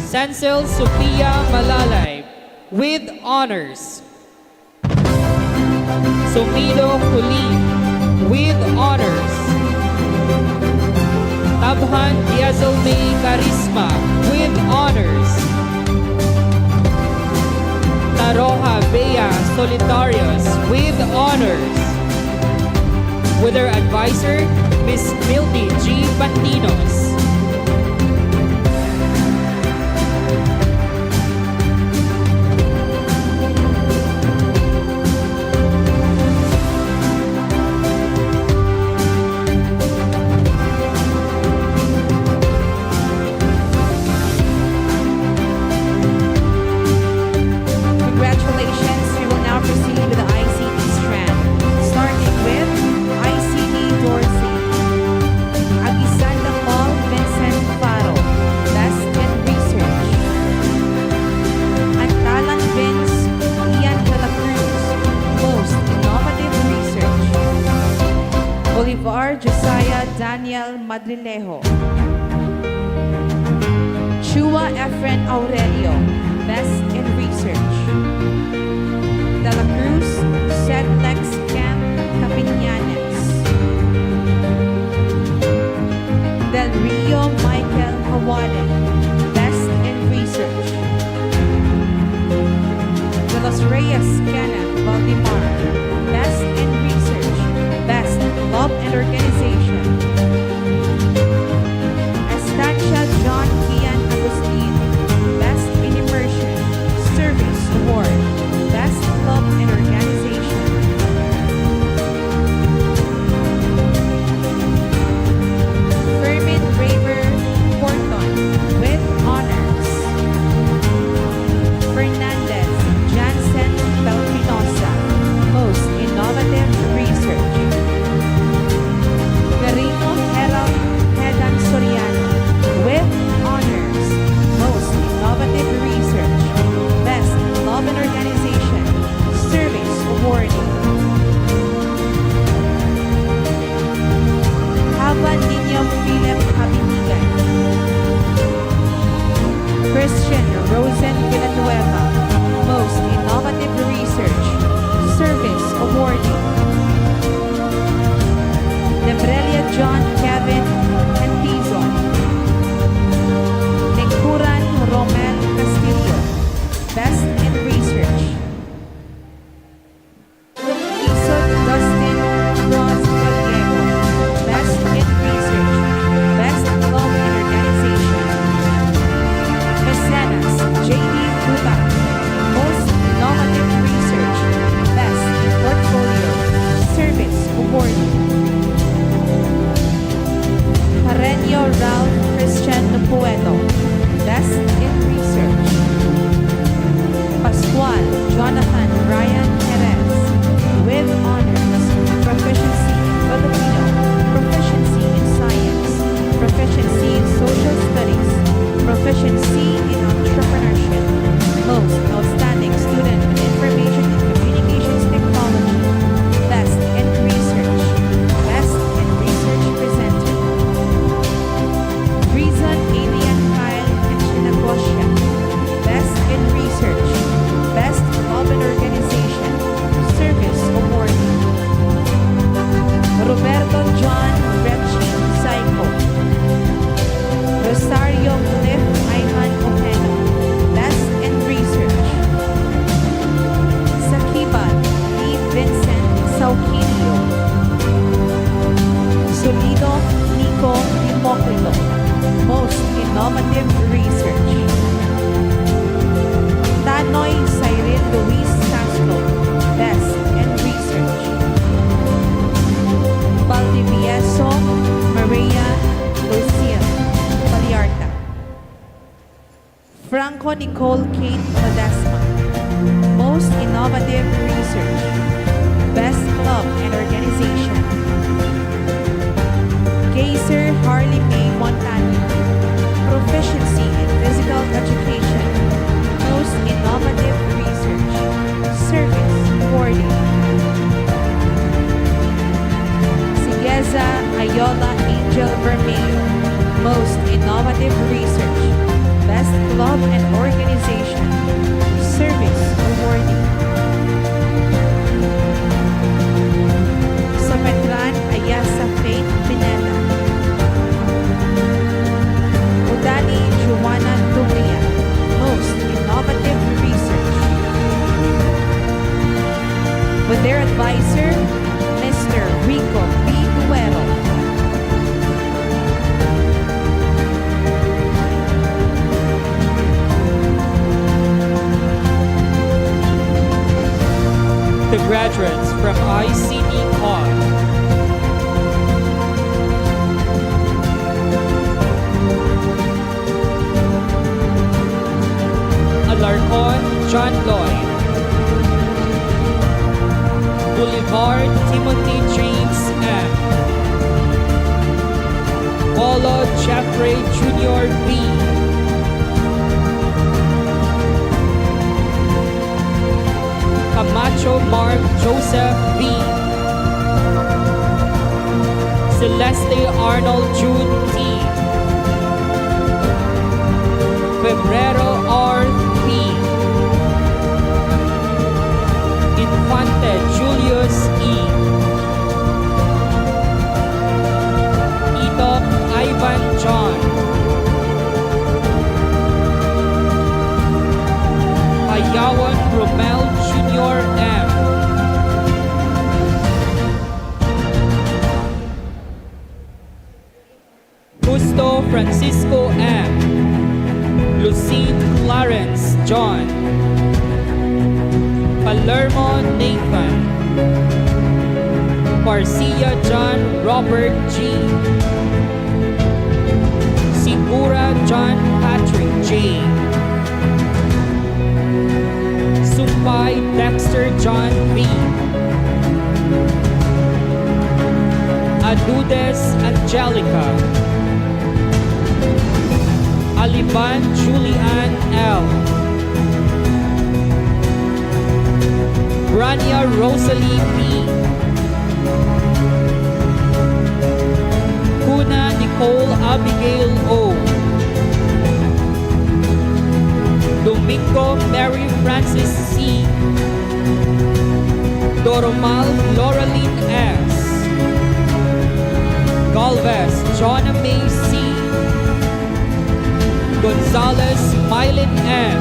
Cecil Sophia Malalay, with Honors. Sumido Kulim, with Honors. Tabhan Diazolme Carisma, with Honors. Naroja Bea Solitarios, with Honors. With her advisor, Miss Mildy G. Pantinos. Congratulations, we will now proceed with the ICT strand, starting with ICT Dorsey. Aguisanda Paul Vincent Faro, Best in Research. Antalan Vince Ian de la Cruz, Most Innovative Research. Bolivar Josiah Daniel Madrilejo. Chua Efren Aurelio, Best in Research. De la Cruz, Sedlex Camp Capinianes. Del Rio Michael Hawade, Best in Research. De los Reyes Kenneth Valdemar, Best in Research, Best Club and Organization. Estancia John Kian Agustin, Best in Immersion, Service Award, Best Club and Organization. Fermin Raver Porton, with Honors. Fernandez Jansen Belpinosa, Most Innovative Research. Alarco Nicole Kate Ledesma, Most Innovative Research, Best Club and Organization. Geyser Harley May Montano, Proficiency in Physical Education, Most Innovative Research, Service Coordinator. Sigeza Ayola Angel Vermejo, Most Innovative Research, Best Club and Organization, Service Awardee. Sometran Ayasa Faith Pineda, Udani Juana Tumria, Most Innovative Research. With their advisor, Mr. Rico B. Guero. The graduates from ICT Pod. Alarcon John Lloyd, Boulevard Timothy James M, Polo Jeffrey Jr. B, Camacho Mark Joseph B, Celeste Arnold June T, Febrero R. P, Infante Julius E, Ito Ivan John, Ayawan Romel Jr. M, Justo Francisco M, Lucine Clarence John, Palermo Nathan, Garcia John Robert G, Sigura John Patrick J, Sumpay Dexter John B, Adudes Angelica, Aliban Julian L, Brania Rosalie P, Kuna Nicole Abigail O, Domingo Mary Francis C, Doromal Loraline S, Galvez John May C, Gonzalez Mylin M,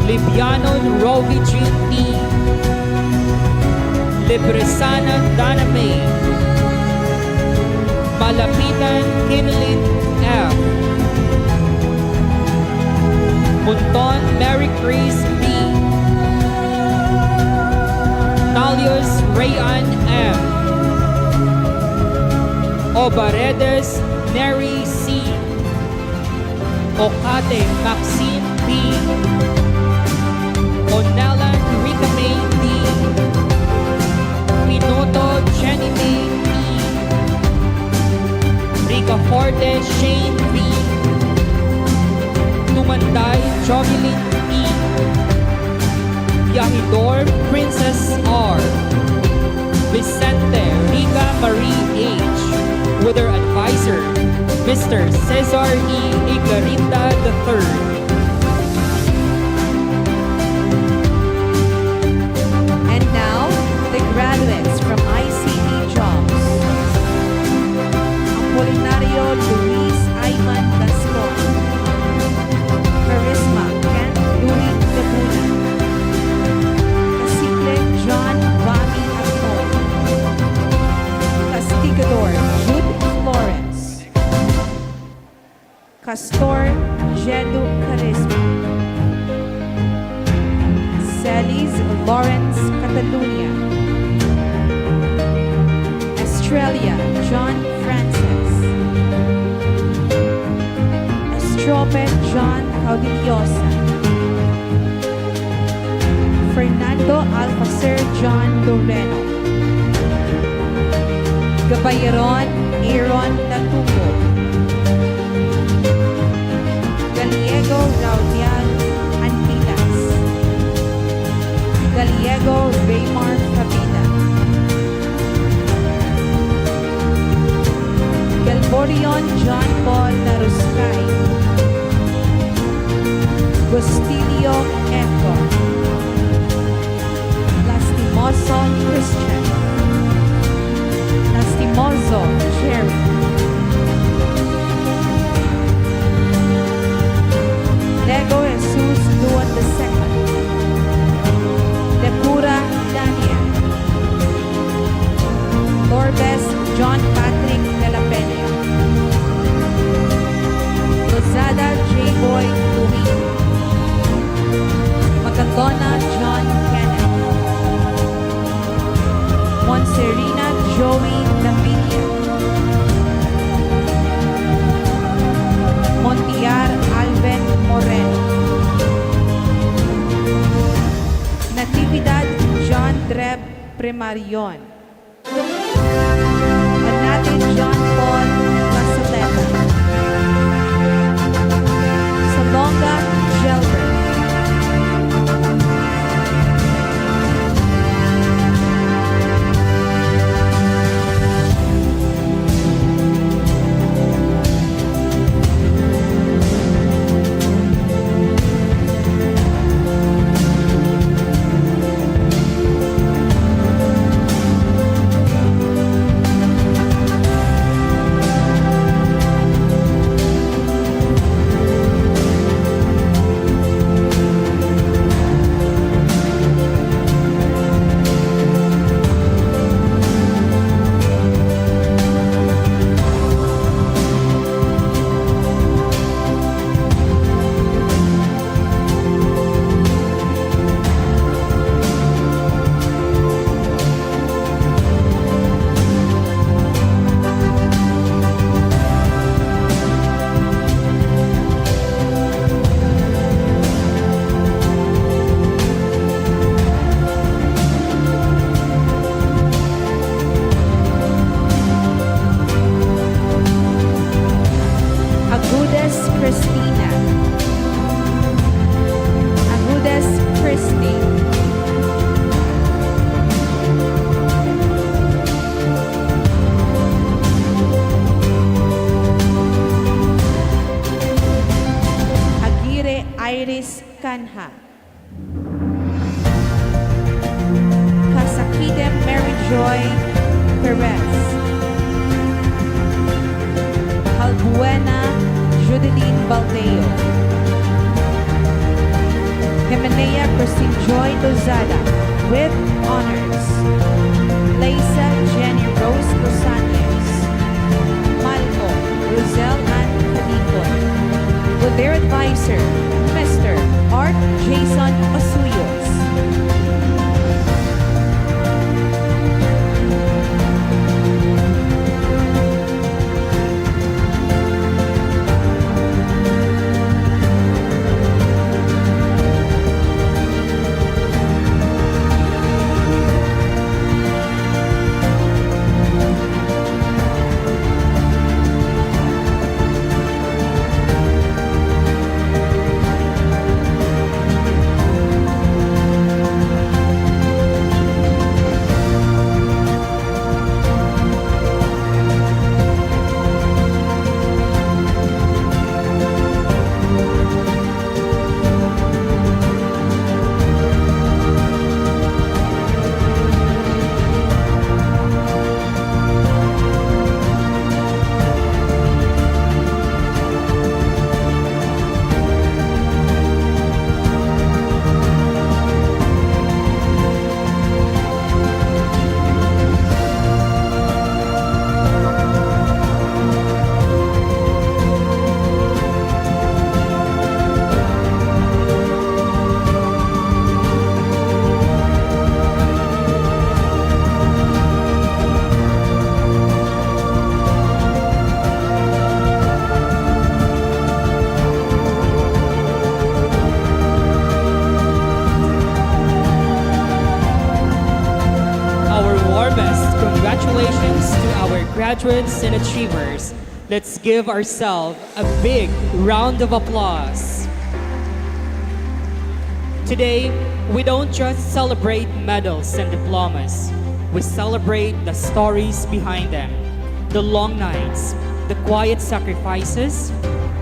Libiano Rovicin D, Libresana Dana May, Malapitan Kinlin F, Munton Mary Grace B, Talius Rayan M, Obaredes Neri C, Ocate Maxine B, Onelan Rita May D, Pinoto Jenny May B, Rica Forte Shane B, Tumanday Jovelyn E, Yahidor Princess R, Vicente Rica Marie H, with her advisor, Mr. Cesar E. Igarinda III. And now, the graduates from ICT Jobs. Apolinario Luis Ivan Gascon, Charisma Ken Louis Laguna, Casicle John Bami Atol, Castigador Jude Flores, Castor Jedu Charisma, Celis Lawrence Catalunya, Australia John Francis, Tropet John Caudillosa, Fernando Alfacer John Doreno, Gabayeron Aaron Latumbo, Gallego Raudial Antilas, Gallego Raymar Cavida, Galborion John Paul Naruscay, Gustilio Eco, Lastimoso Christian, Lastimoso Jerry, Lego Jesus Duan II, Lepura Daniel, Lorbes John Patrick de la Peña, Lozada J. Boy Louis, Macatona John Kenneth, Monserina Joey Lavinia, Montiar Alben Moreno, Natividad John Dreb Primarion, Anati John Paul Casaleta, Salonga Gelbert, Agudes Christina, Agudes Christy, Aguirre Iris Canha, Casakide Mary Joy Perez, Albuena Judeline Baldeo, Jimenea Christine Joy Lozada with honors, Lisa Jenny Rose Rosales, Malco Rosel Ann Cavicon, with their advisor, Mr. Art Jason Osuyos. graduates and achievers, let's give ourselves a big round of applause. Today, we don't just celebrate medals and diplomas. We celebrate the stories behind them, the long nights, the quiet sacrifices,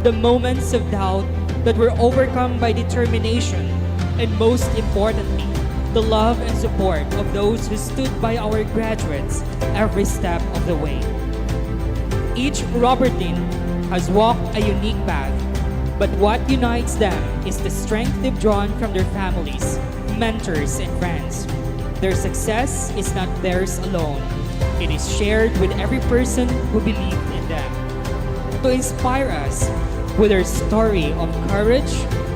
the moments of doubt that were overcome by determination, and most importantly, the love and support of those who stood by our graduates every step of the way. Each Robertine has walked a unique path, but what unites them is the strength they've drawn from their families, mentors, and friends. Their success is not theirs alone. It is shared with every person who believed in them. To inspire us with their story of courage,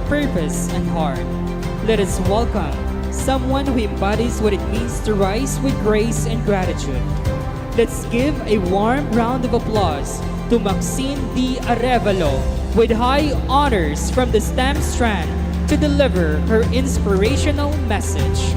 purpose, and heart, let us welcome someone who embodies what it means to rise with grace and gratitude. Let's give a warm round of applause to Maxine D. Arevalo with high honors from the STEM strand to deliver her inspirational message.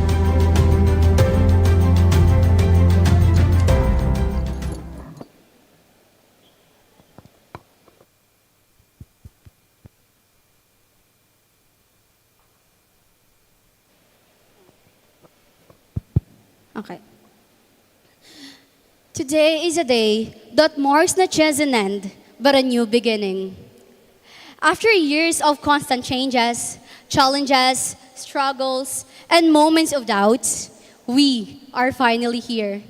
Okay. Today is a day that marks not just an end, but a new beginning. After years of constant changes, challenges, struggles, and moments of doubts, we are finally here.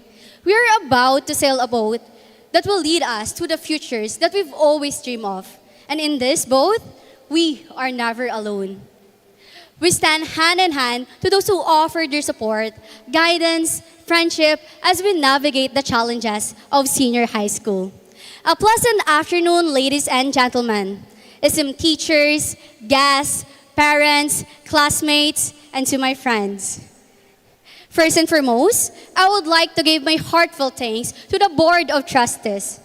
We are about to sail a boat that will lead us to the futures that we've always dreamed of. And in this boat, we are never alone. We stand hand in hand to those who offer their support, guidance, friendship as we navigate the challenges of senior high school. A pleasant afternoon, ladies and gentlemen, esteemed teachers, guests, parents, classmates, and to my friends. First and foremost, I would like to give my heartfelt thanks to the Board of Trustees.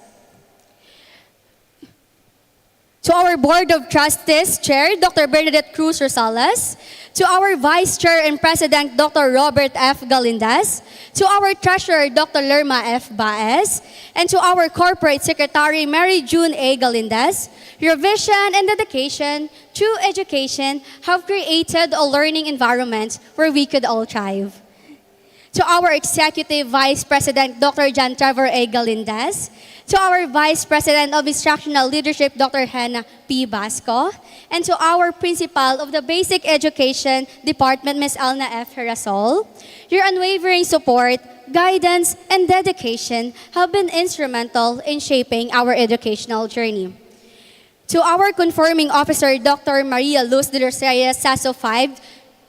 To our Board of Trustees Chair, Dr. Bernadette Cruz Rosales, to our Vice Chair and President, Dr. Robert F. Galindez, to our Treasurer, Dr. Lerma F. Baez, and to our Corporate Secretary, Mary June A. Galindez, your vision and dedication through education have created a learning environment where we could all thrive. To our Executive Vice President, Dr. John Trevor A. Galindez, to our Vice President of Instructional Leadership, Dr. Hannah P. Basco, and to our Principal of the Basic Education Department, Ms. Elna F. Herasol, your unwavering support, guidance, and dedication have been instrumental in shaping our educational journey. To our Confirming Officer, Dr. Maria Luz de los Reyes, SASO 5,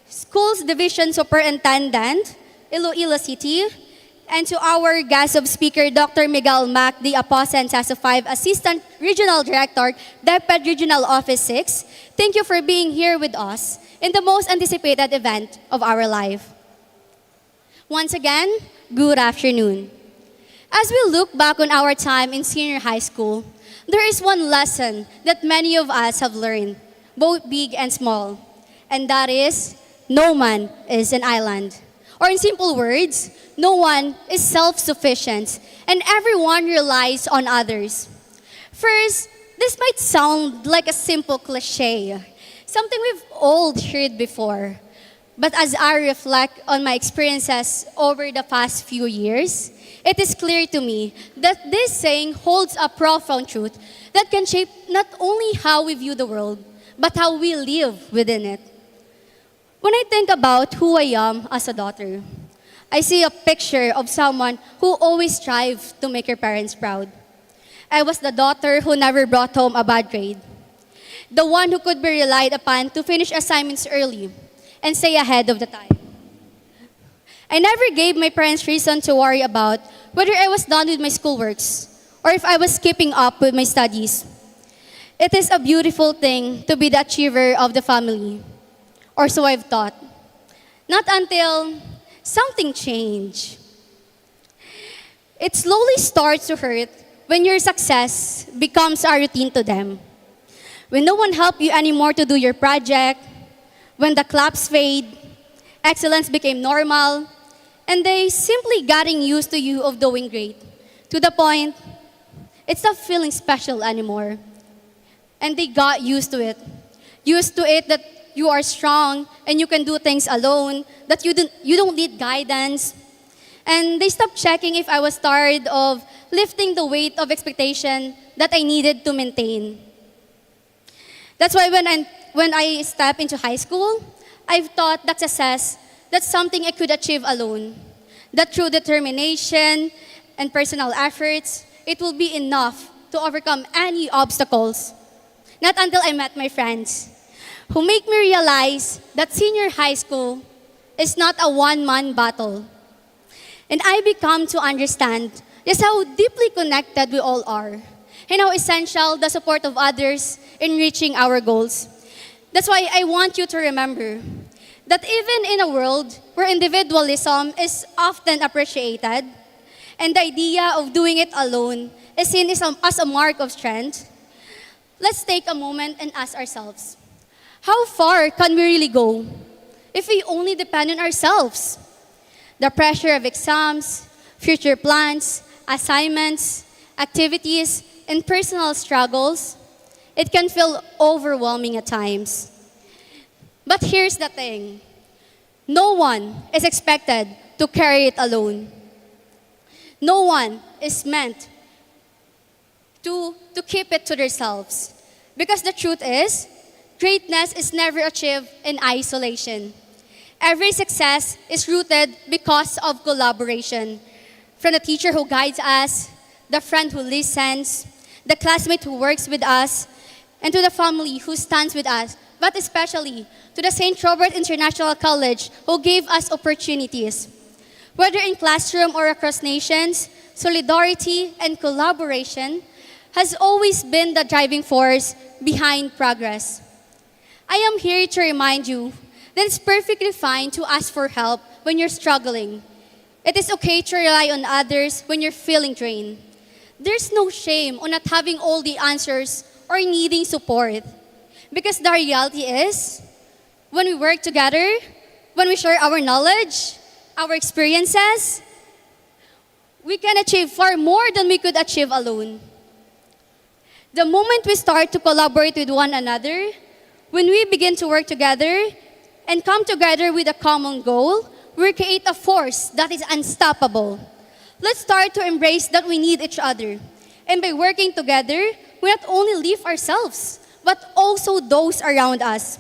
Schools Division Superintendent, Iloilo City, and to our guest of speaker, Dr. Miguel Mac, the Aposan SASO 5 Assistant Regional Director, DepEd Regional Office 6, thank you for being here with us in the most anticipated event of our life. Once again, good afternoon. As we look back on our time in senior high school, there is one lesson that many of us have learned, both big and small, and that is, no man is an island. Or in simple words, no one is self-sufficient and everyone relies on others. First, this might sound like a simple cliche, something we've all heard before. But as I reflect on my experiences over the past few years, it is clear to me that this saying holds a profound truth that can shape not only how we view the world, but how we live within it. When I think about who I am as a daughter, I see a picture of someone who always strived to make her parents proud. I was the daughter who never brought home a bad grade, the one who could be relied upon to finish assignments early and stay ahead of the time. I never gave my parents reason to worry about whether I was done with my schoolworks or if I was keeping up with my studies. It is a beautiful thing to be the achiever of the family. Or so I've thought. Not until something changed. It slowly starts to hurt when your success becomes a routine to them. When no one helped you anymore to do your project, when the claps fade, excellence became normal, and they simply getting used to you of doing great, to the point it's not feeling special anymore. And they got used to it. Used to it that you are strong and you can do things alone, that you don't need guidance. And they stopped checking if I was tired of lifting the weight of expectation that I needed to maintain. That's why when I step into high school, I've thought that success, that's something I could achieve alone. That through determination and personal efforts, it will be enough to overcome any obstacles. Not until I met my friends, who make me realize that senior high school is not a one-man battle. And I become to understand just how deeply connected we all are, and how essential the support of others in reaching our goals. That's why I want you to remember that even in a world where individualism is often appreciated, and the idea of doing it alone is seen as a mark of strength, let's take a moment and ask ourselves, how far can we really go if we only depend on ourselves? The pressure of exams, future plans, assignments, activities, and personal struggles, it can feel overwhelming at times. But here's the thing, no one is expected to carry it alone. No one is meant to keep it to themselves. Because the truth is, greatness is never achieved in isolation. Every success is rooted because of collaboration. From the teacher who guides us, the friend who listens, the classmate who works with us, and to the family who stands with us, but especially to the St. Robert International College who gave us opportunities. Whether in classroom or across nations, solidarity and collaboration has always been the driving force behind progress. I am here to remind you that it's perfectly fine to ask for help when you're struggling. It is okay to rely on others when you're feeling drained. There's no shame on not having all the answers or needing support. Because the reality is, when we work together, when we share our knowledge, our experiences, we can achieve far more than we could achieve alone. The moment we start to collaborate with one another, when we begin to work together and come together with a common goal, we create a force that is unstoppable. Let's start to embrace that we need each other. And by working together, we not only lift ourselves, but also those around us.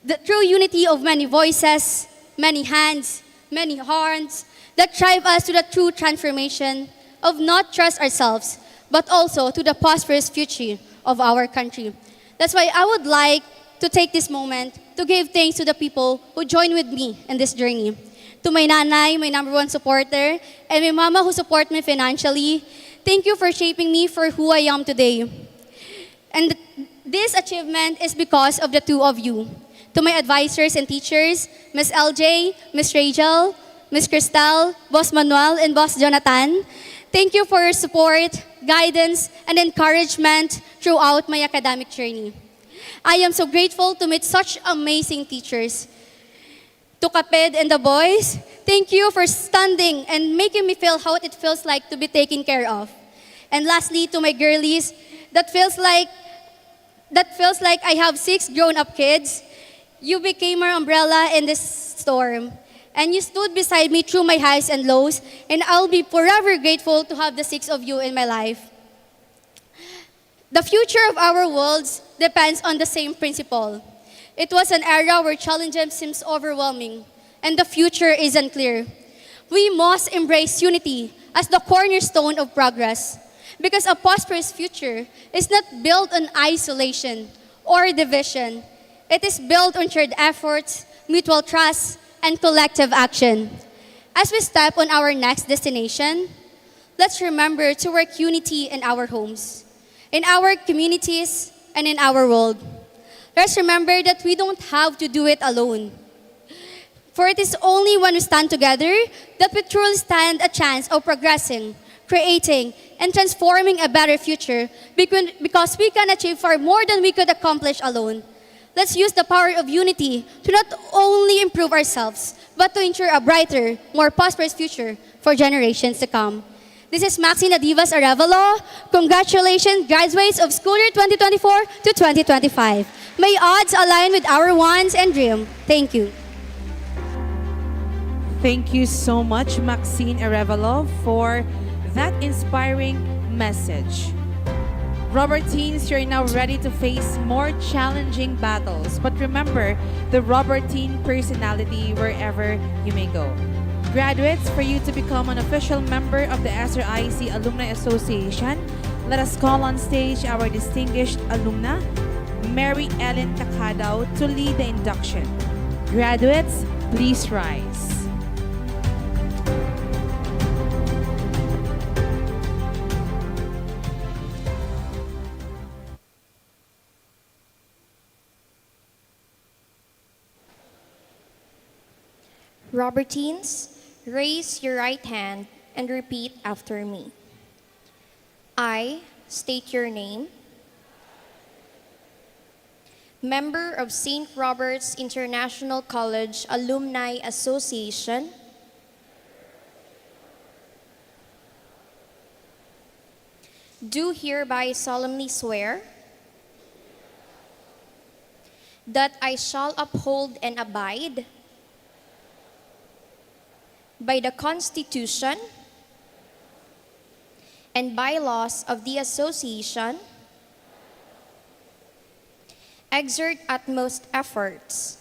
The true unity of many voices, many hands, many hearts, that drive us to the true transformation of not just ourselves, but also to the prosperous future of our country. That's why I would like to take this moment to give thanks to the people who join with me in this journey. To my nanay, my number one supporter, and my mama who support me financially, thank you for shaping me for who I am today. And this achievement is because of the two of you. To my advisors and teachers, Ms. LJ, Ms. Rachel, Ms. Cristal, Boss Manuel, and Boss Jonathan, thank you for your support, guidance, and encouragement throughout my academic journey. I am so grateful to meet such amazing teachers. To Kaped and the boys, thank you for standing and making me feel how it feels like to be taken care of. And lastly, to my girlies, that feels like I have 6 grown-up kids. You became our umbrella in this storm. And you stood beside me through my highs and lows, and I'll be forever grateful to have the 6 of you in my life. The future of our worlds depends on the same principle. It was an era where challenges seems overwhelming, and the future is unclear. We must embrace unity as the cornerstone of progress, because a prosperous future is not built on isolation or division. It is built on shared efforts, mutual trust, and collective action. As we step on our next destination, let's remember to work unity in our homes, in our communities, and in our world. Let's remember that we don't have to do it alone. For it is only when we stand together that we truly stand a chance of progressing, creating, and transforming a better future, because we can achieve far more than we could accomplish alone. Let's use the power of unity to not only improve ourselves, but to ensure a brighter, more prosperous future for generations to come. This is Maxine Adivas Arevalo. Congratulations, graduates of school year 2024 to 2025. May odds align with our wants and dream. Thank you. Thank you so much, Maxine Arevalo, for that inspiring message. Robertines, you're now ready to face more challenging battles. But remember the Robertine personality wherever you may go. Graduates, for you to become an official member of the SRIC Alumni Association, let us call on stage our distinguished alumna, Mary Ellen Takadaw, to lead the induction. Graduates, please rise. Robertines, raise your right hand and repeat after me. I state your name. Member of St. Robert's International College Alumni Association. Do hereby solemnly swear that I shall uphold and abide by the Constitution and bylaws of the Association, exert utmost efforts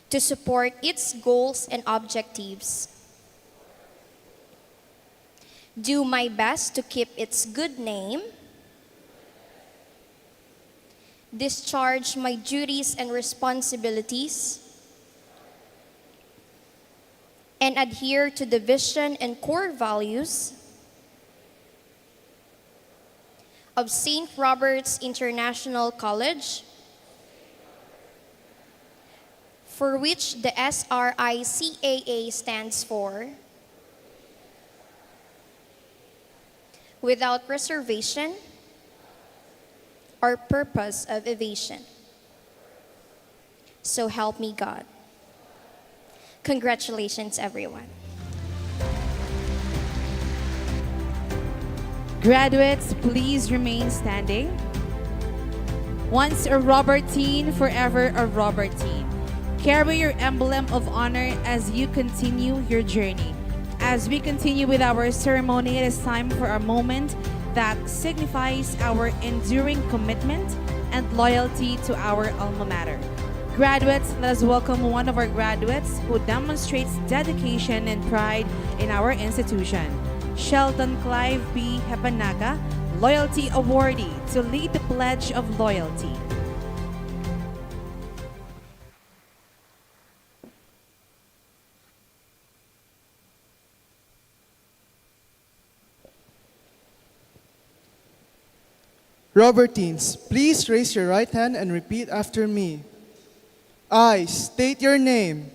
to support its goals and objectives, do my best to keep its good name, discharge my duties and responsibilities, and adhere to the vision and core values of St. Robert's International College, for which the SRICAA stands for, without reservation or purpose of evasion. So help me God. Congratulations, everyone. Graduates, please remain standing. Once a Robertine, forever a Robertine. Carry your emblem of honor as you continue your journey. As we continue with our ceremony, it is time for a moment that signifies our enduring commitment and loyalty to our alma mater. Graduates, let us welcome one of our graduates who demonstrates dedication and pride in our institution. Shelton Clive B. Hepanaga, Loyalty Awardee, to lead the Pledge of Loyalty. Robertines, please raise your right hand and repeat after me. I state your name.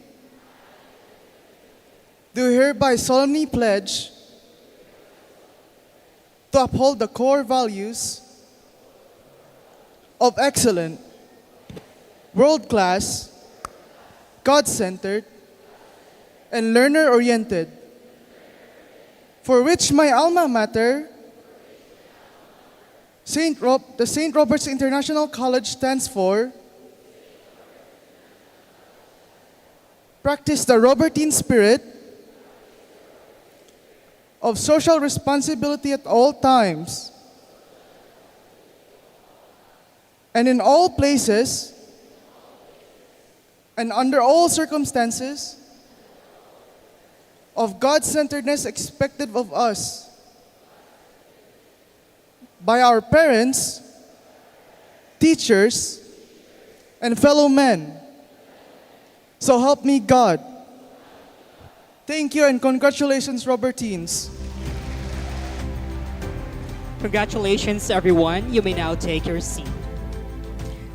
Do hereby solemnly pledge to uphold the core values of excellent, world-class, God-centered, and learner-oriented, for which my alma mater, the St. Robert's International College stands for, practice the Robertine spirit of social responsibility at all times and in all places and under all circumstances of God-centeredness expected of us by our parents, teachers, and fellow men. So help me God. Thank you and congratulations, Robertines. Congratulations, everyone. You may now take your seat.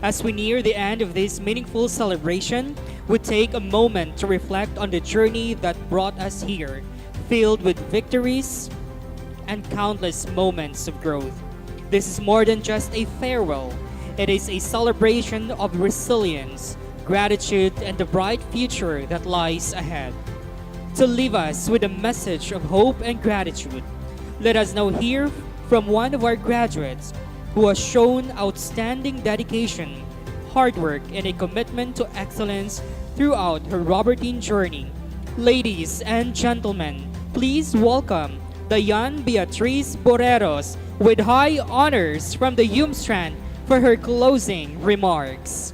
As we near the end of this meaningful celebration, we take a moment to reflect on the journey that brought us here, filled with victories and countless moments of growth. This is more than just a farewell. It is a celebration of resilience, gratitude, and the bright future that lies ahead. to leave us with a message of hope and gratitude. Let us now hear from one of our graduates who has shown outstanding dedication, hard work, and a commitment to excellence throughout her Robertine journey. Ladies and gentlemen, please welcome Dayan Beatriz Boreros with high honors from the Strand for her closing remarks.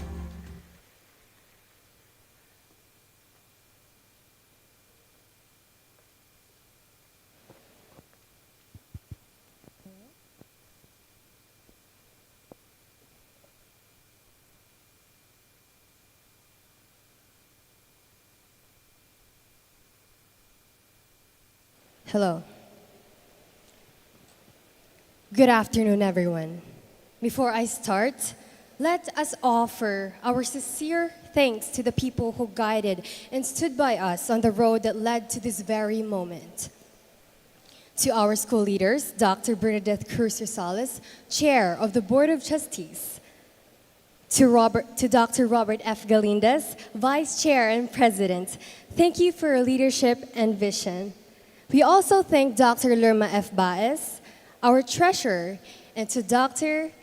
Hello. Good afternoon, everyone. Before I start, let us offer our sincere thanks to the people who guided and stood by us on the road that led to this very moment. To our school leaders, Dr. Bernadette Cruz Rosales, Chair of the Board of Trustees. To Dr. Robert F. Galindez, Vice Chair and President, thank you for your leadership and vision. We also thank Dr. Lerma F. Baez, our treasurer, and to Dr.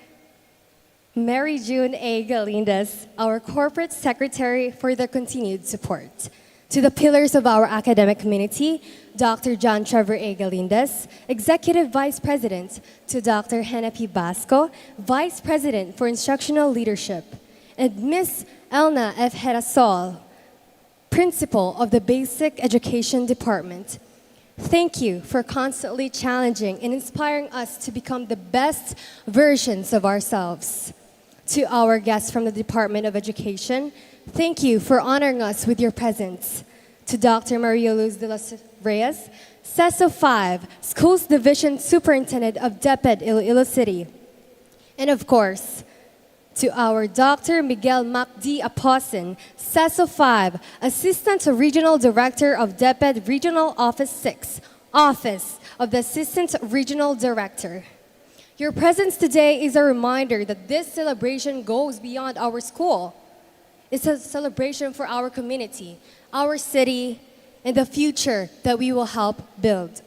Mary June A. Galindez, our corporate secretary, for their continued support. To the pillars of our academic community, Dr. John Trevor A. Galindez, Executive Vice President, to Dr. Hannah P. Basco, Vice President for Instructional Leadership, and Ms. Elna F. Herasol, Principal of the Basic Education Department. Thank you for constantly challenging and inspiring us to become the best versions of ourselves. To our guests from the Department of Education, thank you for honoring us with your presence. To Dr. Maria Luz de los Reyes, CESO 5, Schools Division Superintendent of DepEd Iloilo City. And of course, to our Dr. Miguel Macdi Aposin, CESO 5, Assistant Regional Director of DepEd Regional Office 6, Office of the Assistant Regional Director. Your presence today is a reminder that this celebration goes beyond our school. It's a celebration for our community, our city, and the future that we will help build.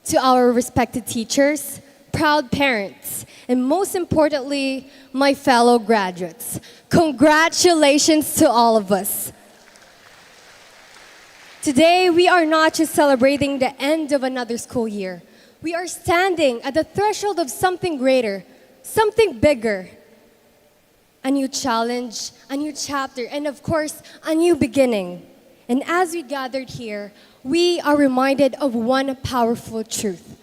To our respected teachers, proud parents, and most importantly, my fellow graduates, congratulations to all of us. Today, we are not just celebrating the end of another school year. We are standing at the threshold of something greater, something bigger. A new challenge, a new chapter, and of course, a new beginning. And as we gathered here, we are reminded of one powerful truth.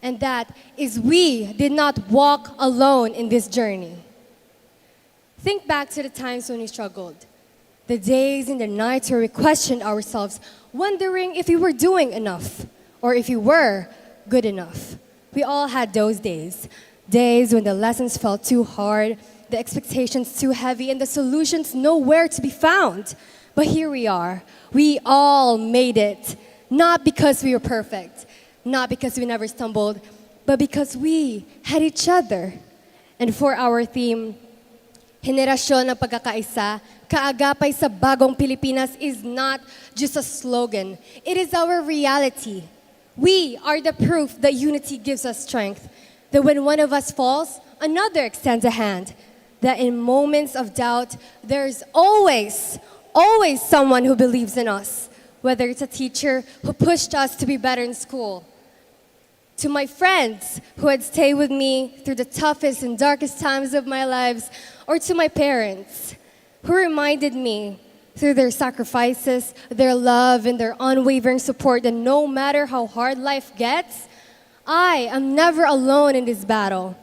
And that is we did not walk alone in this journey. Think back to the times when we struggled. The days and the nights where we questioned ourselves, wondering if we were doing enough or if we were good enough. We all had those days. Days when the lessons felt too hard, the expectations too heavy, and the solutions nowhere to be found. But here we are. We all made it. Not because we were perfect. Not because we never stumbled, but because we had each other. And for our theme, Henerasyon ng Pagkakaisa, Kaagapay sa Bagong Pilipinas is not just a slogan. It is our reality. We are the proof that unity gives us strength. That when one of us falls, another extends a hand. That in moments of doubt, there's always someone who believes in us. Whether it's a teacher who pushed us to be better in school, to my friends who had stayed with me through the toughest and darkest times of my lives, or to my parents who reminded me through their sacrifices, their love, and their unwavering support that no matter how hard life gets, I am never alone in this battle.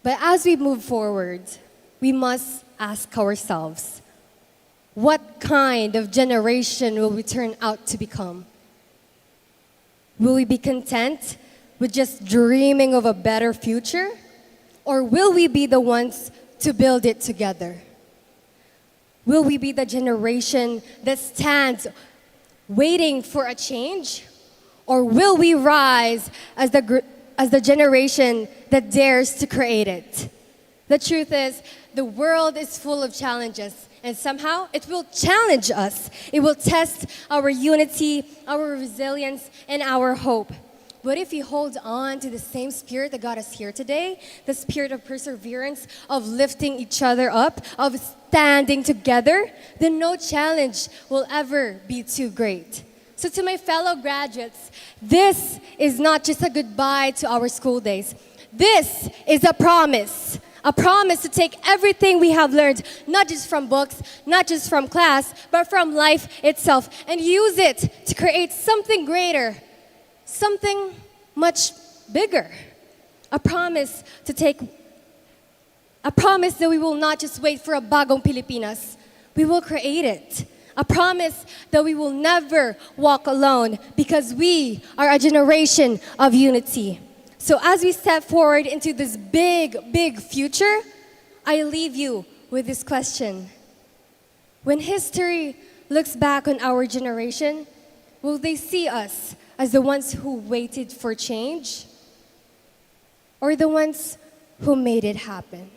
But as we move forward, we must ask ourselves, what kind of generation will we turn out to become? Will we be content with just dreaming of a better future? Or will we be the ones to build it together? Will we be the generation that stands waiting for a change? Or will we rise as the generation that dares to create it? The truth is, the world is full of challenges, and somehow it will challenge us. It will test our unity, our resilience, and our hope. But if we hold on to the same spirit that got us here today, the spirit of perseverance, of lifting each other up, of standing together, then no challenge will ever be too great. So to my fellow graduates, this is not just a goodbye to our school days. This is a promise to take everything we have learned, not just from books, not just from class, but from life itself, and use it to create something greater, something much bigger. A promise that we will not just wait for a bagong Pilipinas, we will create it. A promise that we will never walk alone because we are a generation of unity. So as we step forward into this big, big future, I leave you with this question. When history looks back on our generation, will they see us as the ones who waited for change or the ones who made it happen?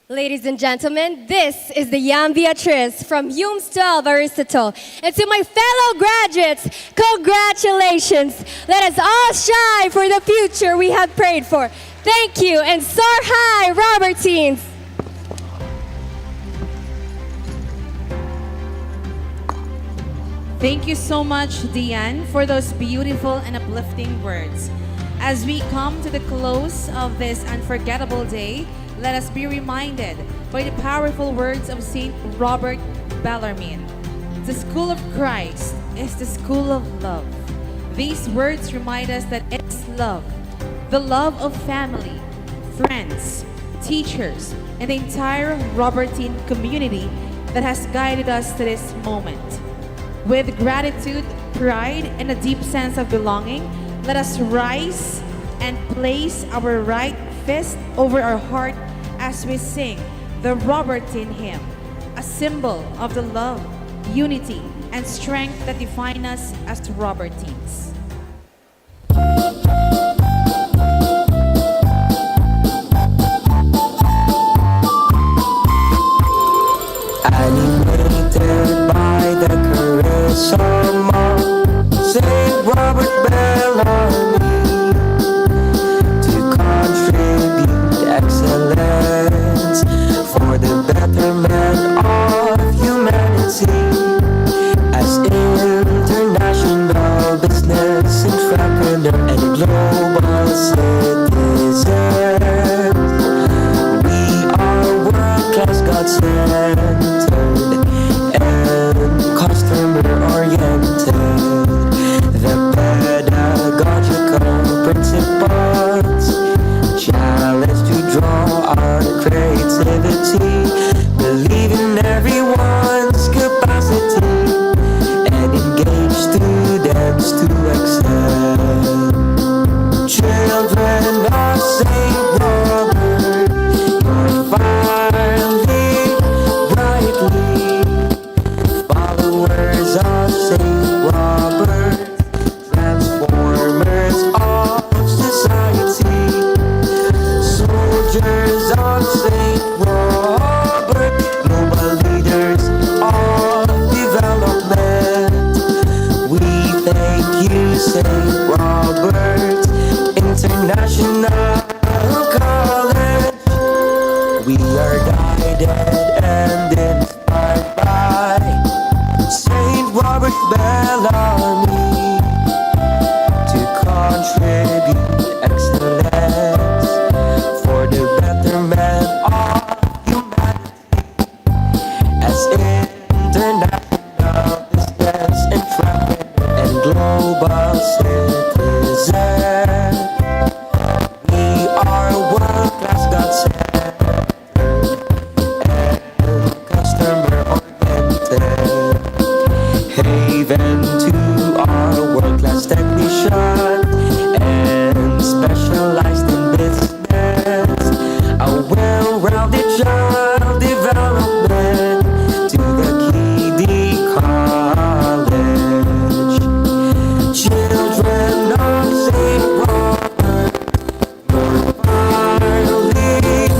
Ladies and gentlemen, this is the Young Beatrice from UMS 12 Aristotle. And to my fellow graduates, congratulations. Let us all shine for the future we have prayed for. Thank you, and soar high, Robertines. Thank you so much, Diane, for those beautiful and uplifting words. As we come to the close of this unforgettable day, let us be reminded by the powerful words of Saint Robert Bellarmine. The school of Christ is the school of love. These words remind us that it's love, the love of family, friends, teachers, and the entire Robertine community that has guided us to this moment. With gratitude, pride, and a deep sense of belonging, let us rise and place our right fist over our heart as we sing the Robertine hymn, a symbol of the love, unity, and strength that define us as Robertines. Animated by the caress of Mom, Saint Robert Bellarmine, to contribute excellence for the betterment of humanity. As international business entrepreneur and global citizen, we are world-class, God-centered, and customer-oriented. The pedagogical principles challenge to draw our creativity, believe in everyone's capacity, and engage students to excel. Children of St. Robert, your fire lit brightly. Followers of St. Robert, transformers of society. Soldiers of St. Robert, global leaders of development. We thank you, St. Robert International College. We are guided and inspired by Saint Robert Bellarmine to contribute excellence for the betterment of humanity. As international business entrepreneur and global citizen, we are world-class, God-centered, and customer-oriented. Haven to our world-class technicians and specialized in business. A well-rounded child development to the KD College. Children of St. Robert, your fire lit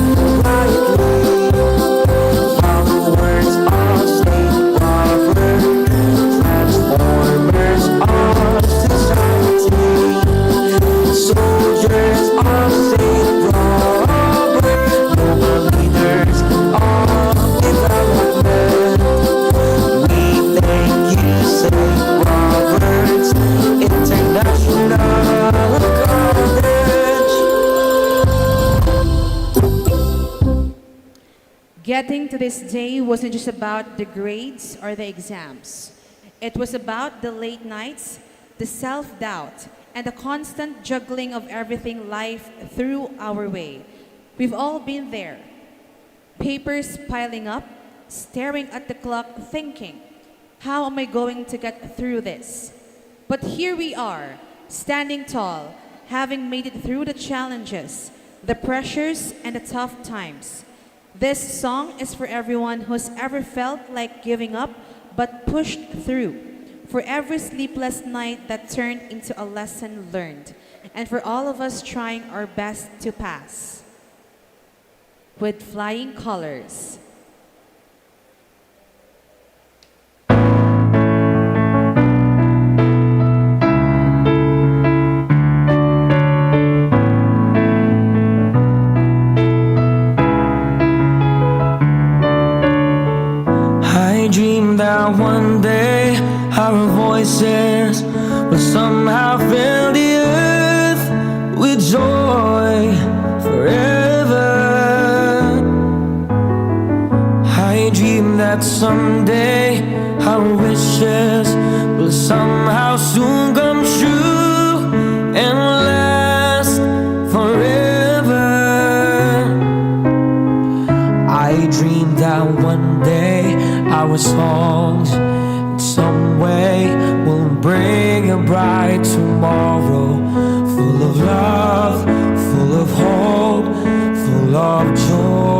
to this day wasn't just about the grades or the exams. It was about the late nights, the self-doubt, and the constant juggling of everything life threw our way. We've all been there. Papers piling up, staring at the clock, thinking, how am I going to get through this? But here we are, standing tall, having made it through the challenges, the pressures, and the tough times. This song is for everyone who's ever felt like giving up but pushed through, for every sleepless night that turned into a lesson learned, and for all of us trying our best to pass with flying colors. I dreamed that one day our voices will somehow fill the earth with joy forever. I dreamed that someday our wishes will somehow soon come true and last forever. I dreamed that one day our songs in some way will bring a bright tomorrow, full of love, full of hope, full of joy.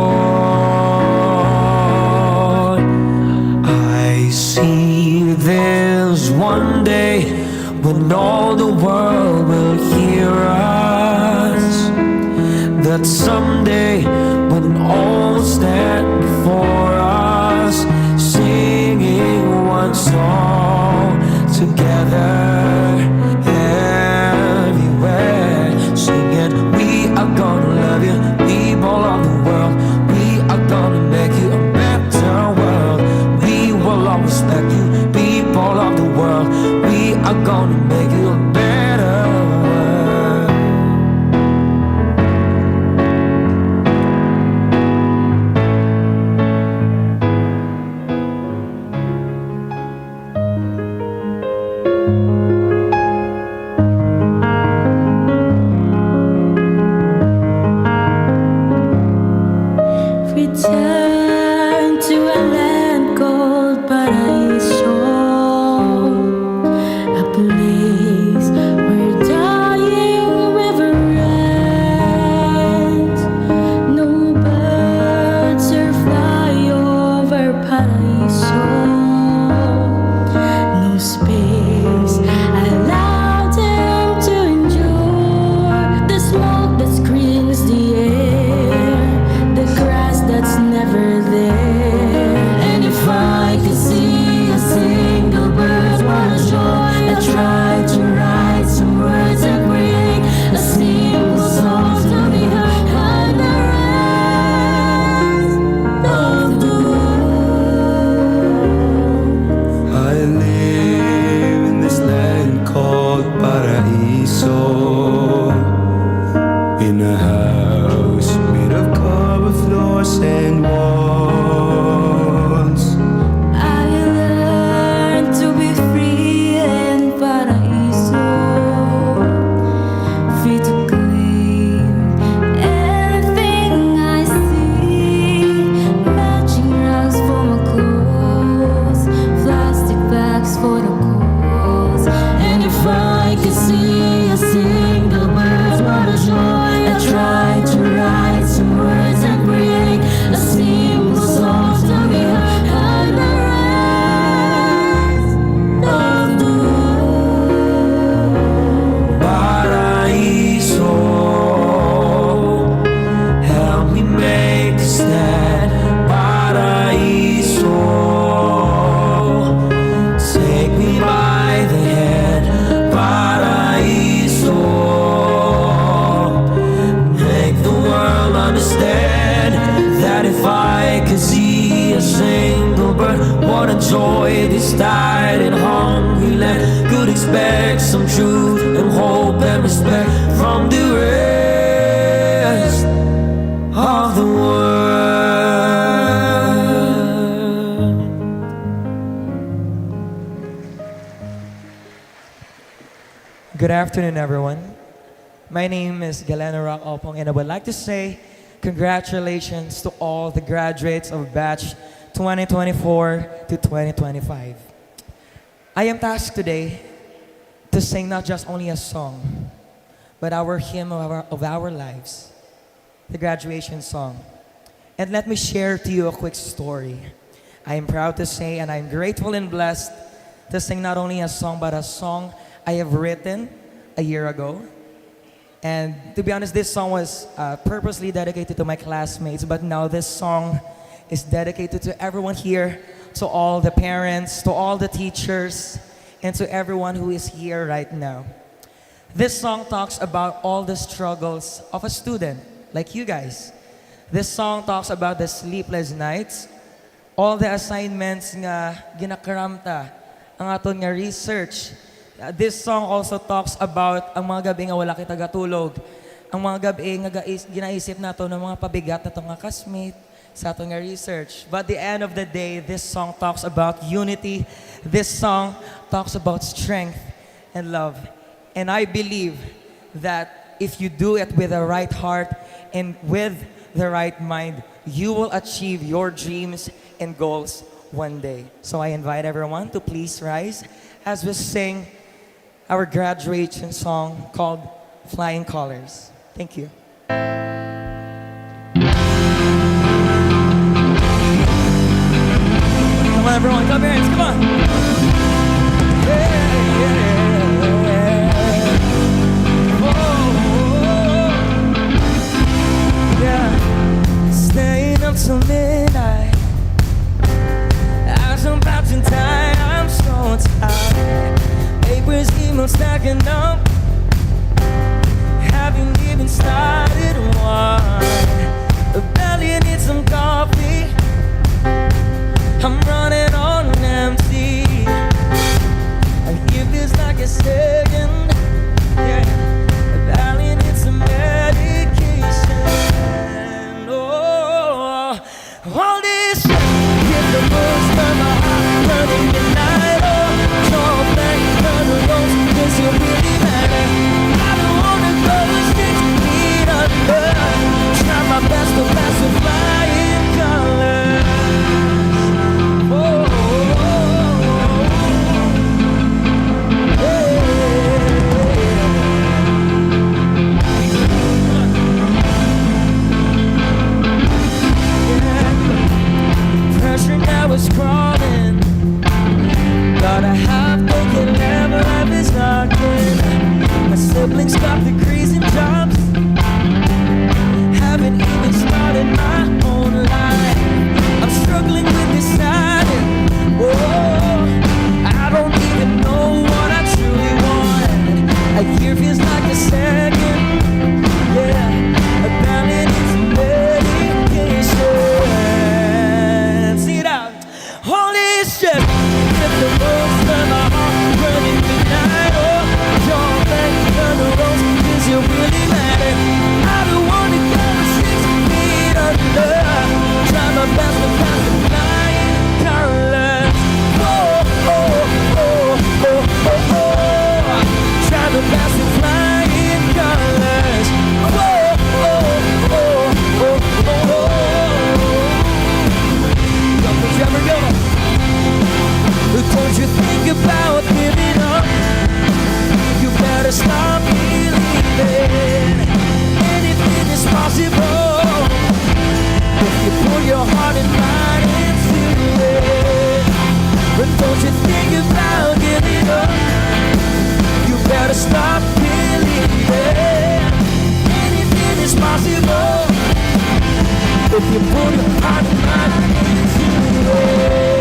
I see there's one day when all the world will hear us, that someday when all stand before us, singing one song together, everywhere, singing, we are gonna love you, people of the world, we are gonna make you a better world, we will all respect you, people of the world, we are gonna make you a better world. Return to a land called Paraíso, a place where dying river ends. No birds or fly over Paraíso, no space allowed them to endure the smoke that screams the air, the grass that's never there. And if I could see a single bird, what a joy. I tried to write some words and create a simple song to be heard by the rest of the world. I live in this land called Paraíso, in a house made of cobble floors and walls. I learned to be free in Paraíso, free to claim anything I see. Matching rags for my clothes, plastic bags for the clothes. And if I could see a single bird, what a joy. I tried to write some words and create a simple song to be heard by the rest of the world. Paraíso, help me make a stand. Paraíso, take me by the hand. Paraíso, make the world understand that if I could see a single bird, what a joy this tired and hungry land could expect some truth and hope and respect from the rest of the world. Good afternoon, everyone. My name is Galena Rock Opong, and I would like to say congratulations to all the graduates of batch 2024 to 2025. I am tasked today to sing not just only a song, but our hymn of our lives, the graduation song. And let me share to you a quick story. I am proud to say, and I'm grateful and blessed to sing not only a song, but a song I have written a year ago. And to be honest, this song was purposely dedicated to my classmates, but now this song is dedicated to everyone here, to all the parents, to all the teachers, and to everyone who is here right now. This song talks about all the struggles of a student like you guys. This song talks about the sleepless nights, all the assignments nga ginakaramta, ang aton nga research. This song also talks about ang mga gabi nga wala kita gatulog, ang mga gabi nga ginaisip nato ng mga pabigat na itong nga classmate sa aton nga research. But the end of the day, this song talks about unity. This song talks about strength and love. And I believe that if you do it with the right heart and with the right mind, you will achieve your dreams and goals one day. So I invite everyone to please rise as we sing our graduation song called Flying Colors. Thank you. Come on, everyone, clap your hands, come on. Staying up till midnight as I'm about to die, I'm so tired. Papers, emails stacking up, haven't even started one. The belly needs some coffee, I'm running on empty. I hear this like a second, yeah. The belly needs some medication. Oh, all this shit, get the most of my heart burning midnight. Oh, so thank cause you really matter. I don't wanna go 6 feet under. Try my best to pass with flying colors. Oh, yeah. Pressure now is crawling, but I have taken level of is knocking. My siblings got degrees and jobs, haven't even started my own life. I'm struggling with deciding, oh, I don't even know what I truly want. A year feels like a second, yeah. A balance is medication. See it out. Holy shit, get the most of my heart burning midnight. Oh, don't let the rose, cause you really matter. I don't wanna go 6 feet under. Try my best to pass the flying colors. Oh, oh, oh, oh, oh, oh. Try my best to flying colors. Oh, oh, oh, oh, oh, oh. Go, Trevor, go. Don't you think about giving up? You better stop believing anything is possible if you put your heart and mind into it. But don't you think about giving up? You better stop believing anything is possible if you put your heart and mind into it.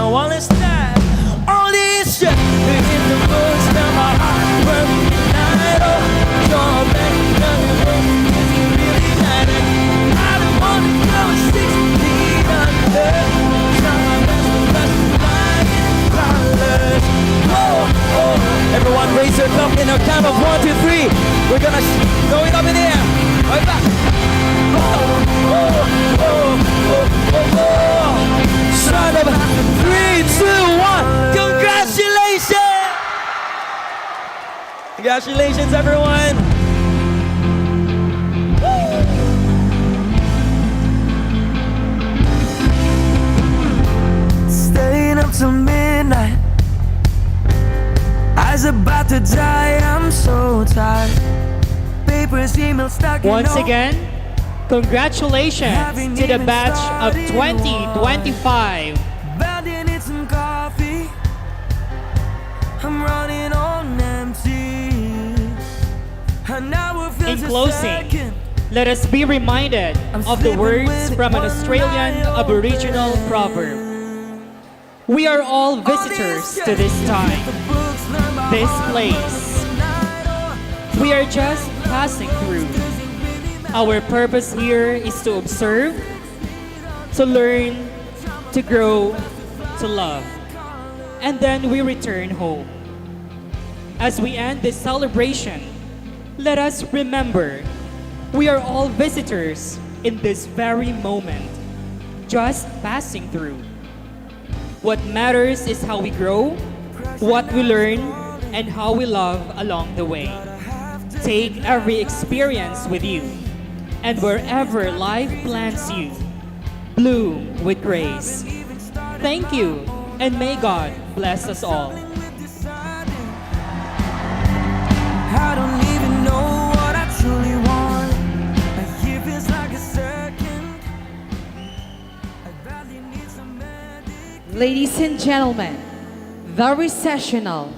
Well, it's that all this shit in the most of my heart burning midnight. Oh, you're back, if you really matter. I don't wanna go 6 feet under. Try my best to pass the flying colors. Oh, oh. Everyone raise your cup in a count of 1, 2, 3. We're gonna throw it up in the air. Right back. Oh, oh, oh, oh, oh, oh. Son of 3, 2, 1. Congratulations! Congratulations, everyone! Staying up till midnight, eyes about to die, I'm so tired. Papers, emails stuck in Once no- again, congratulations to the batch of 2025. Bound to need some coffee. I'm running on empty. And now it feels In a closing, second. let us be reminded of the words from an Australian Aboriginal proverb. We are all visitors to this time, this place. We are just passing through. Our purpose here is to observe, to learn, to grow, to love. And then we return home. As we end this celebration, let us remember we are all visitors in this very moment, just passing through. What matters is how we grow, what we learn, and how we love along the way. Take every experience with you, and wherever life plants you, bloom with grace. Thank you, and may God bless us all. I don't even know what I truly want. A year feels like a second. I badly need some medic. Ladies and gentlemen, the Recessional.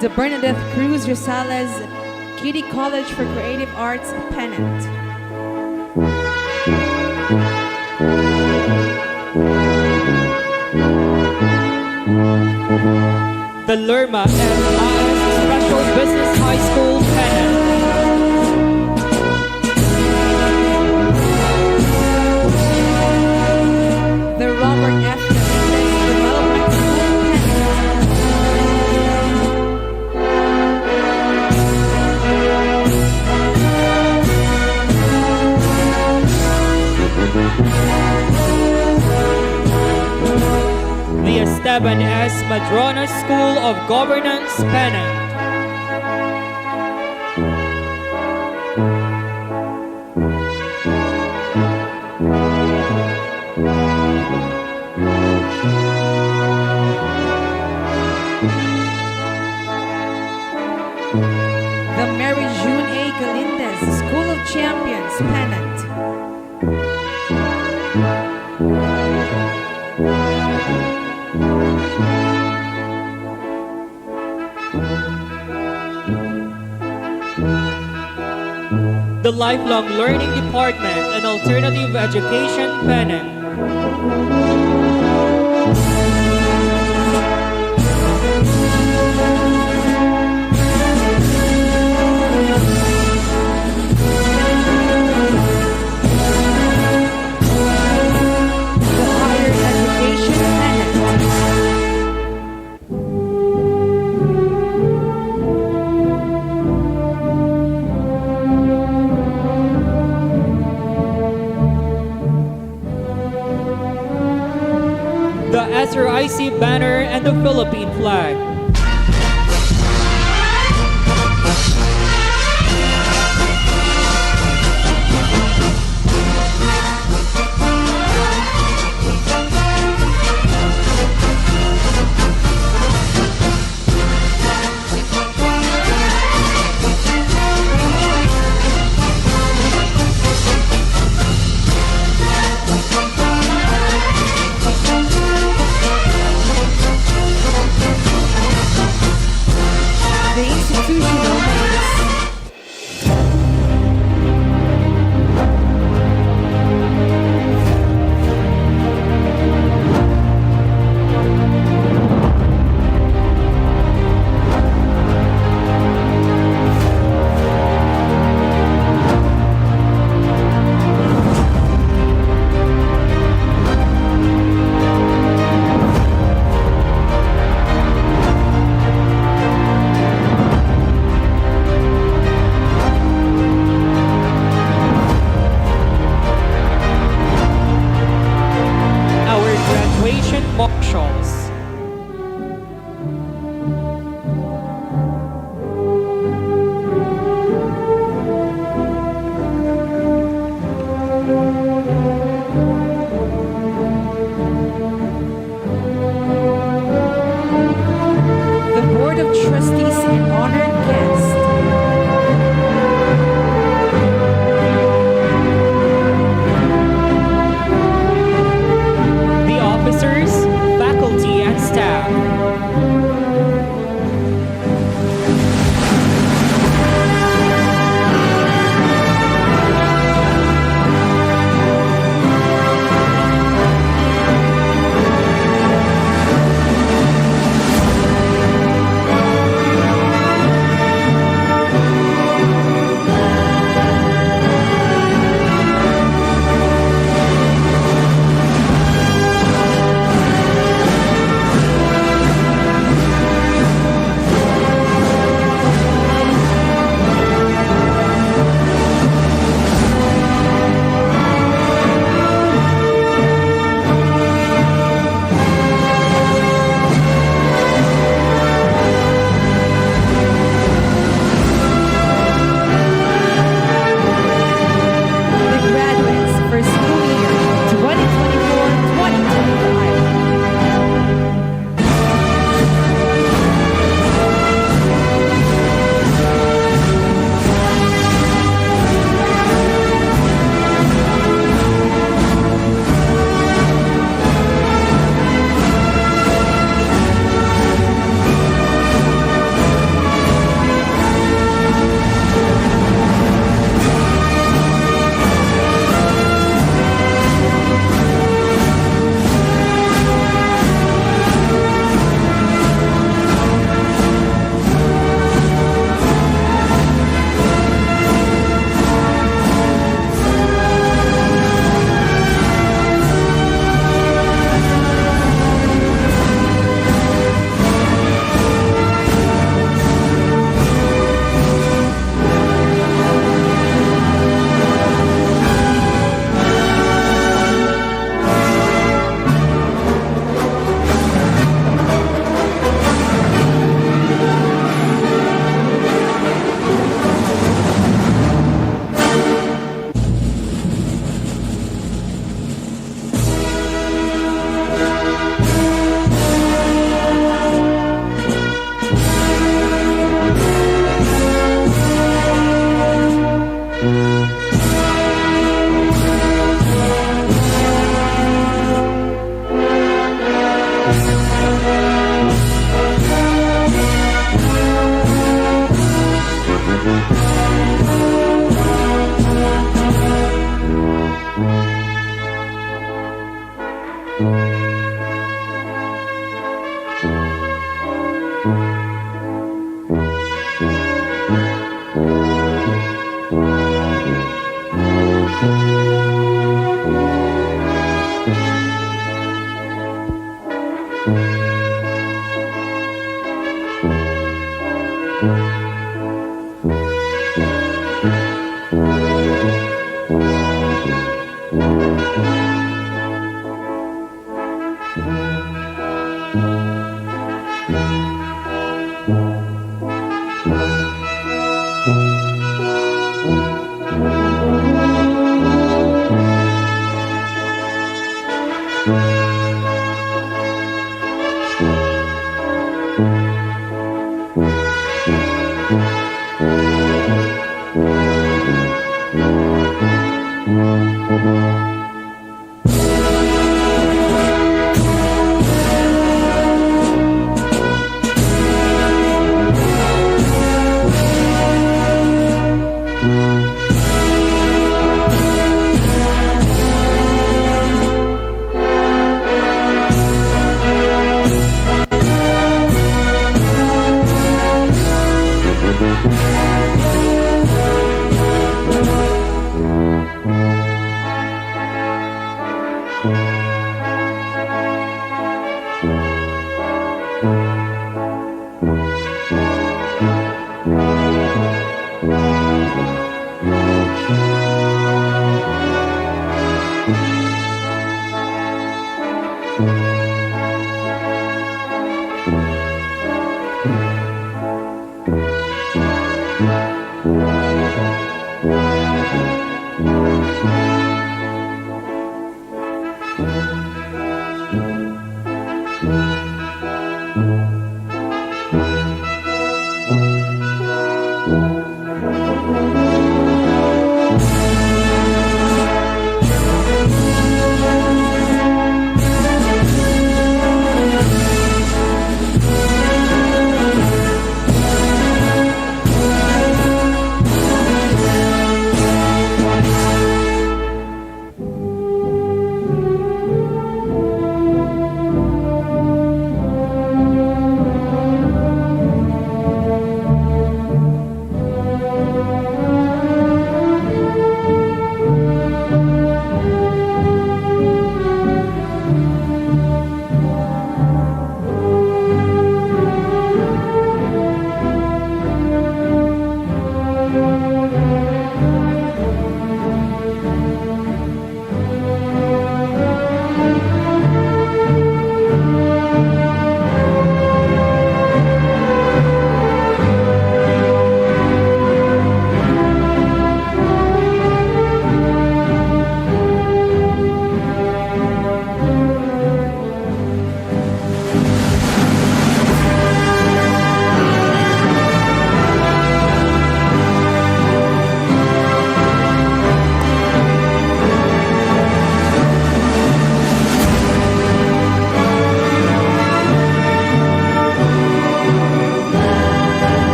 The Bernadette Cruz Rosales Kitty College for Creative Arts pennant. The Lerma and Maas Special Business High School pennant. The Robert F. Development School The Esteban S. Madrona School of Governance pennant. The Mary June A. Galindez School of Champions pennant. The Lifelong Learning Department and Alternative Education pennant. The Higher Education pennant. The SRIC banner and the Philippine flag.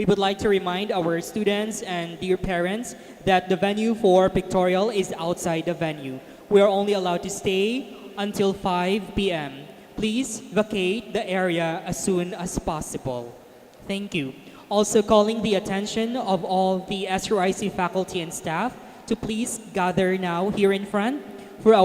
We would like to remind our students and dear parents that the venue for pictorial is outside the venue. We are only allowed to stay until 5 p.m. Please vacate the area as soon as possible. Thank you. Also calling the attention of all the SRIC faculty and staff to please gather now here in front for our